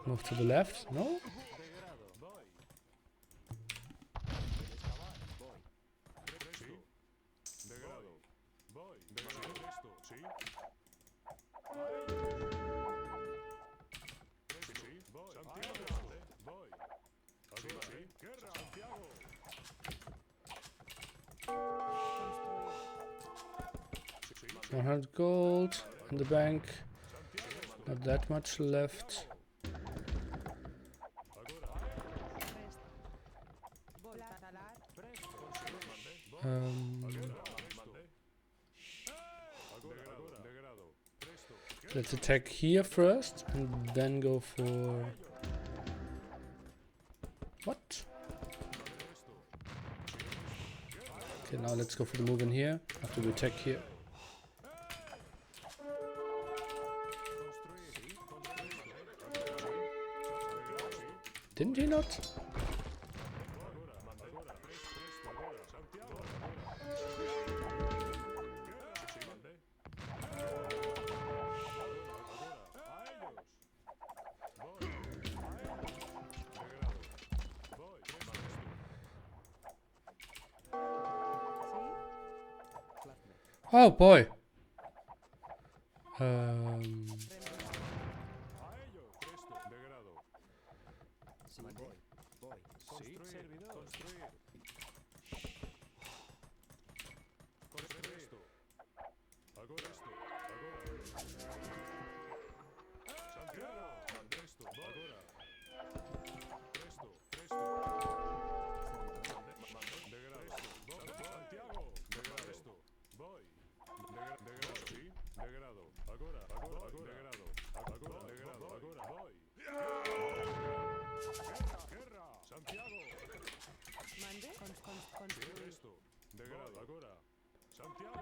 Speaker 1: Move to the left. No?
Speaker 4: Construir.
Speaker 1: 100 gold in the bank. Not that much left.
Speaker 4: Presta. Voy. Talar.
Speaker 1: Let's attack here first and then go for... What? Okay, now let's go for the move in here after we attack here. Didn't he not? Oh boy.
Speaker 5: Sí, voy.
Speaker 3: Construir. Servidor. Construir. Construir esto. Agora esto. Agora. Santiago. Mandé esto. Agora. Presto. Presto. Degrado. Santiago. Degrado. Esto. Voy. Degrado. Sí. Degrado. Agora. Agora. Degrado. Agora. Degrado. Agora. Voy. Guerra. Santiago.
Speaker 4: Mande. Construir.
Speaker 3: Esto. Degrado. Agora. Santiago.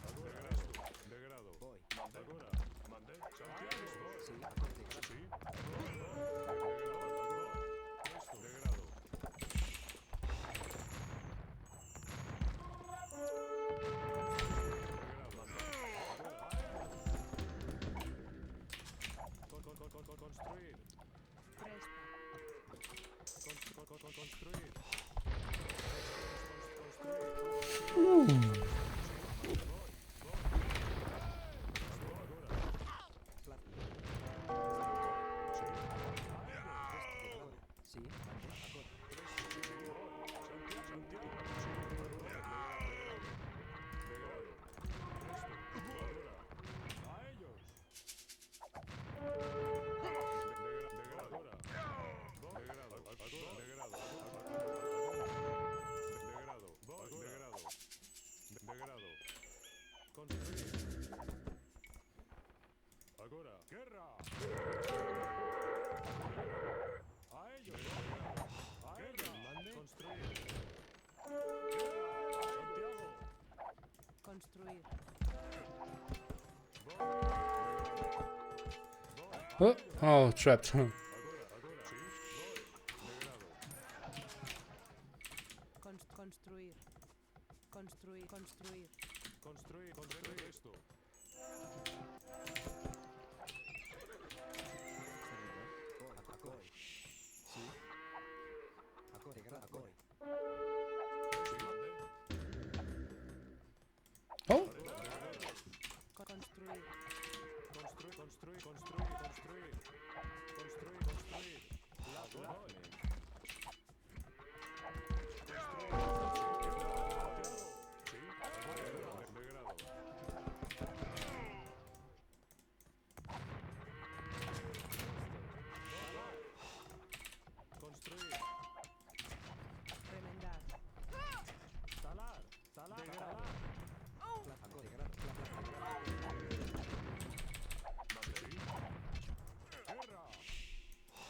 Speaker 3: Agora. Degrado. Degrado.
Speaker 5: Voy.
Speaker 3: Agora. Mandé. Santiago.
Speaker 5: Sí,
Speaker 3: Sí. Degrado. Esto. Degrado. A ellos. A ellos. Mande. Construir. Guerra. Santiago.
Speaker 4: Construir.
Speaker 1: Oh, oh, trapped.
Speaker 3: Agora, agora. Sí. Voy. Degrado.
Speaker 4: Construir. Construir. Construir.
Speaker 3: Construir. Construir esto.
Speaker 5: Agora. Sí. Agora. Degrado. Agora.
Speaker 3: Sí, mande.
Speaker 1: Oh,
Speaker 4: Construir.
Speaker 3: Construir, construir, construir, construir. Construir, construir. Plasme. Sí, degrado. Construir.
Speaker 4: Remendar.
Speaker 3: Talar. Talar. Degrado.
Speaker 5: Agora. Degrado.
Speaker 3: Mande. Sí. Guerra.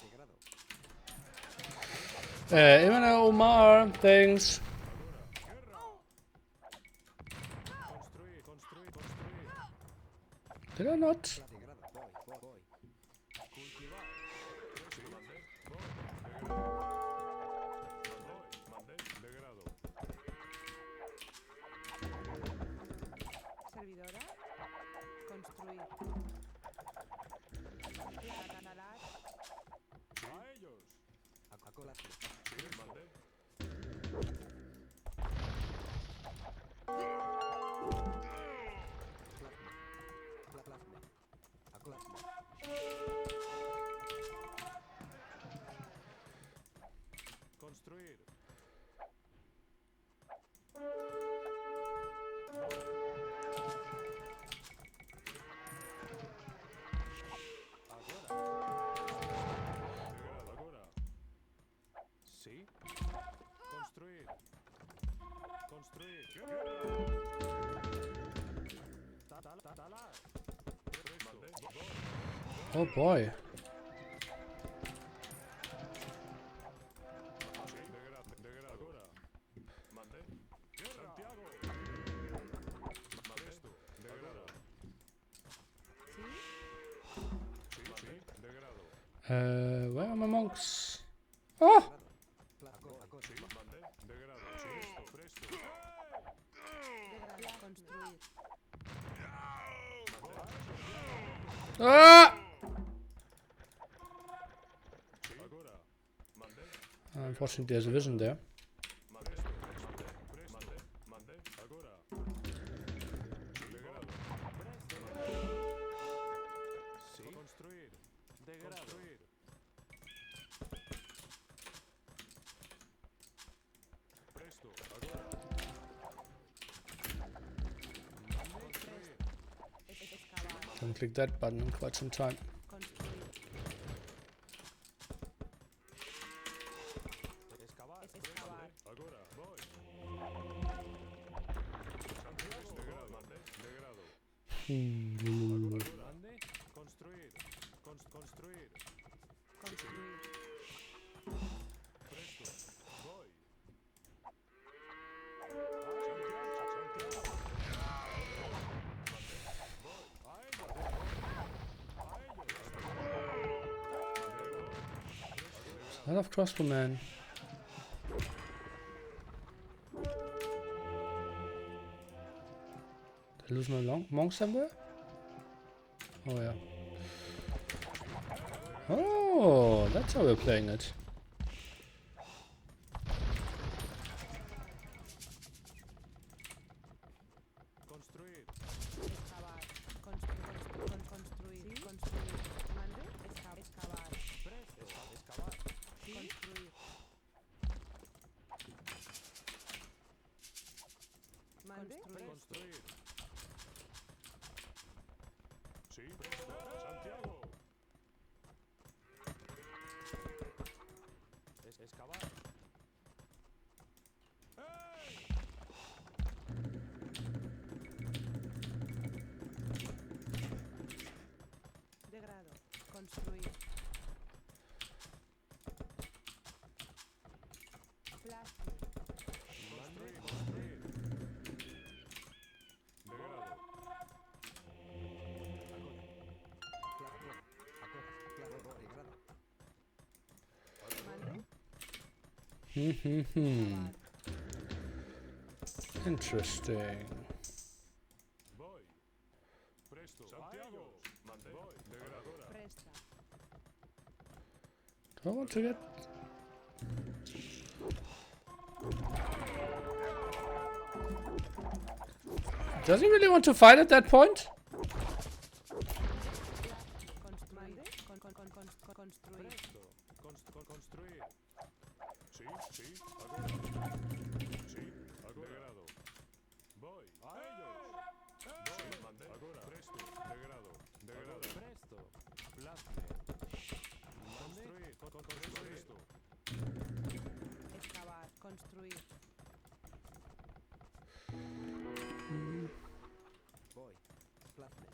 Speaker 5: Degrado.
Speaker 1: even Omar, thanks.
Speaker 3: Guerra. Construir, construir, construir.
Speaker 1: Did I not?
Speaker 5: Degrado. Voy.
Speaker 3: Cultivar. Sí, mande. Voy. Degrado. Voy. Mande. Degrado.
Speaker 4: Servidora. Construir. Talar.
Speaker 3: A ellos.
Speaker 5: Agora.
Speaker 3: Sí, mande.
Speaker 5: Plasme. Agora.
Speaker 3: Construir. Degrado. Agora. Sí. Construir. Construir. Talar. Mande.
Speaker 1: Oh boy.
Speaker 3: Sí, degrado. Agora. Mande. Santiago. Mande esto. Degrado.
Speaker 4: ¿Sí?
Speaker 3: Sí, degrado.
Speaker 1: Where are my monks? Oh!
Speaker 5: Agora.
Speaker 3: Sí, mande. Degrado. Sí, esto. Presto.
Speaker 4: Degrado. Construir.
Speaker 1: Ah!
Speaker 3: Sí. Agora. Mande.
Speaker 1: Unfortunately, there's a vision there.
Speaker 3: Mande esto. Mande. Presto. Mande. Agora. Degrado. Sí. Construir. Degrado. Construir. Presto. Agora. Construir.
Speaker 4: Excavar.
Speaker 1: Haven't clicked that button in quite some time.
Speaker 4: Construir.
Speaker 3: Excavar.
Speaker 4: Excavar.
Speaker 3: Agora. Voy. Santiago. Degrado. Mande. Degrado. Agora. Mande. Construir. Construir.
Speaker 4: Construir.
Speaker 3: Presto. Voy. Santiago. Voy. A ellos.
Speaker 1: A lot of crossbowmen. Did I lose my monk somewhere? Oh yeah. Oh, that's how we're playing it.
Speaker 3: Construir.
Speaker 4: Excavar. Construir. ¿Sí? Construir. Mande. Excavar.
Speaker 3: Presto. Excavar.
Speaker 4: Construir. Mande.
Speaker 3: Construir. Sí, presto. Santiago. Excavar.
Speaker 4: Degrado.
Speaker 1: Interesting.
Speaker 3: Voy. Presto. Santiago. Mande. Voy. Degradora.
Speaker 4: Presta.
Speaker 1: Do I want to get... Does he really want to fight at that point?
Speaker 4: Mande. Construir.
Speaker 3: Presto. Construir. Sí, sí. Agora. Sí, agora. Degrado. Voy. A ellos. Voy. Mande. Agora. Presto. Degrado. Degrado. Presto. Plasme. Construir. Construir. Presto.
Speaker 4: Excavar. Construir.
Speaker 5: Voy. Plasme.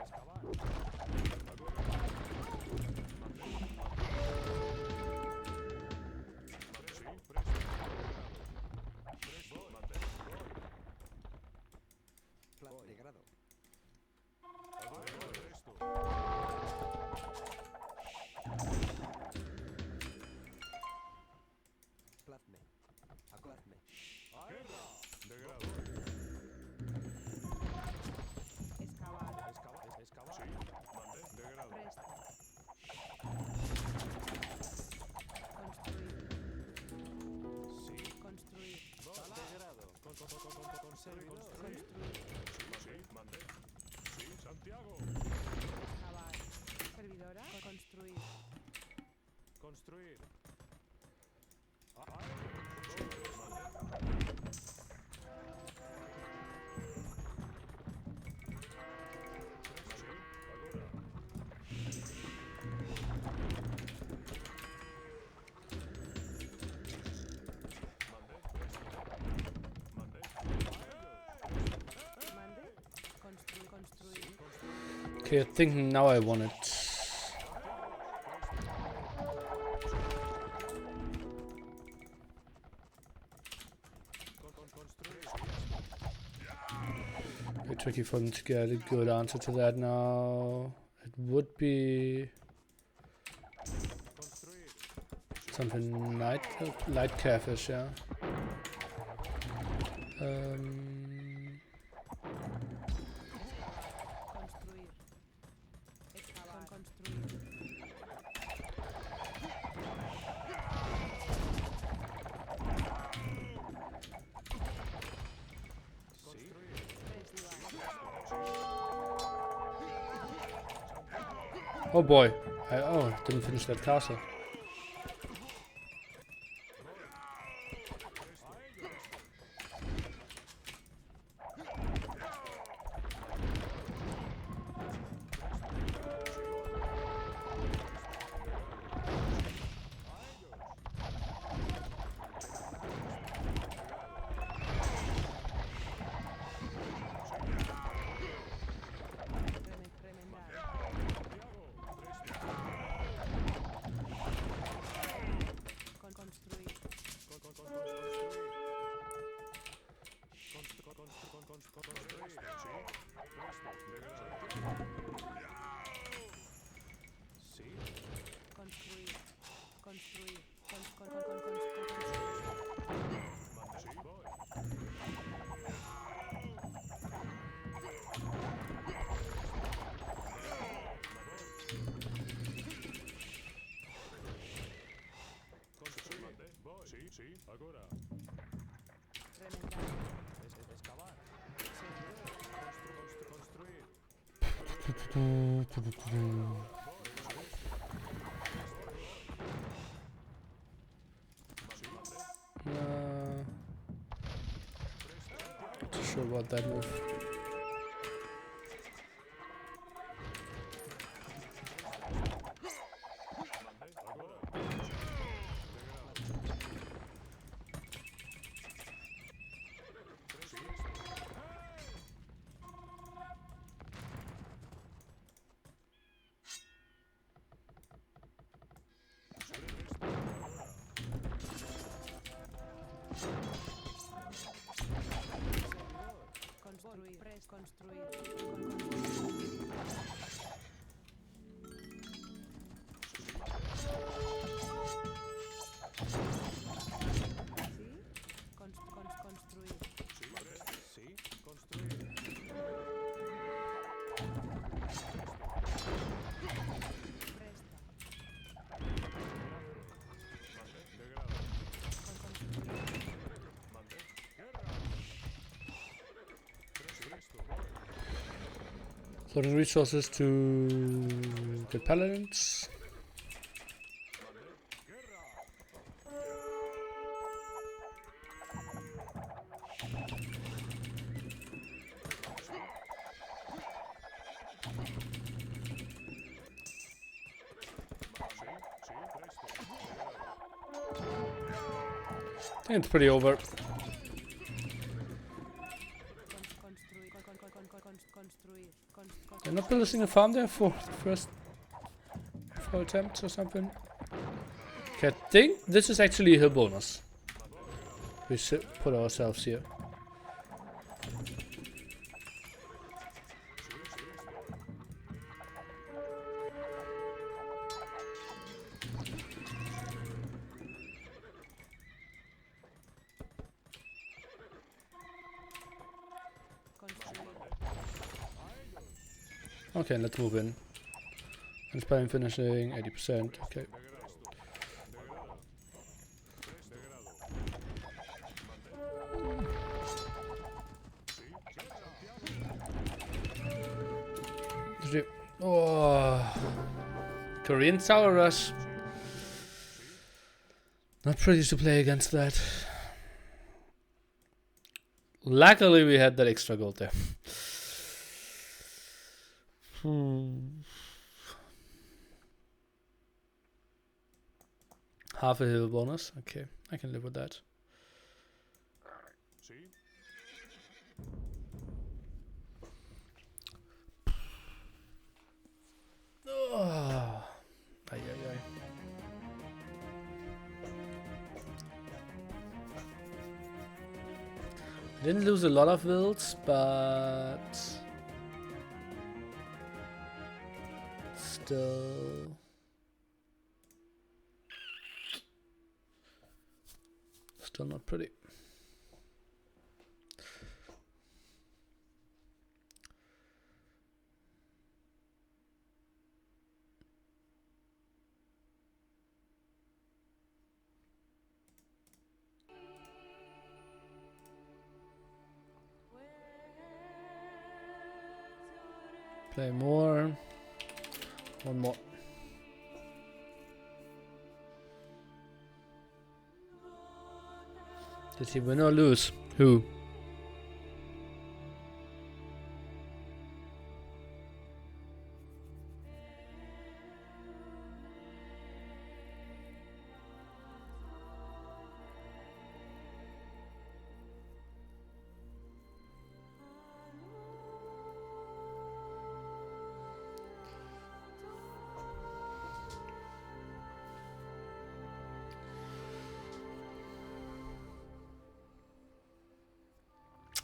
Speaker 3: Excavar. Agora. Mande. Sí, presto. Presto. Mande. Voy.
Speaker 5: Degrado.
Speaker 3: Agora. Presto.
Speaker 5: Plasme. Plasme.
Speaker 3: Guerra. Degrado.
Speaker 4: Excavar.
Speaker 3: Excavar. Sí. Mande. Degrado.
Speaker 4: Presta. Construir.
Speaker 3: Sí.
Speaker 4: Construir.
Speaker 3: Degrado. Conservidor.
Speaker 4: Construir.
Speaker 3: Sí. Mande. Sí. Santiago.
Speaker 4: Excavar. Servidora. Construir.
Speaker 3: Construir.
Speaker 4: Mande. Construir.
Speaker 1: Okay, I think now I want it. Very tricky for them to get a good answer to that now. It would be something light catfish, yeah.
Speaker 4: Construir. Excavar. Construir.
Speaker 1: Oh boy, didn't finish that castle.
Speaker 3: Sí, agora.
Speaker 4: Remendar.
Speaker 3: Excavar. Construir.
Speaker 1: Not too sure about that move.
Speaker 4: Construir. Construir. Construir.
Speaker 3: Sí, construir.
Speaker 4: Presta.
Speaker 3: Mande. Degrado.
Speaker 4: Construir.
Speaker 3: Mande. Guerra. Presto. Voy.
Speaker 1: Loading resources to get paladins.
Speaker 3: Mande. Guerra. Sí, presto. Degrado.
Speaker 1: I think it's pretty over.
Speaker 4: Construir.
Speaker 1: They're not building a farm there for the first 4 attempts or something. Okay, I think this is actually a hill bonus. We should put ourselves here. Okay, let's move in. Inspiring finishing, 80%. Okay. Oh, Korean Tower Rush. Not pretty to play against that. Luckily, we had that extra gold there. Half a hill bonus. Okay, I can live with that.
Speaker 3: Sí.
Speaker 1: Oh. Ay, ay, ay. Didn't lose a lot of wills, but still not pretty. Play more. One more. Did he win or lose? Who?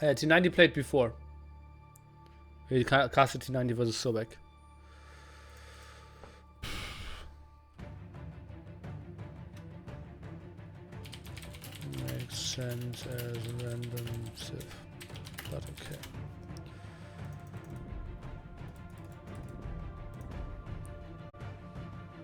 Speaker 1: T90 played before. He casted T90 versus Sobek. Makes sense as random civ, but okay.